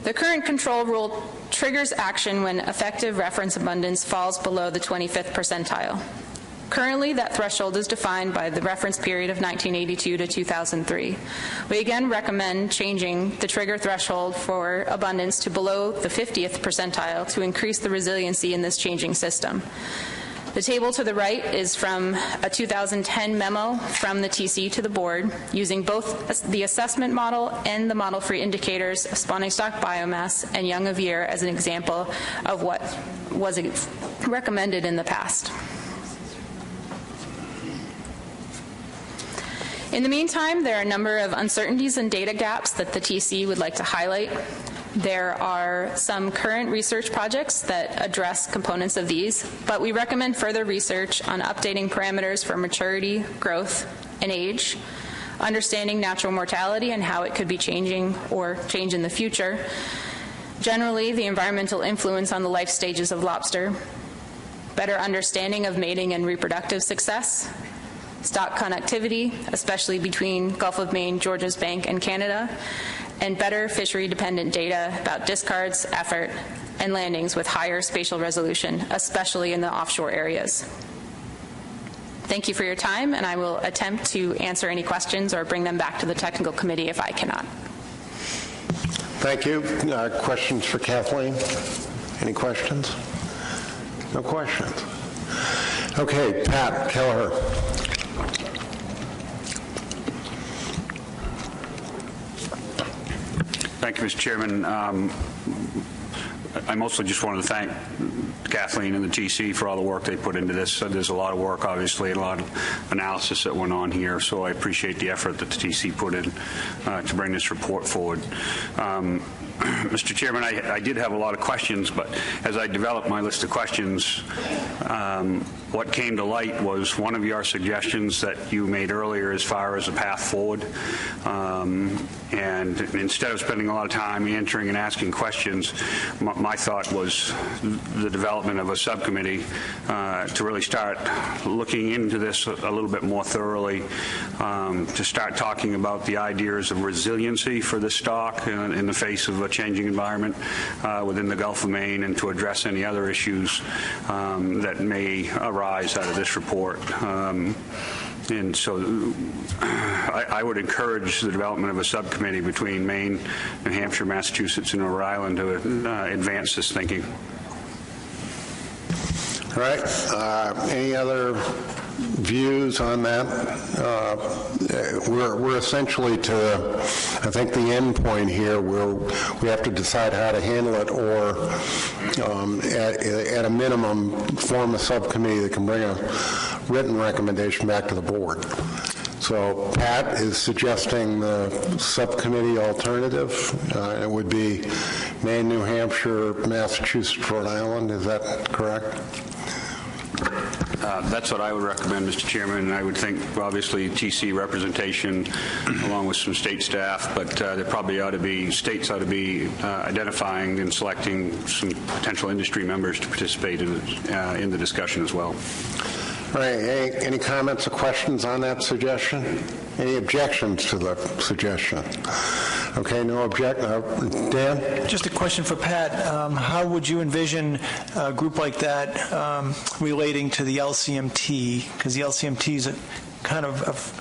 The current control rule triggers action when effective reference abundance falls below the 25th percentile. Currently, that threshold is defined by the reference period of 1982 to 2003. We again recommend changing the trigger threshold for abundance to below the 50th percentile to increase the resiliency in this changing system. The table to the right is from a 2010 memo from the TC to the board using both the assessment model and the model-free indicators of spawning stock biomass and Young of Year as an example of what was recommended in the past. In the meantime, there are a number of uncertainties and data gaps that the TC would like to highlight. There are some current research projects that address components of these, but we recommend further research on updating parameters for maturity, growth, and age, understanding natural mortality and how it could be changing or change in the future, generally the environmental influence on the life stages of lobster, better understanding of mating and reproductive success, stock connectivity, especially between Gulf of Maine, Georges Bank, and Canada, and better fishery-dependent data about discards, effort, and landings with higher spatial resolution, especially in the offshore areas. Thank you for your time, and I will attempt to answer any questions or bring them back to the technical committee if I cannot. Thank you. Questions for Kathleen? Any questions? No questions. Okay, Pat Kelleher. Thank you, Mr. Chairman. I mostly just wanted to thank Kathleen and the TC for all the work they put into this. There's a lot of work, obviously, and a lot of analysis that went on here, so I appreciate the effort that the TC put in to bring this report forward. Mr. Chairman, I did have a lot of questions, but as I developed my list of questions, what came to light was one of your suggestions that you made earlier as far as a path forward. And instead of spending a lot of time answering and asking questions, my thought was the development of a subcommittee to really start looking into this a little bit more thoroughly, to start talking about the ideas of resiliency for the stock in the face of a changing environment within the Gulf of Maine, and to address any other issues that may arise out of this report. And so I would encourage the development of a subcommittee between Maine, New Hampshire, Massachusetts, and Rhode Island to advance this thinking. All right. Any other views on that? We're essentially to, I think, the end point here where we have to decide how to handle it, or at a minimum form a subcommittee that can bring a written recommendation back to the board. So Pat is suggesting the subcommittee alternative. It would be Maine, New Hampshire, Massachusetts, Rhode Island. Is that correct? That's what I would recommend, Mr. Chairman, and I would think obviously TC representation along with some state staff, but there probably ought to be, states ought to be identifying and selecting some potential industry members to participate in the discussion as well. All right. Any comments or questions on that suggestion? Any objections to the suggestion? Okay, no Dan? Just a question for Pat. How would you envision a group like that relating to the LCMT? Because the LCMTs are kind of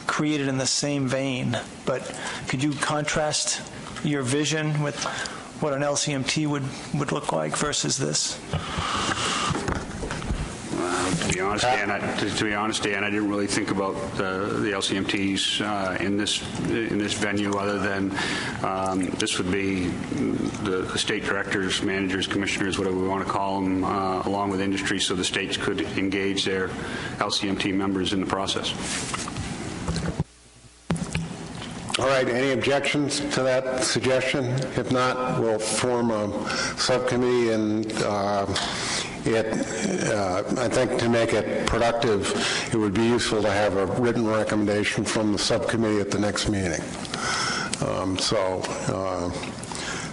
created in the same vein, but could you contrast your vision with what an LCMT would look like versus this? To be honest, Dan, I didn't really think about the LCMTs in this venue, other than this would be the state directors, managers, commissioners, whatever we want to call them, along with industry, so the states could engage their LCMT members in the process. All right, any objections to that suggestion? If not, we'll form a subcommittee, and I think to make it productive, it would be useful to have a written recommendation from the subcommittee at the next meeting.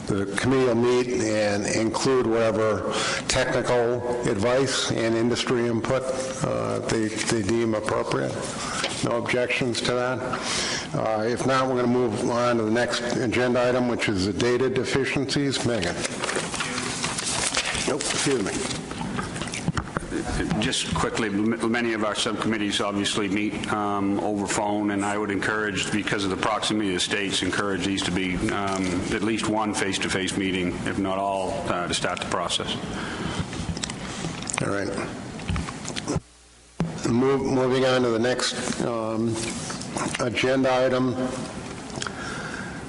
The committee will meet and include whatever technical advice and industry input they deem appropriate. No objections to that? If not, we're going to move on to the next agenda item, which is the data deficiencies. Megan. Nope, excuse me. Just quickly, many of our subcommittees obviously meet over phone, and I would encourage, because of the proximity of the states, encourage these to be at least one face-to-face meeting, if not all, to start the process. All right. Moving on to the next agenda item.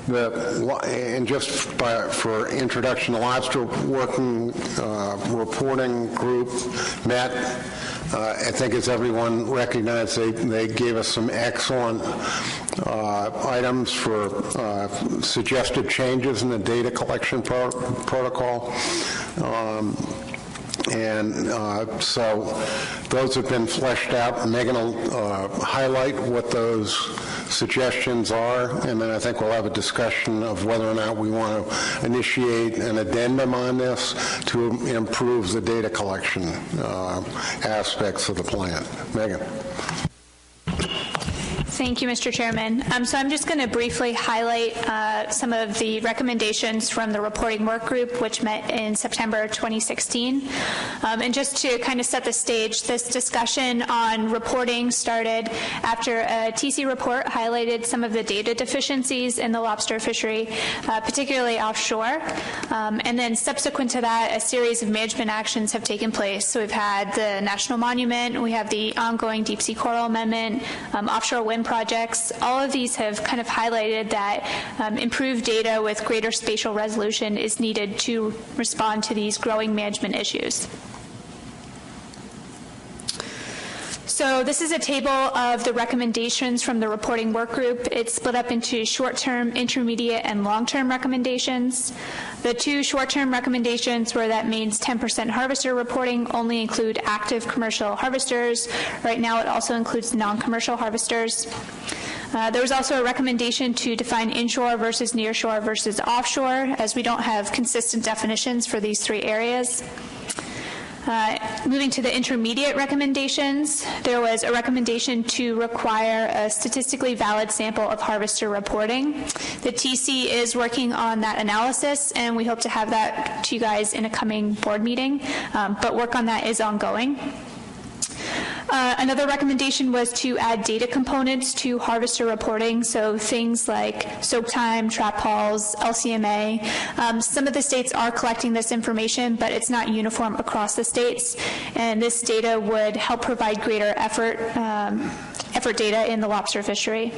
And just for introduction, the Lobster Working Reporting Group met. I think, as everyone recognized, they gave us some excellent items for suggested changes in the data collection protocol. So those have been fleshed out. Megan will highlight what those suggestions are, and then I think we'll have a discussion of whether or not we want to initiate an addendum on this to improve the data collection aspects of the plan. Megan. Thank you, Mr. Chairman. So I'm just going to briefly highlight some of the recommendations from the reporting work group, which met in September 2016. And just to kind of set the stage, this discussion on reporting started after a TC report highlighted some of the data deficiencies in the lobster fishery, particularly offshore. And then subsequent to that, a series of management actions have taken place. So we've had the National Monument, we have the ongoing Deep Sea Coral Amendment, offshore wind projects. All of these have kind of highlighted that improved data with greater spatial resolution is needed to respond to these growing management issues. So this is a table of the recommendations from the reporting work group. It's split up into short-term, intermediate, and long-term recommendations. The two short-term recommendations were that Maine's 10% harvester reporting only include active commercial harvesters. Right now it also includes non-commercial harvesters. There was also a recommendation to define inshore versus nearshore versus offshore, as we don't have consistent definitions for these three areas. Moving to the intermediate recommendations, there was a recommendation to require a statistically valid sample of harvester reporting. The TC is working on that analysis, and we hope to have that to you guys in a coming board meeting, but work on that is ongoing. Another recommendation was to add data components to harvester reporting, so things like soak time, trap hauls, LCMA. Some of the states are collecting this information, but it's not uniform across the states, and this data would help provide greater effort data in the lobster fishery.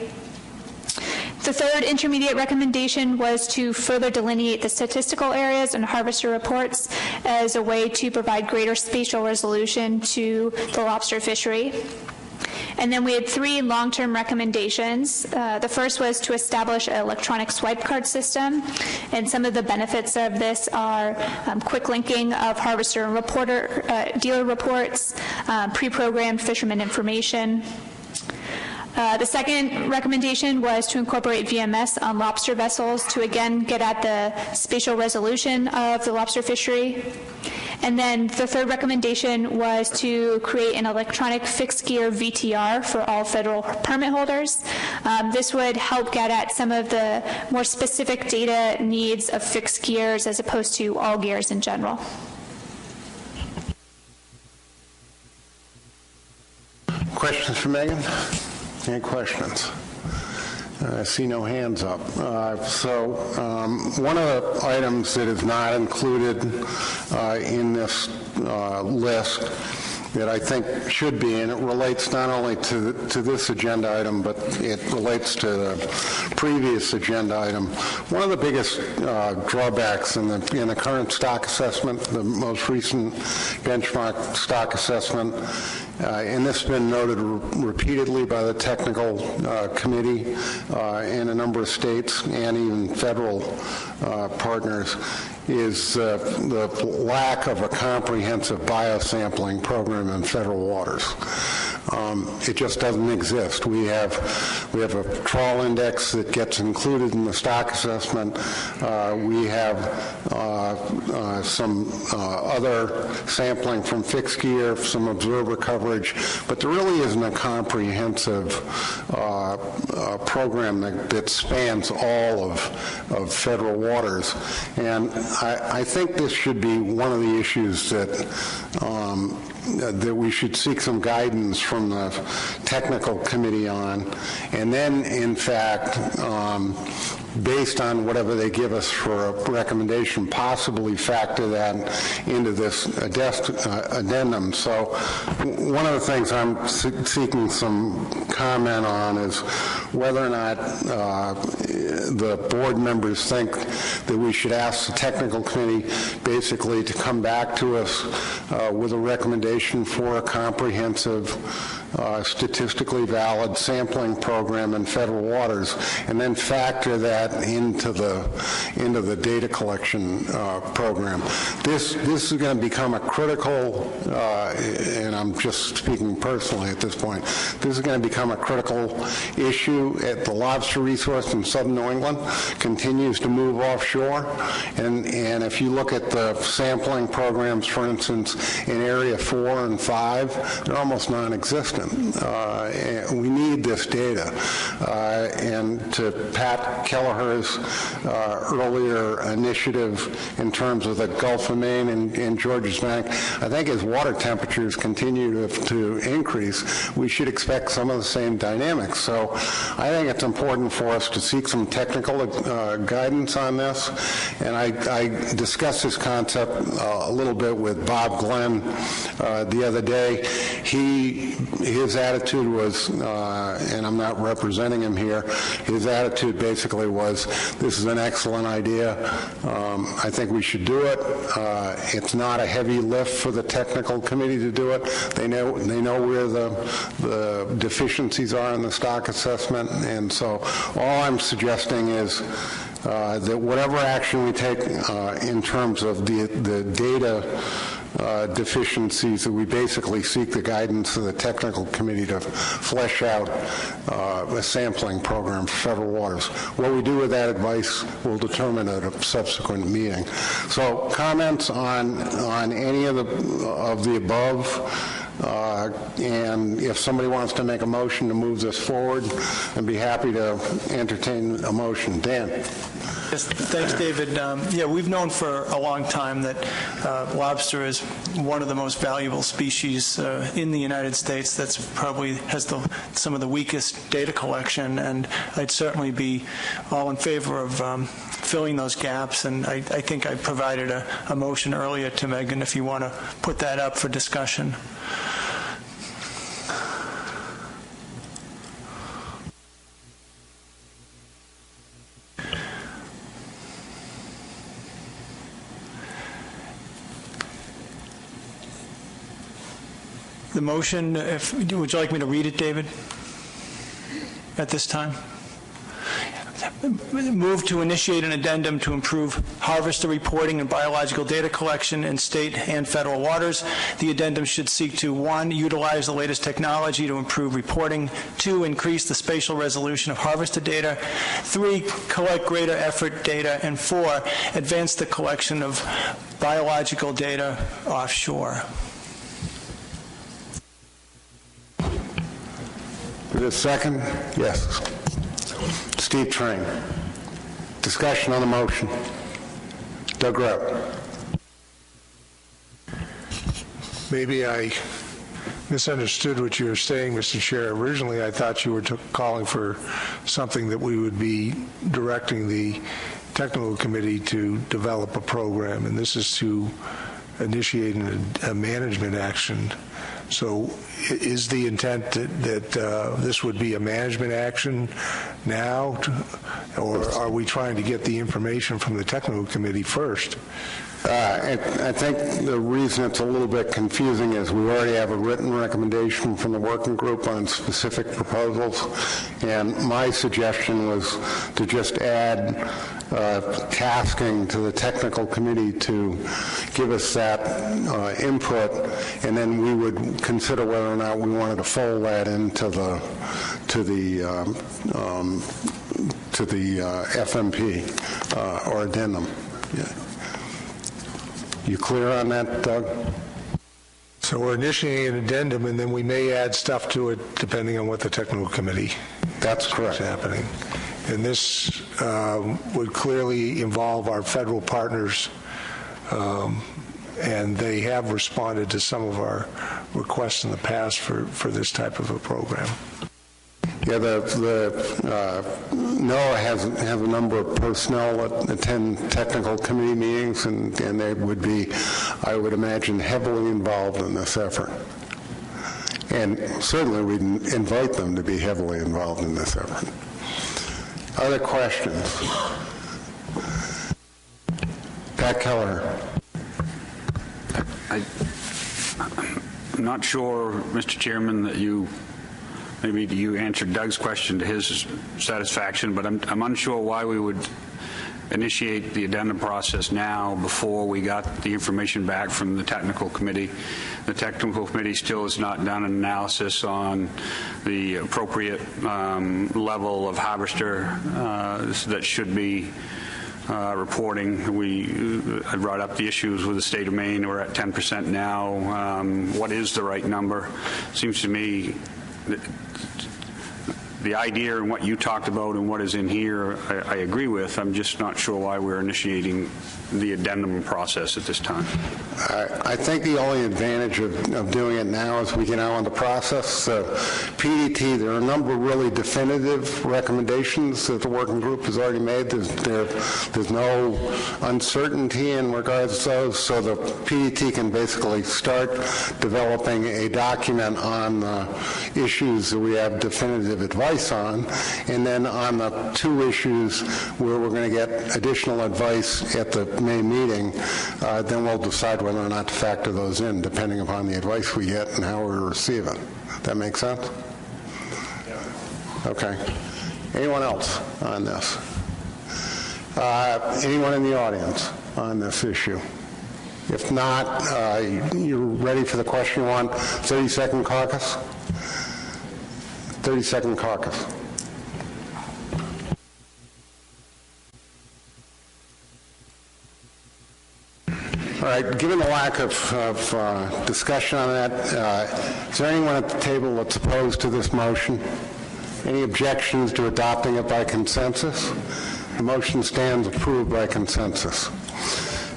The third intermediate recommendation was to further delineate the statistical areas and harvester reports as a way to provide greater spatial resolution to the lobster fishery. And then we had 3 long-term recommendations. The first was to establish an electronic swipe card system, and some of the benefits of this are quick linking of harvester and dealer reports, pre-programmed fisherman information. The second recommendation was to incorporate VMS on lobster vessels to again get at the spatial resolution of the lobster fishery. And then the third recommendation was to create an electronic fixed gear VTR for all federal permit holders. This would help get at some of the more specific data needs of fixed gears as opposed to all gears in general. Questions for Megan? Any questions? I see no hands up. One of the items that is not included in this list that I think should be, and it relates not only to this agenda item, but it relates to the previous agenda item. One of the biggest drawbacks in the current stock assessment, the most recent benchmark stock assessment, and this has been noted repeatedly by the technical committee in a number of states and even federal partners, is the lack of a comprehensive biosampling program in federal waters. It just doesn't exist. We have a trawl index that gets included in the stock assessment. We have some other sampling from fixed gear, some observer coverage, but there really isn't a comprehensive program that spans all of federal waters. And I think this should be one of the issues that we should seek some guidance from the technical committee on, and then, in fact, based on whatever they give us for a recommendation, possibly factor that into this addendum. So one of the things I'm seeking some comment on is whether or not the board members think that we should ask the technical committee basically to come back to us with a recommendation for a comprehensive statistically valid sampling program in federal waters, and then factor that into the data collection program. This is going to become a critical, and I'm just speaking personally at this point, this is going to become a critical issue at the lobster resource in southern New England, continues to move offshore, and if you look at the sampling programs, for instance, in Area 4 and 5, they're almost non-existent. We need this data. And to Pat Kelleher's earlier initiative in terms of the Gulf of Maine and Georges Bank, I think as water temperatures continue to increase, we should expect some of the same dynamics. So I think it's important for us to seek some technical guidance on this. And I discussed this concept a little bit with Bob Glenn the other day. His attitude was, and I'm not representing him here, his attitude basically was, this is an excellent idea. I think we should do it. It's not a heavy lift for the technical committee to do it. They know where the deficiencies are in the stock assessment, and so all I'm suggesting is that whatever action we take in terms of the data deficiencies, that we basically seek the guidance of the technical committee to flesh out a sampling program for federal waters. What we do with that advice will determine at a subsequent meeting. So comments on any of the above, and if somebody wants to make a motion to move this forward, I'd be happy to entertain a motion. Dan? Yes, thanks, David. Yeah, we've known for a long time that lobster is one of the most valuable species in the United States. That's probably has some of the weakest data collection, and I'd certainly be all in favor of filling those gaps. And I think I provided a motion earlier to Megan if you want to put that up for discussion. The motion, would you like me to read it, David, at this time? Move to initiate an addendum to improve harvester reporting and biological data collection in state and federal waters. The addendum should seek to, 1, utilize the latest technology to improve reporting, 2, increase the spatial resolution of harvester data, 3, collect greater effort data, and 4, advance the collection of biological data offshore. Is it second? Yes. Steve Train. Discussion on the motion. Doug Rowe. Maybe I misunderstood what you were saying, Mr. Chair. Originally, I thought you were calling for something that we would be directing the technical committee to develop a program, and this is to initiate a management action. So is the intent that this would be a management action now, or are we trying to get the information from the technical committee first? I think the reason it's a little bit confusing is we already have a written recommendation from the working group on specific proposals, and my suggestion was to just add tasking to the technical committee to give us that input, and then we would consider whether or not we wanted to fold that into the FMP or addendum. Yeah. You clear on that, Doug? So we're initiating an addendum, and then we may add stuff to it depending on what the technical committee That's correct. is happening. And this would clearly involve our federal partners, and they have responded to some of our requests in the past for this type of a program. Yeah, NOAA has a number of personnel that attend technical committee meetings, and they would be, I would imagine, heavily involved in this effort. And certainly we'd invite them to be heavily involved in this effort. Other questions? Pat Keller. I'm not sure, Mr. Chairman, that maybe you answered Doug's question to his satisfaction, but I'm unsure why we would initiate the addendum process now before we got the information back from the technical committee. The technical committee still has not done an analysis on the appropriate level of harvester that should be reporting. I brought up the issues with the state of Maine. We're at 10% now. What is the right number? Seems to me the idea and what you talked about and what is in here, I agree with. I'm just not sure why we're initiating the addendum process at this time. I think the only advantage of doing it now is we get out on the process. PDT, there are a number of really definitive recommendations that the working group has already made. There's no uncertainty in regards to those, so the PDT can basically start developing a document on the issues that we have definitive advice on, and then on the two issues where we're going to get additional advice at the May meeting, then we'll decide whether or not to factor those in, depending upon the advice we get and how we receive it. That make sense? Okay. Anyone else on this? Anyone in the audience on this issue? If not, you're ready for the question you want. 30-second caucus? 30-second caucus. All right, given the lack of discussion on that, is there anyone at the table that's opposed to this motion? Any objections to adopting it by consensus? The motion stands approved by consensus.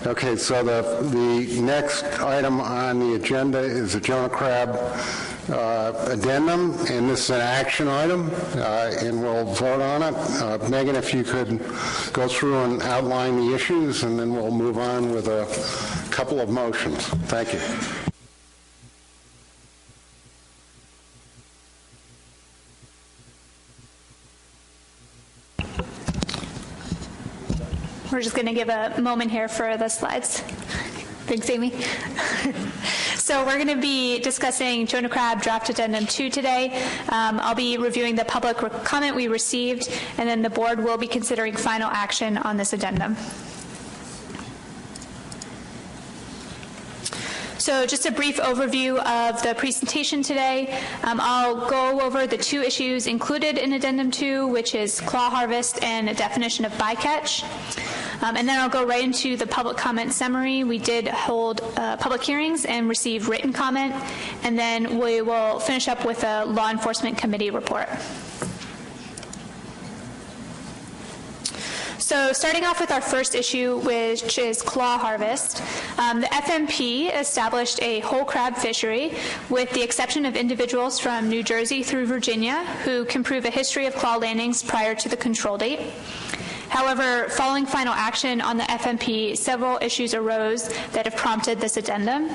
Okay, so the next item on the agenda is the Jonah Crab addendum, and this is an action item, and we'll vote on it. Megan, if you could go through and outline the issues, and then we'll move on with a couple of motions. Thank you. We're just going to give a moment here for the slides. Thanks, Amy. So we're going to be discussing Jonah Crab Draft Addendum 2 today. I'll be reviewing the public comment we received, and then the board will be considering final action on this addendum. So just a brief overview of the presentation today. I'll go over the two issues included in Addendum 2, which is claw harvest and a definition of bycatch. And then I'll go right into the public comment summary. We did hold public hearings and receive written comment, and then we will finish up with a law enforcement committee report. So starting off with our first issue, which is claw harvest, the FMP established a whole crab fishery with the exception of individuals from New Jersey through Virginia who can prove a history of claw landings prior to the control date. However, following final action on the FMP, several issues arose that have prompted this addendum.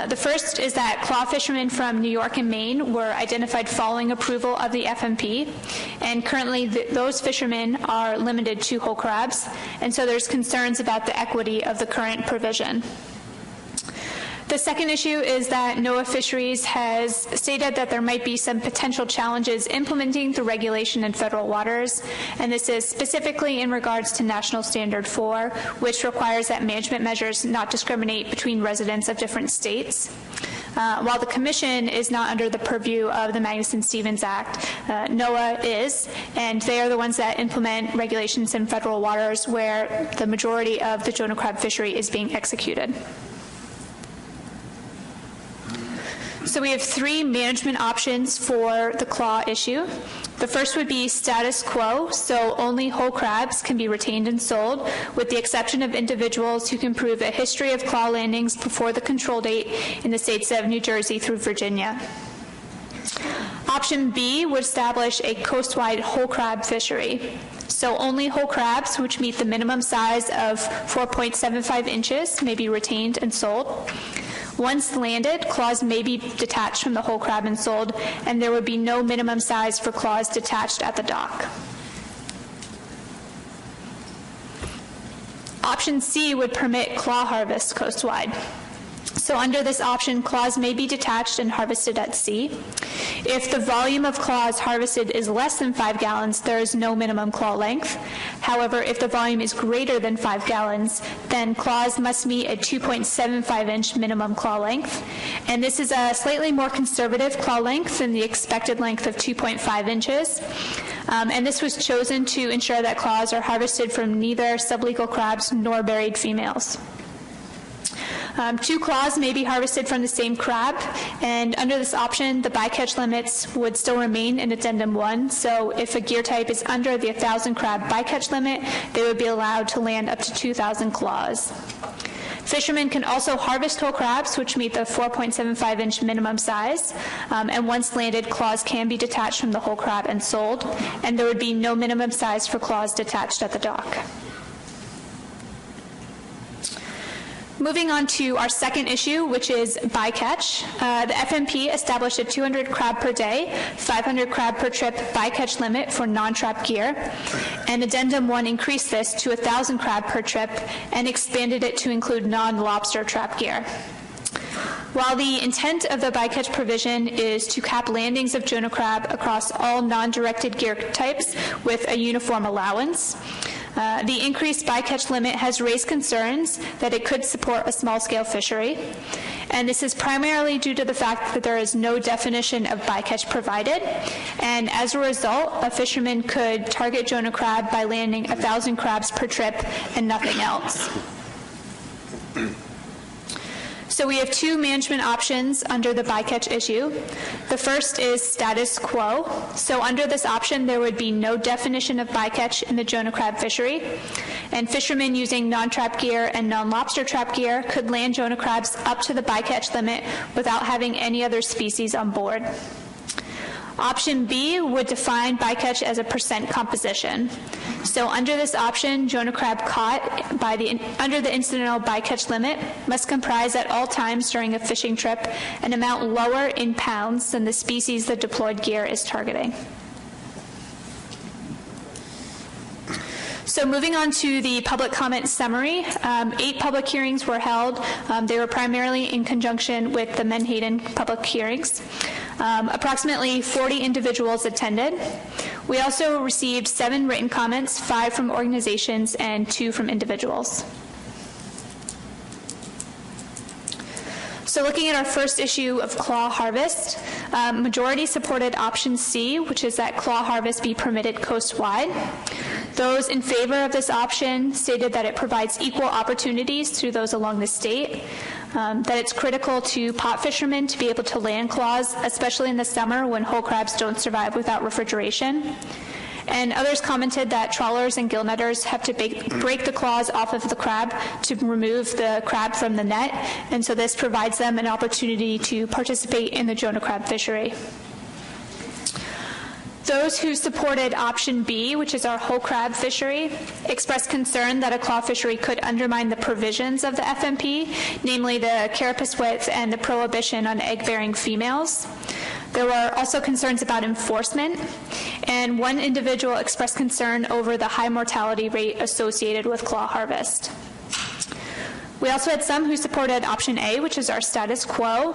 The first is that claw fishermen from New York and Maine were identified following approval of the FMP, and currently those fishermen are limited to whole crabs, and so there's concerns about the equity of the current provision. The second issue is that NOAA Fisheries has stated that there might be some potential challenges implementing the regulation in federal waters, and this is specifically in regards to National Standard 4, which requires that management measures not discriminate between residents of different states. While the Commission is not under the purview of the Magnuson-Stevens Act, NOAA is, and they are the ones that implement regulations in federal waters where the majority of the Jonah crab fishery is being executed. So we have three management options for the claw issue. The first would be status quo, so only whole crabs can be retained and sold, with the exception of individuals who can prove a history of claw landings before the control date in the states of New Jersey through Virginia. Option B would establish a coastwide whole crab fishery. So only whole crabs, which meet the minimum size of 4.75 inches, may be retained and sold. Once landed, claws may be detached from the whole crab and sold, and there would be no minimum size for claws detached at the dock. Option C would permit claw harvest coastwide. So under this option, claws may be detached and harvested at sea. If the volume of claws harvested is less than 5 gallons, there is no minimum claw length. However, if the volume is greater than 5 gallons, then claws must meet a 2.75-inch minimum claw length. And this is a slightly more conservative claw length than the expected length of 2.5 inches. And this was chosen to ensure that claws are harvested from neither sublegal crabs nor buried females. 2 claws may be harvested from the same crab, and under this option, the bycatch limits would still remain in Addendum 1. So if a gear type is under the 1,000 crab bycatch limit, they would be allowed to land up to 2,000 claws. Fishermen can also harvest whole crabs, which meet the 4.75-inch minimum size, and once landed, claws can be detached from the whole crab and sold, and there would be no minimum size for claws detached at the dock. Moving on to our second issue, which is bycatch. The FMP established a 200 crab per day, 500 crab per trip bycatch limit for non-trap gear, and Addendum 1 increased this to 1,000 crab per trip and expanded it to include non-lobster trap gear. While the intent of the bycatch provision is to cap landings of Jonah crab across all non-directed gear types with a uniform allowance, the increased bycatch limit has raised concerns that it could support a small-scale fishery, and this is primarily due to the fact that there is no definition of bycatch provided, and as a result, a fisherman could target Jonah crab by landing 1,000 crabs per trip and nothing else. So we have two management options under the bycatch issue. The first is status quo. So under this option, there would be no definition of bycatch in the Jonah crab fishery, and fishermen using non-trap gear and non-lobster trap gear could land Jonah crabs up to the bycatch limit without having any other species on board. Option B would define bycatch as a percent composition. So under this option, Jonah crab caught under the incidental bycatch limit must comprise at all times during a fishing trip an amount lower in pounds than the species the deployed gear is targeting. So moving on to the public comment summary, 8 public hearings were held. They were primarily in conjunction with the Menhaden public hearings. Approximately 40 individuals attended. We also received 7 written comments, 5 from organizations and 2 from individuals. So looking at our first issue of claw harvest, majority supported option C, which is that claw harvest be permitted coast-wide. Those in favor of this option stated that it provides equal opportunities to those along the state, that it's critical to pot fishermen to be able to land claws, especially in the summer when whole crabs don't survive without refrigeration. And others commented that trawlers and gill netters have to break the claws off of the crab to remove the crab from the net, and so this provides them an opportunity to participate in the Jonah crab fishery. Those who supported option B, which is our whole crab fishery, expressed concern that a claw fishery could undermine the provisions of the FMP, namely the carapace width and the prohibition on egg-bearing females. There were also concerns about enforcement, and one individual expressed concern over the high mortality rate associated with claw harvest. We also had some who supported option A, which is our status quo.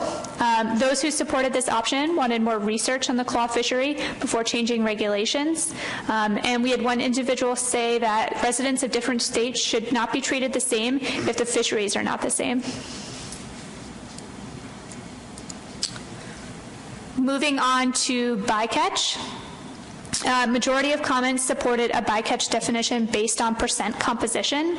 Those who supported this option wanted more research on the claw fishery before changing regulations. And we had one individual say that residents of different states should not be treated the same if the fisheries are not the same. Moving on to bycatch. Majority of comments supported a bycatch definition based on percent composition,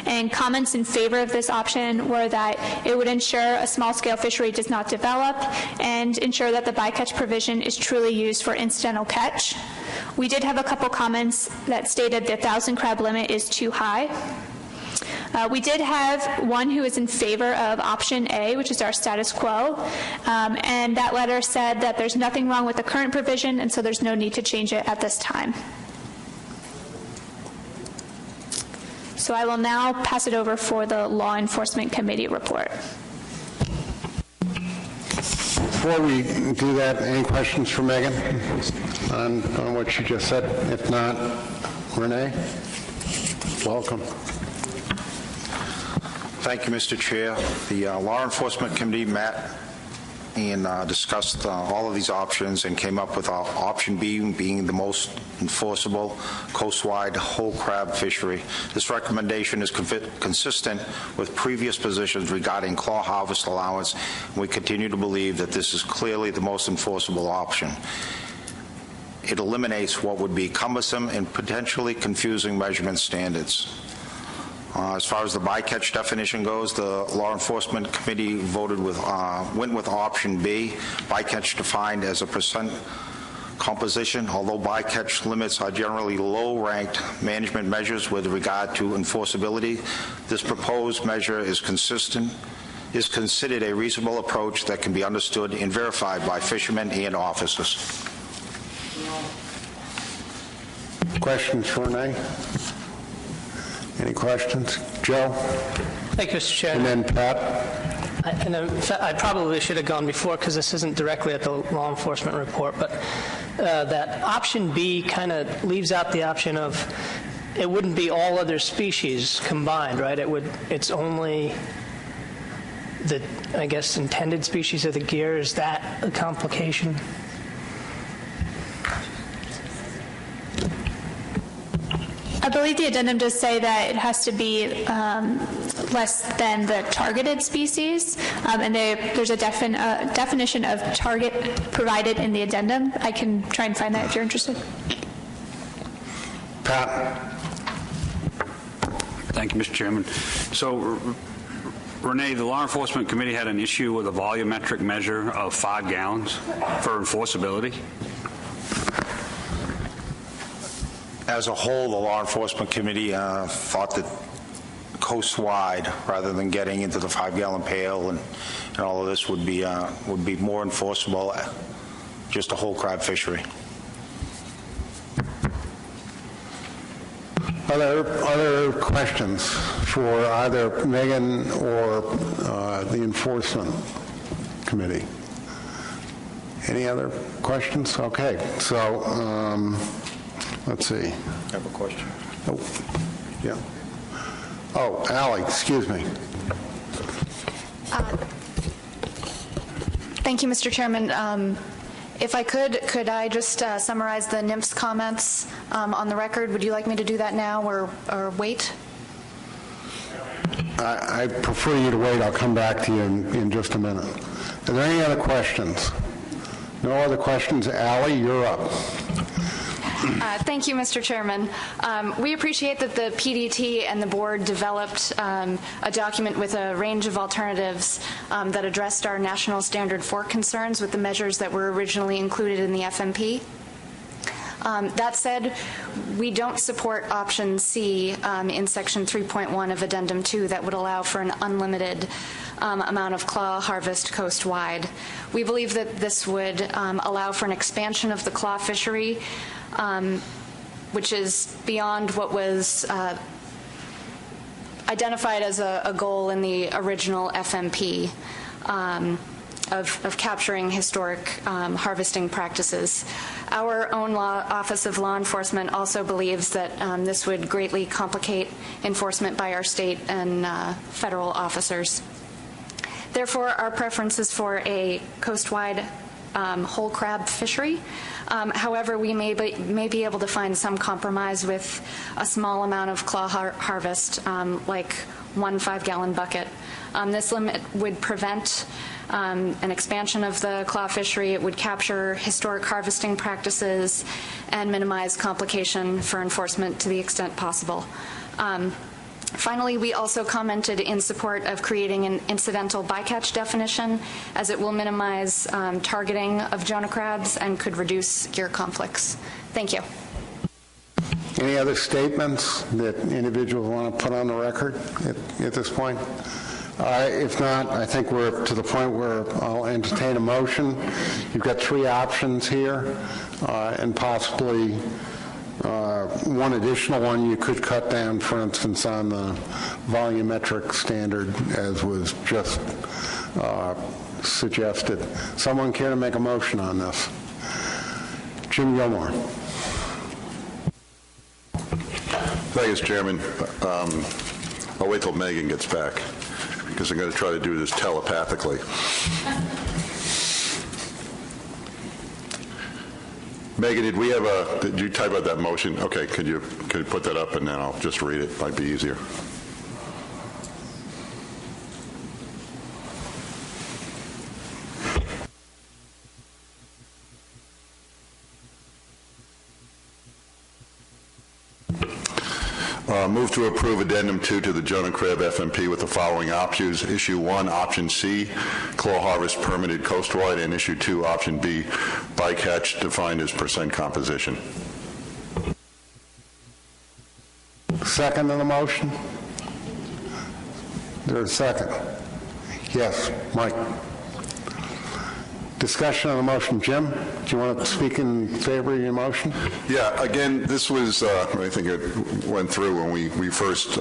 and comments in favor of this option were that it would ensure a small-scale fishery does not develop and ensure that the bycatch provision is truly used for incidental catch. We did have a couple comments that stated the 1,000 crab limit is too high. We did have one who is in favor of option A, which is our status quo, and that letter said that there's nothing wrong with the current provision, and so there's no need to change it at this time. So I will now pass it over for the Law Enforcement Committee report. Before we do that, any questions for Megan on what she just said? If not, Renee, welcome. Thank you, Mr. Chair. The Law Enforcement Committee met and discussed all of these options and came up with option B being the most enforceable coast-wide whole crab fishery. This recommendation is consistent with previous positions regarding claw harvest allowance, and we continue to believe that this is clearly the most enforceable option. It eliminates what would be cumbersome and potentially confusing measurement standards. As far as the bycatch definition goes, the Law Enforcement Committee went with option B, bycatch defined as a percent composition. Although bycatch limits are generally low-ranked management measures with regard to enforceability, this proposed measure is considered a reasonable approach that can be understood and verified by fishermen and officers. Questions for Renee? Any questions? Joe? Thank you, Mr. Chair. And then Pat? I probably should have gone before because this isn't directly at the law enforcement report, but that option B kind of leaves out the option of it wouldn't be all other species combined, right? It's only the, I guess, intended species of the gear. Is that a complication? I believe the addendum does say that it has to be less than the targeted species, and there's a definition of target provided in the addendum. I can try and find that if you're interested. Pat? Thank you, Mr. Chairman. So Renee, the Law Enforcement Committee had an issue with a volumetric measure of 5 gallons for enforceability. As a whole, the Law Enforcement Committee thought that coast-wide, rather than getting into the 5-gallon pail and all of this, would be more enforceable, just a whole crab fishery. Other questions for either Megan or the Enforcement Committee? Any other questions? Okay, so let's see. I have a question. Oh, yeah. Oh, Allie, excuse me. Thank you, Mr. Chairman. If I could I just summarize the NIMS comments on the record? Would you like me to do that now or wait? I prefer you to wait. I'll come back to you in just a minute. Are there any other questions? No other questions? Allie, you're up. Thank you, Mr. Chairman. We appreciate that the PDT and the board developed a document with a range of alternatives that addressed our national standard 4 concerns with the measures that were originally included in the FMP. That said, we don't support option C in section 3.1 of Addendum 2 that would allow for an unlimited amount of claw harvest coast-wide. We believe that this would allow for an expansion of the claw fishery, which is beyond what was identified as a goal in the original FMP of capturing historic harvesting practices. Our own Office of Law Enforcement also believes that this would greatly complicate enforcement by our state and federal officers. Therefore, our preference is for a coast-wide whole crab fishery. However, we may be able to find some compromise with a small amount of claw harvest, like 1 5-gallon bucket. This limit would prevent an expansion of the claw fishery. It would capture historic harvesting practices and minimize complication for enforcement to the extent possible. Finally, we also commented in support of creating an incidental bycatch definition, as it will minimize targeting of Jonah crabs and could reduce gear conflicts. Thank you. Any other statements that individuals want to put on the record at this point? If not, I think we're to the point where I'll entertain a motion. You've got 3 options here, and possibly one additional one you could cut down, for instance, on the volumetric standard, as was just suggested. Someone care to make a motion on this? Jim Gilmore. Thank you, Mr. Chairman. I'll wait till Megan gets back, because I'm going to try to do this telepathically. Megan, did you type out that motion? Okay, could you put that up, and then I'll just read it. Might be easier. Move to approve Addendum 2 to the Jonah Crab FMP with the following options. Issue 1, Option C, claw harvest permitted coastwide, and Issue 2, Option B, bycatch defined as % composition. Second on the motion? There's a second. Yes, Mike. Discussion on the motion. Jim, do you want to speak in favor of your motion? Yeah, again, this was, I think it went through when we first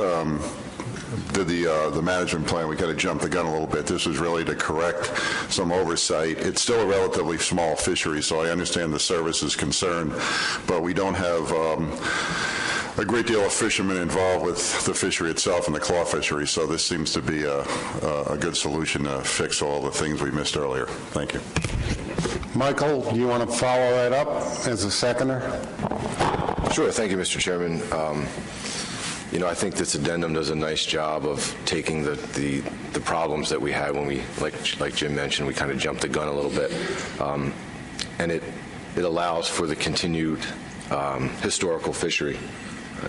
did the management plan. We kind of jumped the gun a little bit. This was really to correct some oversight. It's still a relatively small fishery, so I understand the service's concern, but we don't have a great deal of fishermen involved with the fishery itself and the claw fishery, so this seems to be a good solution to fix all the things we missed earlier. Thank you. Michael, do you want to follow that up as a seconder? Sure. Thank you, Mr. Chairman. I think this addendum does a nice job of taking the problems that we had when we, like Jim mentioned, we kind of jumped the gun a little bit, and it allows for the continued historical fishery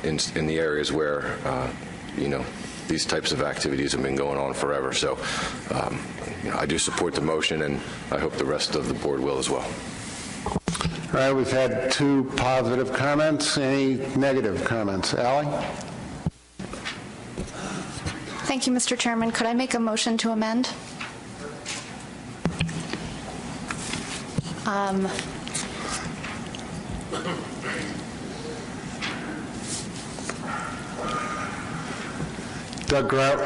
in the areas where these types of activities have been going on forever. So I do support the motion, and I hope the rest of the board will as well. All right, we've had 2 positive comments. Any negative comments? Ally? Thank you, Mr. Chairman. Could I make a motion to amend? Doug Grout?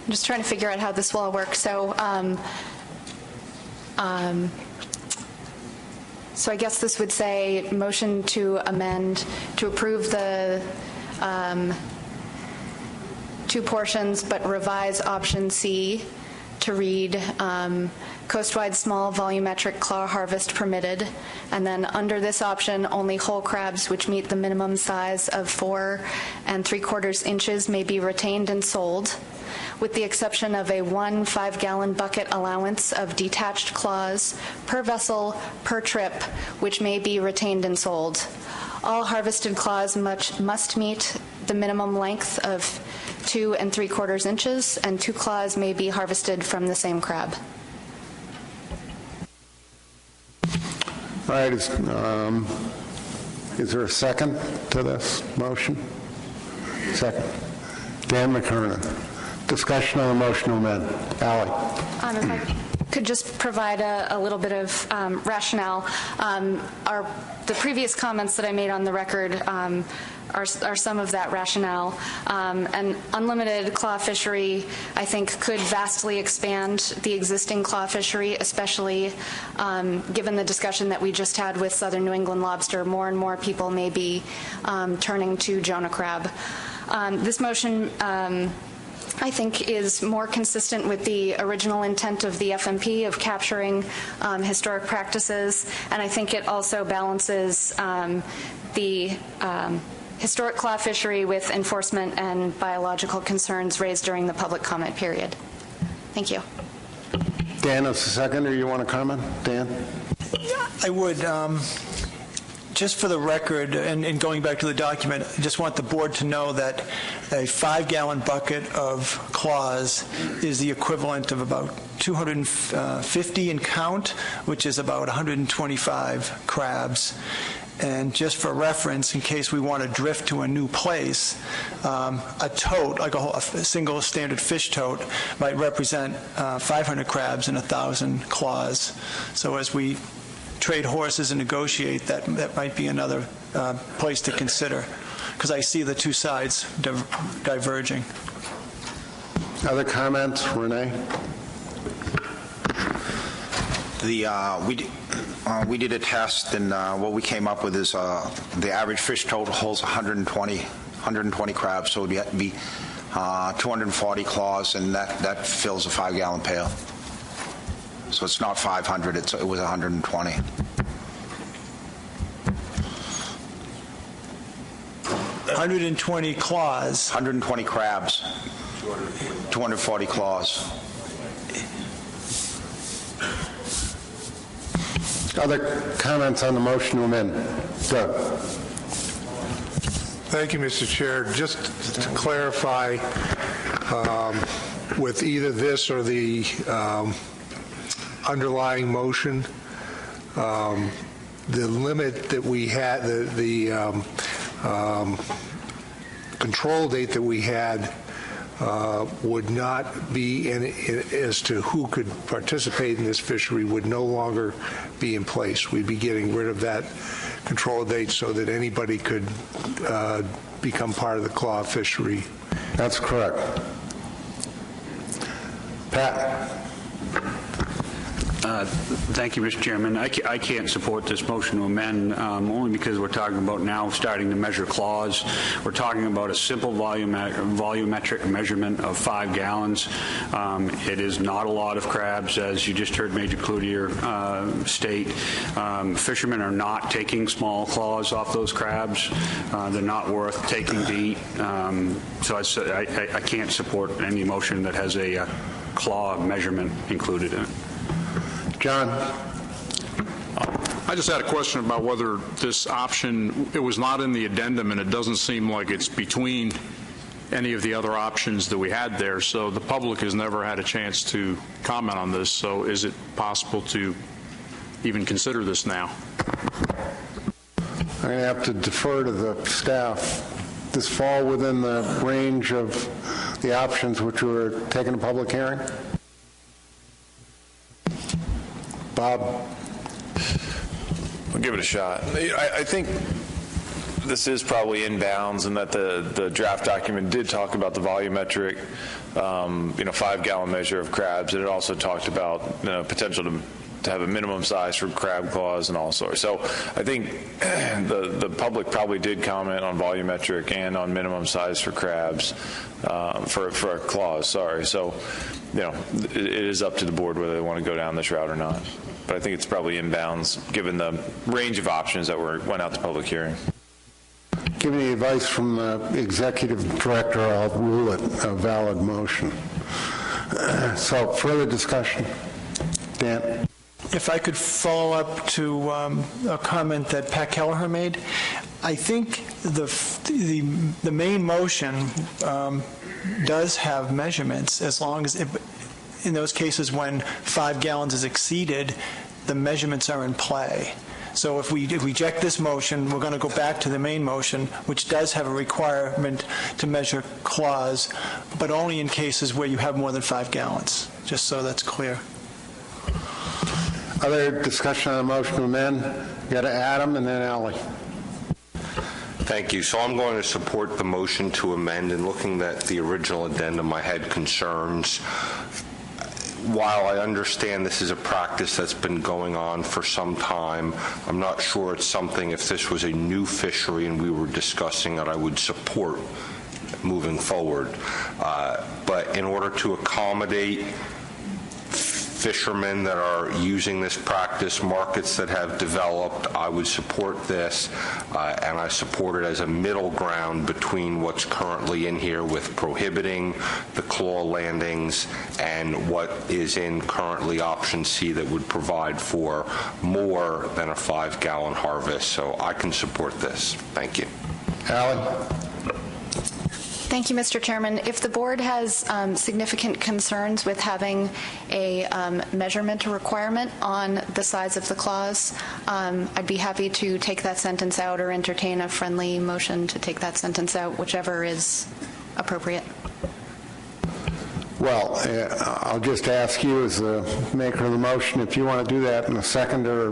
I'm just trying to figure out how this will all work. So I guess this would say motion to amend to approve the 2 portions, but revise option C to read coastwide small volumetric claw harvest permitted, and then under this option, only whole crabs which meet the minimum size of 4 3/4 inches may be retained and sold, with the exception of a 1 5-gallon bucket allowance of detached claws per vessel per trip, which may be retained and sold. All harvested claws must meet the minimum length of 2 3/4 inches, and 2 claws may be harvested from the same crab. All right, is there a second to this motion? Second. Dan McKernan. Discussion on the motion to amend. Ally. If I could just provide a little bit of rationale. The previous comments that I made on the record are some of that rationale. An unlimited claw fishery, I think, could vastly expand the existing claw fishery, especially given the discussion that we just had with Southern New England lobster. More and more people may be turning to Jonah crab. This motion, I think, is more consistent with the original intent of the FMP of capturing historic practices, and I think it also balances the historic claw fishery with enforcement and biological concerns raised during the public comment period. Thank you. Dan is the second, or you want to comment? Dan? I would. Just for the record, and going back to the document, I just want the board to know that a 5-gallon bucket of claws is the equivalent of about 250 in count, which is about 125 crabs. And just for reference, in case we want to drift to a new place, a tote, like a single standard fish tote, might represent 500 crabs and 1,000 claws. So as we trade horses and negotiate, that might be another place to consider, because I see the 2 sides diverging. Other comments, Renee? We did a test, and what we came up with is the average fish total holds 120 crabs, so it would be 240 claws, and that fills a 5-gallon pail. So it's not 500, it was 120. $120 claws. 120 crabs. 240 claws. Other comments on the motion to amend? Doug. Thank you, Mr. Chair. Just to clarify, with either this or the underlying motion, the limit that we had, the control date that we had would not be as to who could participate in this fishery would no longer be in place. We'd be getting rid of that control date so that anybody could become part of the claw fishery. That's correct. Pat. Thank you, Mr. Chairman. I can't support this motion to amend, only because we're talking about now starting to measure claws. We're talking about a simple volumetric measurement of 5 gallons. It is not a lot of crabs, as you just heard Major Cloutier state. Fishermen are not taking small claws off those crabs. They're not worth taking to eat. So I can't support any motion that has a claw measurement included in it. John? I just had a question about whether this option, it was not in the addendum, and it doesn't seem like it's between any of the other options that we had there, so the public has never had a chance to comment on this. So is it possible to even consider this now? I'm going to have to defer to the staff. Does this fall within the range of the options which were taken to public hearing? Bob? I'll give it a shot. I think this is probably in bounds, and that the draft document did talk about the volumetric, 5-gallon measure of crabs, and it also talked about potential to have a minimum size for crab claws and all sorts. So I think the public probably did comment on volumetric and on minimum size for crabs, for claws. Sorry. So it is up to the board whether they want to go down this route or not. But I think it's probably in bounds given the range of options that went out to public hearing. Given the advice from the executive director, I'll rule it a valid motion. So further discussion. Dan? If I could follow up to a comment that Pat Kelleher made, I think the main motion does have measurements, as long as in those cases when 5 gallons is exceeded, the measurements are in play. So if we reject this motion, we're going to go back to the main motion, which does have a requirement to measure claws, but only in cases where you have more than 5 gallons, just so that's clear. Other discussion on the motion to amend? We got Adam and then Ally. Thank you. So I'm going to support the motion to amend. And looking at the original addendum, I had concerns. While I understand this is a practice that's been going on for some time, I'm not sure it's something, if this was a new fishery and we were discussing it, I would support moving forward. But in order to accommodate fishermen that are using this practice, markets that have developed, I would support this, and I support it as a middle ground between what's currently in here with prohibiting the claw landings and what is in currently option C that would provide for more than a 5-gallon harvest. So I can support this. Thank you. Alan? Thank you, Mr. Chairman. If the board has significant concerns with having a measurement requirement on the size of the claws, I'd be happy to take that sentence out or entertain a friendly motion to take that sentence out, whichever is appropriate. Well, I'll just ask you as the maker of the motion, if you want to do that, and the seconder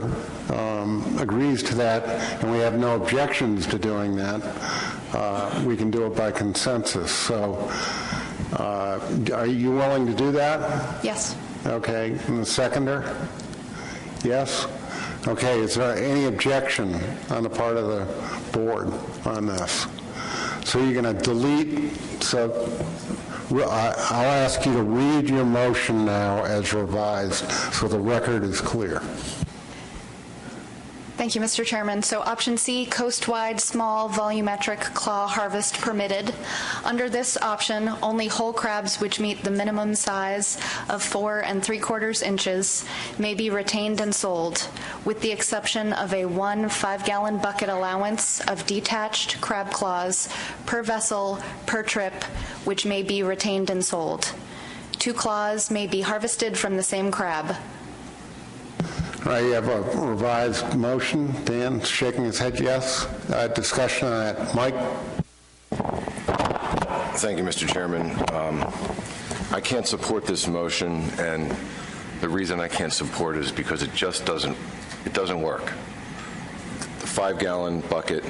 agrees to that, and we have no objections to doing that, we can do it by consensus. So are you willing to do that? Yes. Okay. And the seconder? Yes? Okay. Is there any objection on the part of the board on this? So you're going to delete, so I'll ask you to read your motion now as revised so the record is clear. Thank you, Mr. Chairman. So option C, coast-wide small volumetric claw harvest permitted. Under this option, only whole crabs which meet the minimum size of 4 3/4 inches may be retained and sold, with the exception of a 1 5-gallon bucket allowance of detached crab claws per vessel per trip, which may be retained and sold. 2 claws may be harvested from the same crab. All right, you have a revised motion. Dan shaking his head yes. Discussion on that. Mike? Thank you, Mr. Chairman. I can't support this motion, and the reason I can't support it is because it just doesn't work. The 5-gallon bucket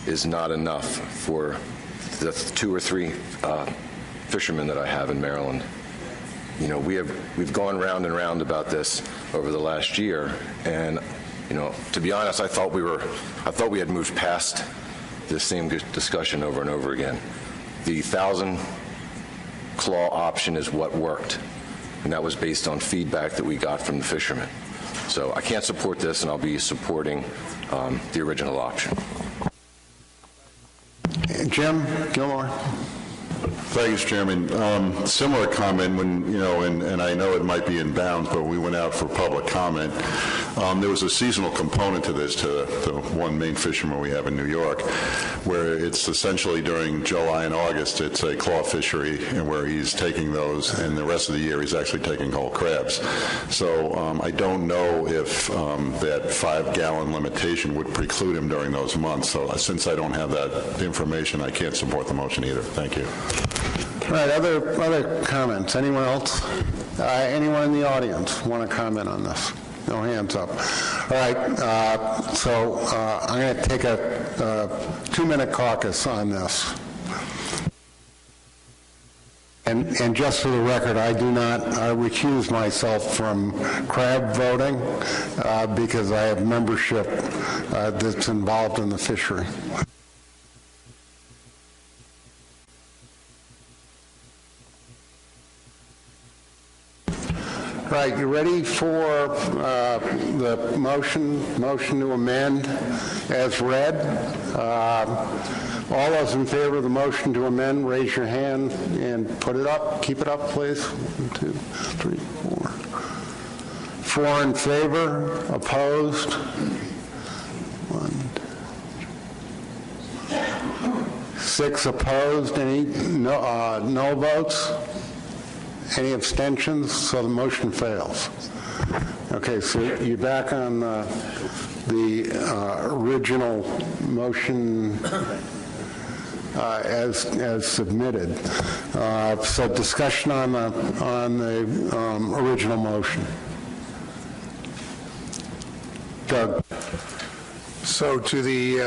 is not enough for the 2 or 3 fishermen that I have in Maryland. You know, we've gone round and round about this over the last year, and to be honest, I thought we had moved past this same discussion over and over again. The 1,000 claw option is what worked, and that was based on feedback that we got from the fishermen. So I can't support this, and I'll be supporting the original option. Jim Gilmore. Thank you, Mr. Chairman. Similar comment when, and I know it might be in bounds, but we went out for public comment. There was a seasonal component to this, to the one main fisherman we have in New York, where it's essentially during July and August, it's a claw fishery, and where he's taking those, and the rest of the year he's actually taking whole crabs. So I don't know if that 5-gallon limitation would preclude him during those months. So since I don't have that information, I can't support the motion either. Thank you. All right, other comments? Anyone else? Anyone in the audience want to comment on this? No hands up. All right, so I'm going to take a 2-minute caucus on this. And just for the record, I do not recuse myself from crab voting because I have membership that's involved in the fishery. Right, you ready for the motion to amend as read? All those in favor of the motion to amend, raise your hand and put it up. Keep it up, please. 1, 2, 3, 4. 4 in favor, opposed. 1, 6 opposed. Any no votes? Any abstentions? So the motion fails. Okay, so you're back on the original motion as submitted. So discussion on the original motion. Doug. So to the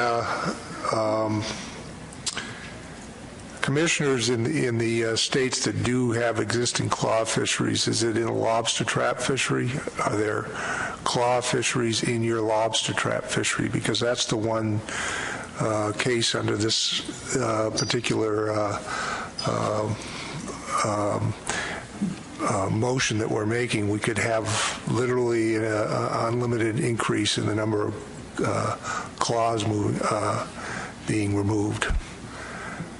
commissioners in the states that do have existing claw fisheries, is it in a lobster trap fishery? Are there claw fisheries in your lobster trap fishery? Because that's the one case under this particular motion that we're making. We could have literally an unlimited increase in the number of claws being removed.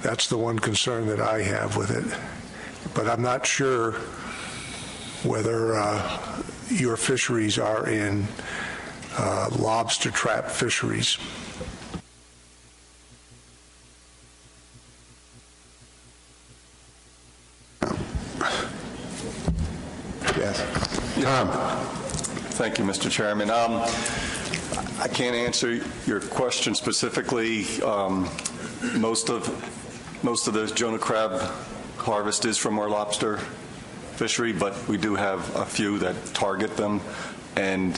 That's the one concern that I have with it. But I'm not sure whether your fisheries are in lobster trap fisheries. Yes. Thank you, Mr. Chairman. I can't answer your question specifically. Most of the Jonah crab harvest is from our lobster fishery, but we do have a few that target them. And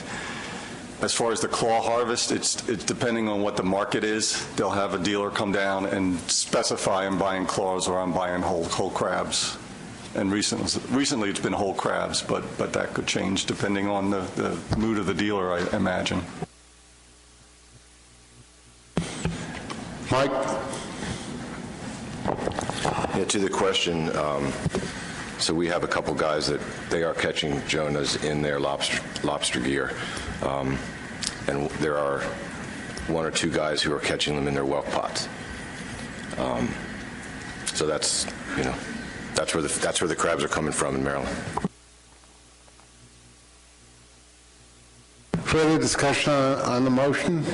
as far as the claw harvest, it's depending on what the market is. They'll have a dealer come down and specify I'm buying claws or I'm buying whole crabs. And recently it's been whole crabs, but that could change depending on the mood of the dealer, I imagine. Mike? Yeah, to the question, so we have a couple guys that they are catching Jonahs in their lobster gear, and there are 1 or 2 guys who are catching them in their whelk pots. So that's where the crabs are coming from in Maryland. Further discussion on the motion?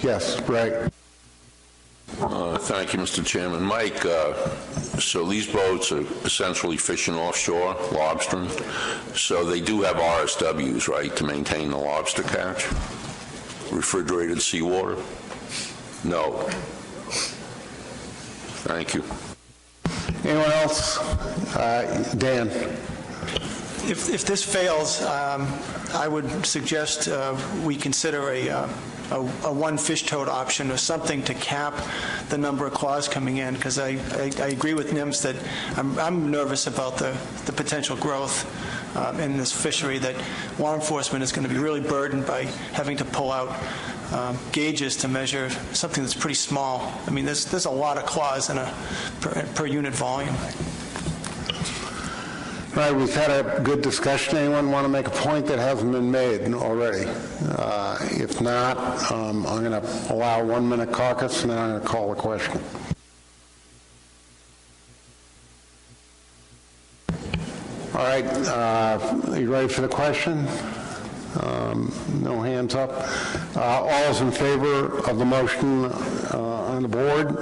Yes, right. Thank you, Mr. Chairman. Mike, so these boats are essentially fishing offshore, lobstering. So they do have RSWs, right, to maintain the lobster catch? Refrigerated seawater? No. Thank you. Anyone else? Dan. If this fails, I would suggest we consider a one fish tote option or something to cap the number of claws coming in, because I agree with NIMS that I'm nervous about the potential growth in this fishery, that law enforcement is going to be really burdened by having to pull out gauges to measure something that's pretty small. I mean, there's a lot of claws in a per unit volume. All right, we've had a good discussion. Anyone want to make a point that hasn't been made already? If not, I'm going to allow a 1-minute caucus, and then I'm going to call the question. All right, are you ready for the question? No hands up. All those in favor of the motion on the board,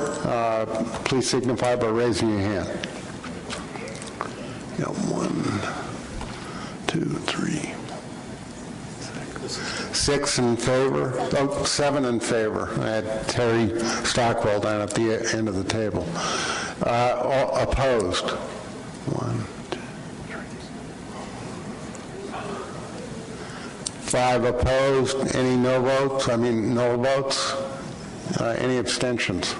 please signify by raising your hand. Yeah, 1, 2, 3. 6 in favor. Oh, 7 in favor. I had Terry Stockwell down at the end of the table. All opposed? 1, 2, 3. 5 opposed. Any no votes? No votes? Any abstentions?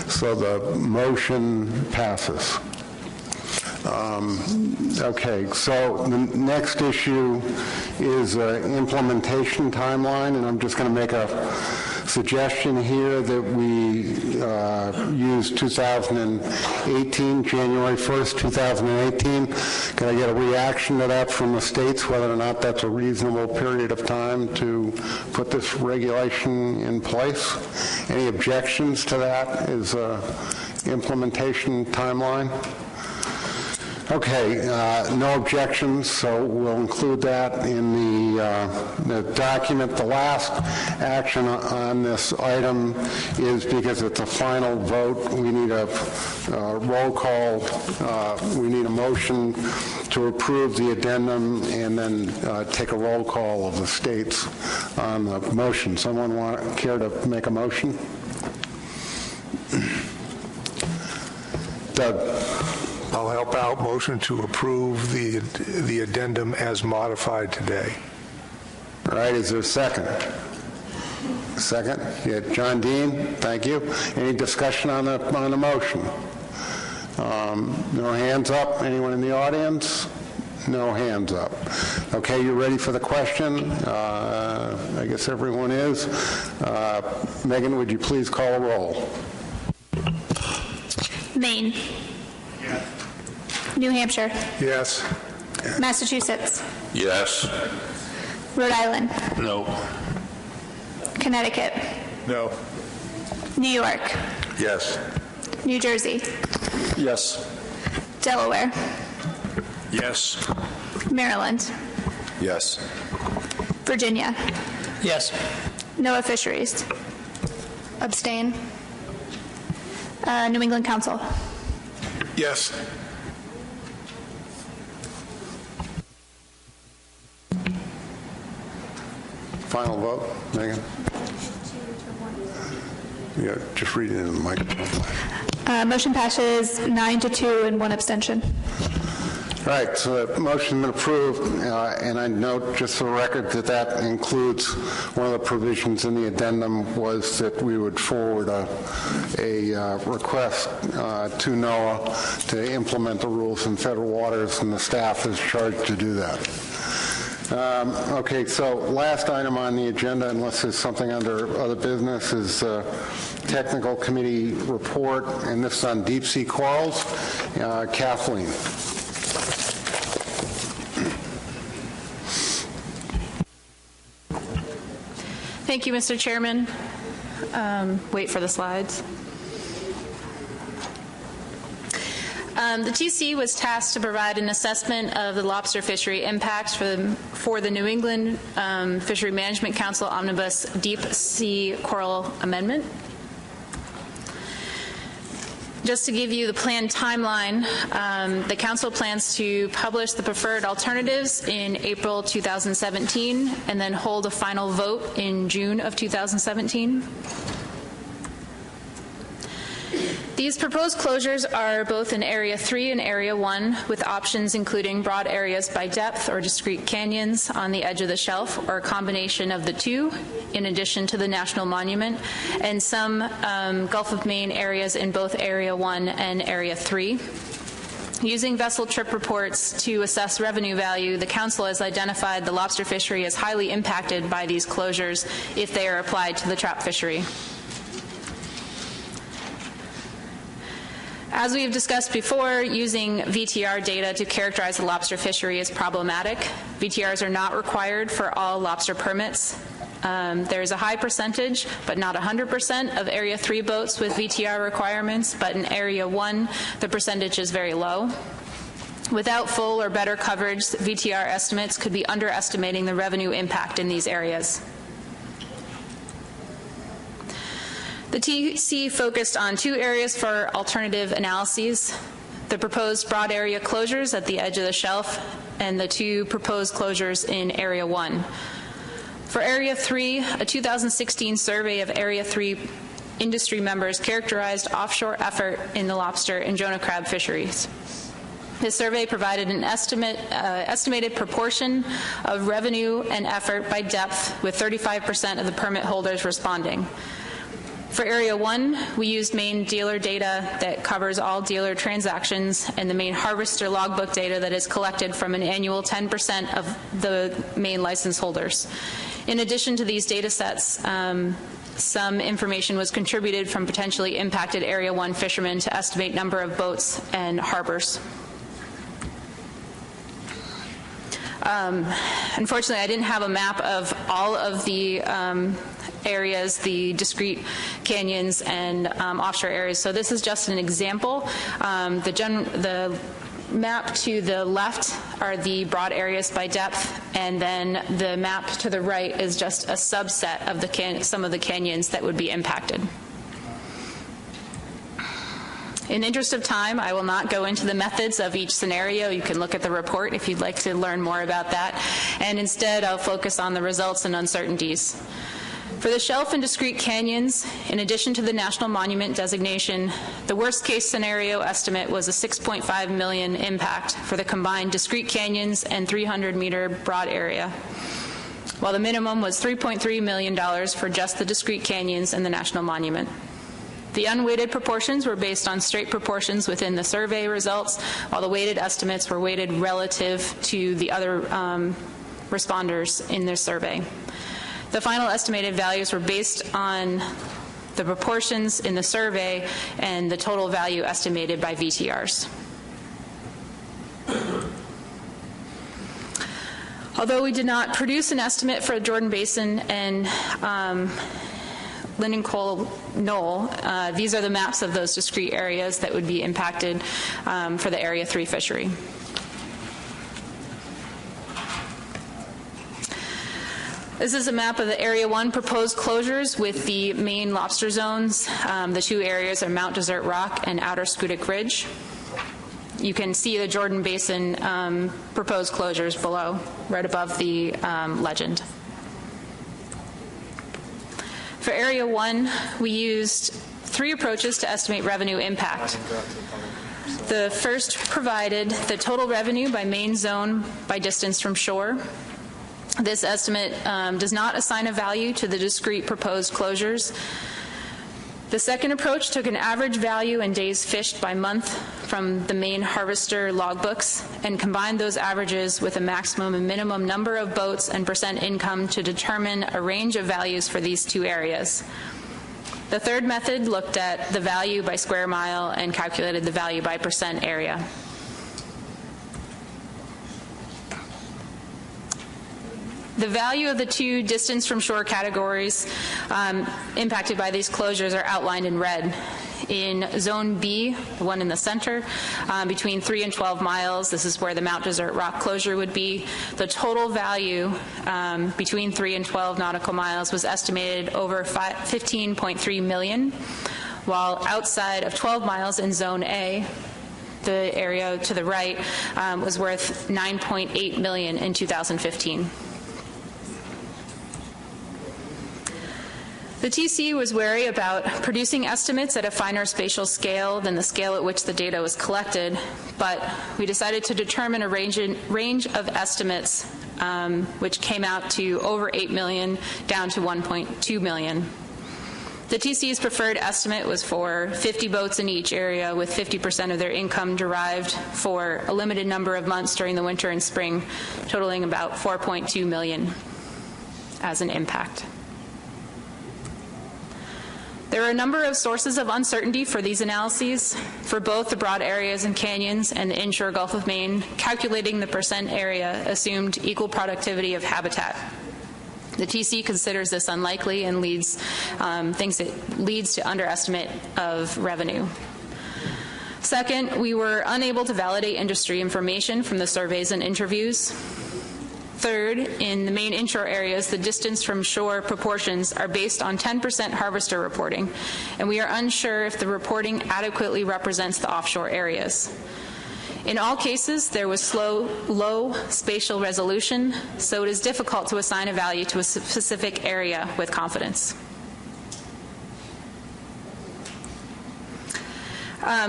So the motion passes. Okay, so the next issue is implementation timeline, and I'm just going to make a suggestion here that we use 2018, January 1st, 2018. Can I get a reaction to that from the states, whether or not that's a reasonable period of time to put this regulation in place? Any objections to that as implementation timeline? Okay, no objections, so we'll include that in the document. The last action on this item is because it's a final vote. We need a roll call. We need a motion to approve the addendum and then take a roll call of the states on the motion. Someone care to make a motion? Doug. I'll help out. Motion to approve the addendum as modified today. All right, is there a second? Second? Yeah, John Dean, thank you. Any discussion on the motion? No hands up? Anyone in the audience? No hands up. Okay, you ready for the question? I guess everyone is. Megan, would you please call a roll? Maine. New Hampshire. Yes. Massachusetts. Yes. Rhode Island. No. Connecticut. No. New York. Yes. New Jersey. Yes. Delaware. Yes. Maryland. Yes. Virginia. Yes. NOAA Fisheries. Abstain. New England Council. Yes. Final vote, Megan? Yeah, just read it in the microphone. Motion passes 9-2 and 1 abstention. All right, so the motion's been approved, and I note just for the record that that includes one of the provisions in the addendum was that we would forward a request to NOAA to implement the rules in federal waters, and the staff is charged to do that. Okay, so last item on the agenda, unless there's something under other business, is technical committee report, and this is on deep sea corals. Kathleen. Thank you, Mr. Chairman. Wait for the slides. The TC was tasked to provide an assessment of the lobster fishery impacts for the New England Fishery Management Council Omnibus Deep Sea Coral Amendment. Just to give you the planned timeline, the Council plans to publish the preferred alternatives in April 2017 and then hold a final vote in June of 2017. These proposed closures are both in Area 3 and Area 1, with options including broad areas by depth or discrete canyons on the edge of the shelf, or a combination of the two, in addition to the National Monument, and some Gulf of Maine areas in both Area 1 and Area 3. Using vessel trip reports to assess revenue value, the Council has identified the lobster fishery as highly impacted by these closures if they are applied to the trap fishery. As we have discussed before, using VTR data to characterize the lobster fishery is problematic. VTRs are not required for all lobster permits. There is a high percentage, but not 100%, of Area 3 boats with VTR requirements, but in Area 1, the percentage is very low. Without full or better coverage, VTR estimates could be underestimating the revenue impact in these areas. The TC focused on 2 areas for alternative analyses: the proposed broad area closures at the edge of the shelf and the 2 proposed closures in Area 1. For Area 3, a 2016 survey of Area 3 industry members characterized offshore effort in the lobster and Jonah crab fisheries. This survey provided an estimated proportion of revenue and effort by depth, with 35% of the permit holders responding. For Area 1, we used Maine dealer data that covers all dealer transactions and the Maine harvester logbook data that is collected from an annual 10% of the Maine license holders. In addition to these data sets, some information was contributed from potentially impacted Area 1 fishermen to estimate number of boats and harbors. Unfortunately, I didn't have a map of all of the areas, the discrete canyons and offshore areas, so this is just an example. The map to the left are the broad areas by depth, and then the map to the right is just a subset of some of the canyons that would be impacted. In the interest of time, I will not go into the methods of each scenario. You can look at the report if you'd like to learn more about that. And instead, I'll focus on the results and uncertainties. For the shelf and discrete canyons, in addition to the National Monument designation, the worst-case scenario estimate was a $6.5 million impact for the combined discrete canyons and 300-meter broad area, while the minimum was $3.3 million for just the discrete canyons and the National Monument. The unweighted proportions were based on straight proportions within the survey results, while the weighted estimates were weighted relative to the other responders in their survey. The final estimated values were based on the proportions in the survey and the total value estimated by VTRs. Although we did not produce an estimate for Jordan Basin and Linden Coal Knoll, these are the maps of those discrete areas that would be impacted for the Area 3 fishery. This is a map of the Area 1 proposed closures with the main lobster zones. The 2 areas are Mount Desert Rock and Outer Scudic Ridge. You can see the Jordan Basin proposed closures below, right above the legend. For Area 1, we used 3 approaches to estimate revenue impact. The first provided the total revenue by main zone by distance from shore. This estimate does not assign a value to the discrete proposed closures. The second approach took an average value in days fished by month from the main harvester logbooks and combined those averages with a maximum and minimum number of boats and % income to determine a range of values for these 2 areas. The third method looked at the value by square mile and calculated the value by % area. The value of the 2 distance from shore categories impacted by these closures are outlined in red. In Zone B, the one in the center, between 3 and 12 miles, this is where the Mount Desert Rock closure would be. The total value between 3 and 12 nautical miles was estimated over $15.3 million, while outside of 12 miles in Zone A, the area to the right, was worth $9.8 million in 2015. The TC was wary about producing estimates at a finer spatial scale than the scale at which the data was collected, but we decided to determine a range of estimates which came out to over $8 million down to $1.2 million. The TC's preferred estimate was for 50 boats in each area with 50% of their income derived for a limited number of months during the winter and spring, totaling about $4.2 million as an impact. There are a number of sources of uncertainty for these analyses. For both the broad areas and canyons and the inshore Gulf of Maine, calculating the % area assumed equal productivity of habitat. The TC considers this unlikely and thinks it leads to underestimate of revenue. Second, we were unable to validate industry information from the surveys and interviews. Third, in the main inshore areas, the distance from shore proportions are based on 10% harvester reporting, and we are unsure if the reporting adequately represents the offshore areas. In all cases, there was low spatial resolution, so it is difficult to assign a value to a specific area with confidence.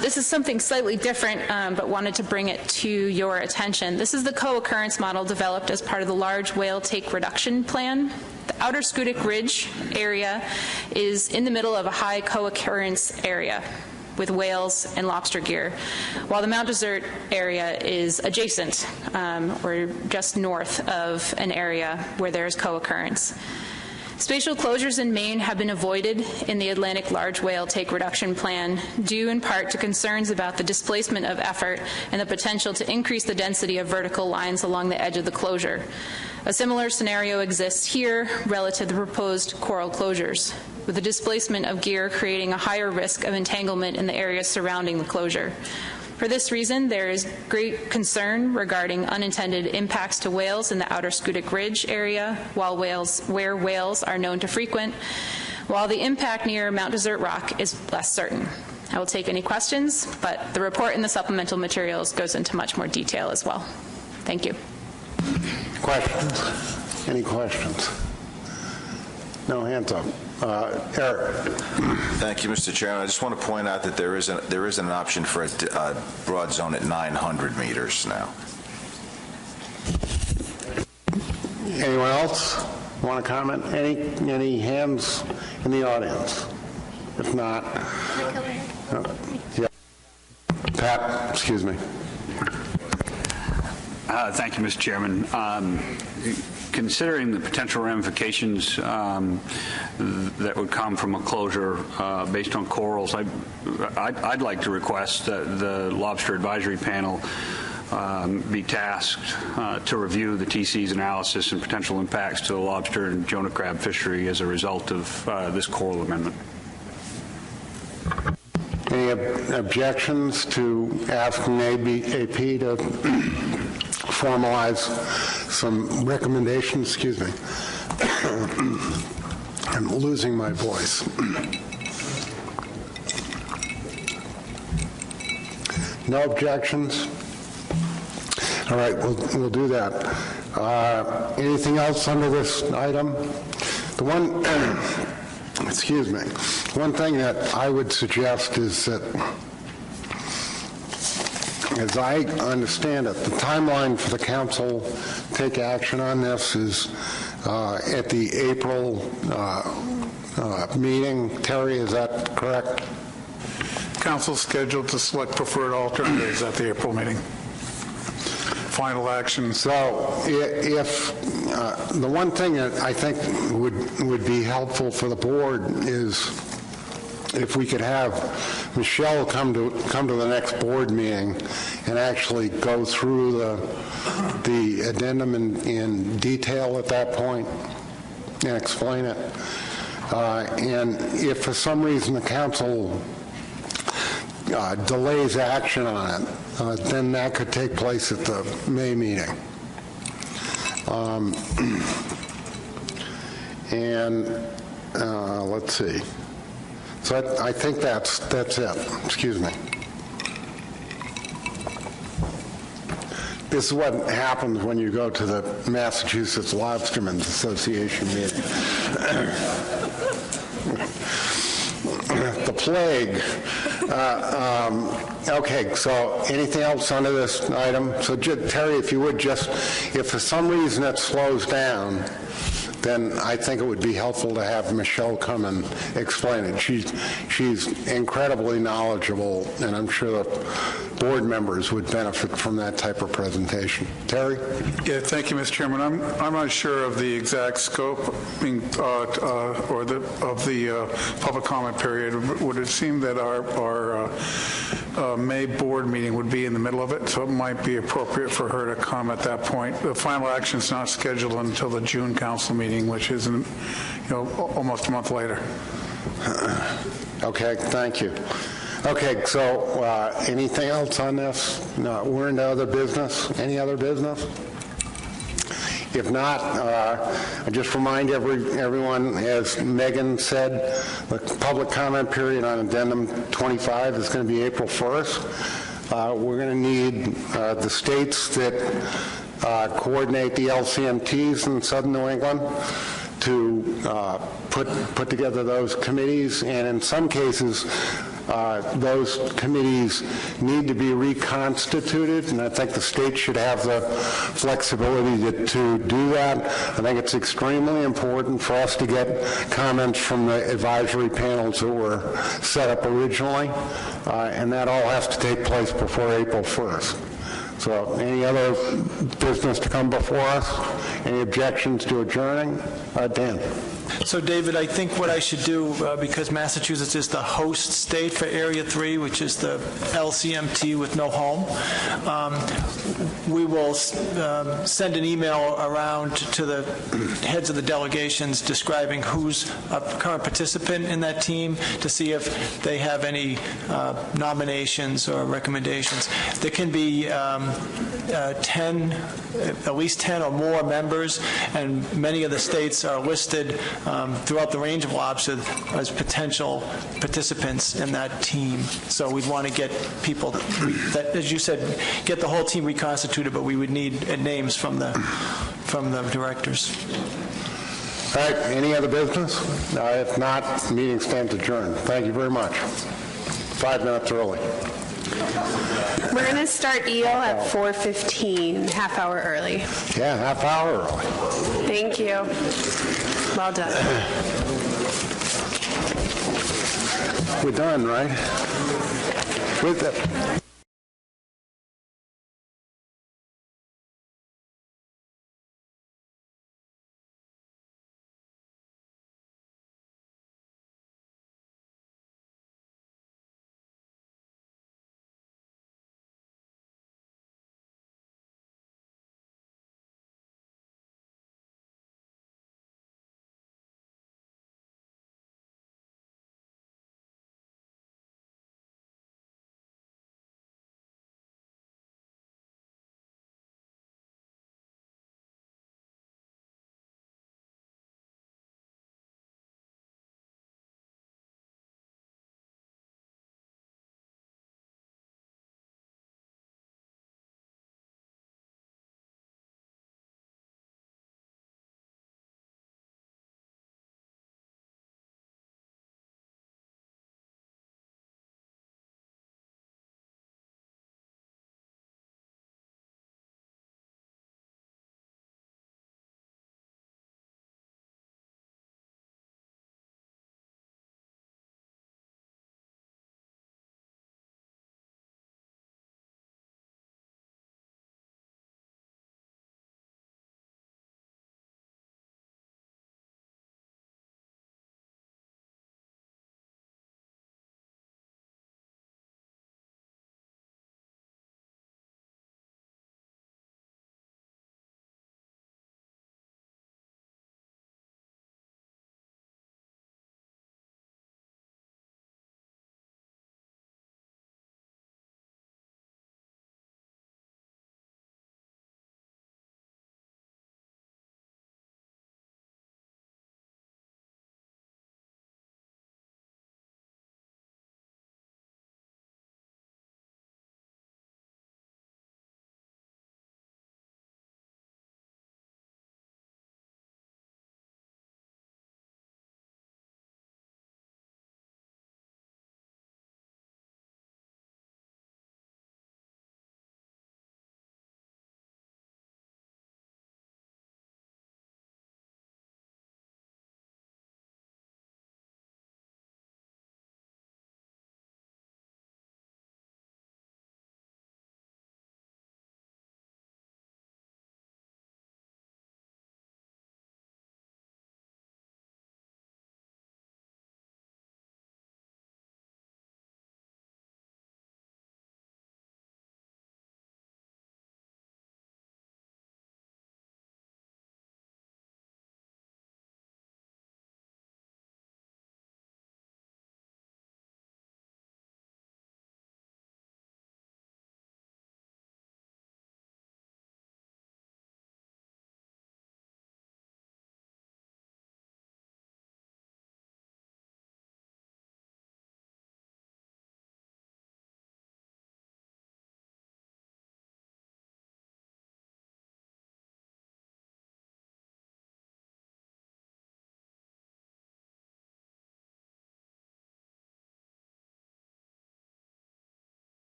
This is something slightly different, but wanted to bring it to your attention. This is the co-occurrence model developed as part of the large whale take reduction plan. The outer Scudic Ridge area is in the middle of a high co-occurrence area with whales and lobster gear, while the Mount Desert area is adjacent, or just north of an area where there's co-occurrence. Spatial closures in Maine have been avoided in the Atlantic large whale take reduction plan, due in part to concerns about the displacement of effort and the potential to increase the density of vertical lines along the edge of the closure. A similar scenario exists here relative to the proposed coral closures, with the displacement of gear creating a higher risk of entanglement in the areas surrounding the closure. For this reason, there is great concern regarding unintended impacts to whales in the outer Scudic Ridge area, where whales are known to frequent, while the impact near Mount Desert Rock is less certain. I will take any questions, but the report in the supplemental materials goes into much more detail as well. Thank you. Questions? Any questions? No hands up. Eric. Thank you, Mr. Chairman. I just want to point out that there is an option for a broad zone at 900 meters now. Anyone else want to comment? Any hands in the audience? If not, yeah. Pat, excuse me. Thank you, Mr. Chairman. Considering the potential ramifications that would come from a closure based on corals, I'd like to request that the Lobster Advisory Panel be tasked to review the TC's analysis and potential impacts to the lobster and Jonah crab fishery as a result of this coral amendment. Any objections to asking AP to formalize some recommendations? Excuse me. I'm losing my voice. No objections? All right, we'll do that. Anything else under this item? The one, excuse me, one thing that I would suggest is that, as I understand it, the timeline for the council to take action on this is at the April meeting. Terry, is that correct? Council's scheduled to select preferred alternatives at the April meeting. Final action. So if the one thing that I think would be helpful for the board is if we could have Michelle come to the next board meeting and actually go through the addendum in detail at that point and explain it. And if for some reason the council delays action on it, then that could take place at the May meeting. Let's see. So I think that's it. Excuse me. This is what happens when you go to the Massachusetts Lobstermen's Association meeting. The plague. Okay, so anything else under this item? So Terry, if you would just, if for some reason it slows down, then I think it would be helpful to have Michelle come and explain it. She's incredibly knowledgeable, and I'm sure the board members would benefit from that type of presentation. Terry? Yeah, thank you, Mr. Chairman. I'm not sure of the exact scope or of the public comment period. Would it seem that our May board meeting would be in the middle of it, so it might be appropriate for her to come at that point. The final action is not scheduled until the June council meeting, which is almost a month later. Okay, thank you. Okay, so anything else on this? No, we're into other business. Any other business? If not, I just remind everyone, as Megan said, the public comment period on Addendum 25 is going to be April 1st. We're going to need the states that coordinate the LCMTs in Southern New England to put together those committees, and in some cases, those committees need to be reconstituted, and I think the state should have the flexibility to do that. I think it's extremely important for us to get comments from the advisory panels that were set up originally, and that all has to take place before April 1st. So any other business to come before us? Any objections to adjourning? Dan. So, David, I think what I should do, because Massachusetts is the host state for Area 3, which is the LCMT with no home, we will send an email around to the heads of the delegations describing who's a current participant in that team to see if they have any nominations or recommendations. There can be at least 10 or more members, and many of the states are listed throughout the range of lobster as potential participants in that team. So we'd want to get people that, as you said, get the whole team reconstituted, but we would need names from the directors. All right, any other business? If not, meeting stands adjourned. Thank you very much. 5 minutes early. We're going to start EO at 4:15, half hour early. Yeah, half hour early. Thank you. Well done. We're done, right? With it.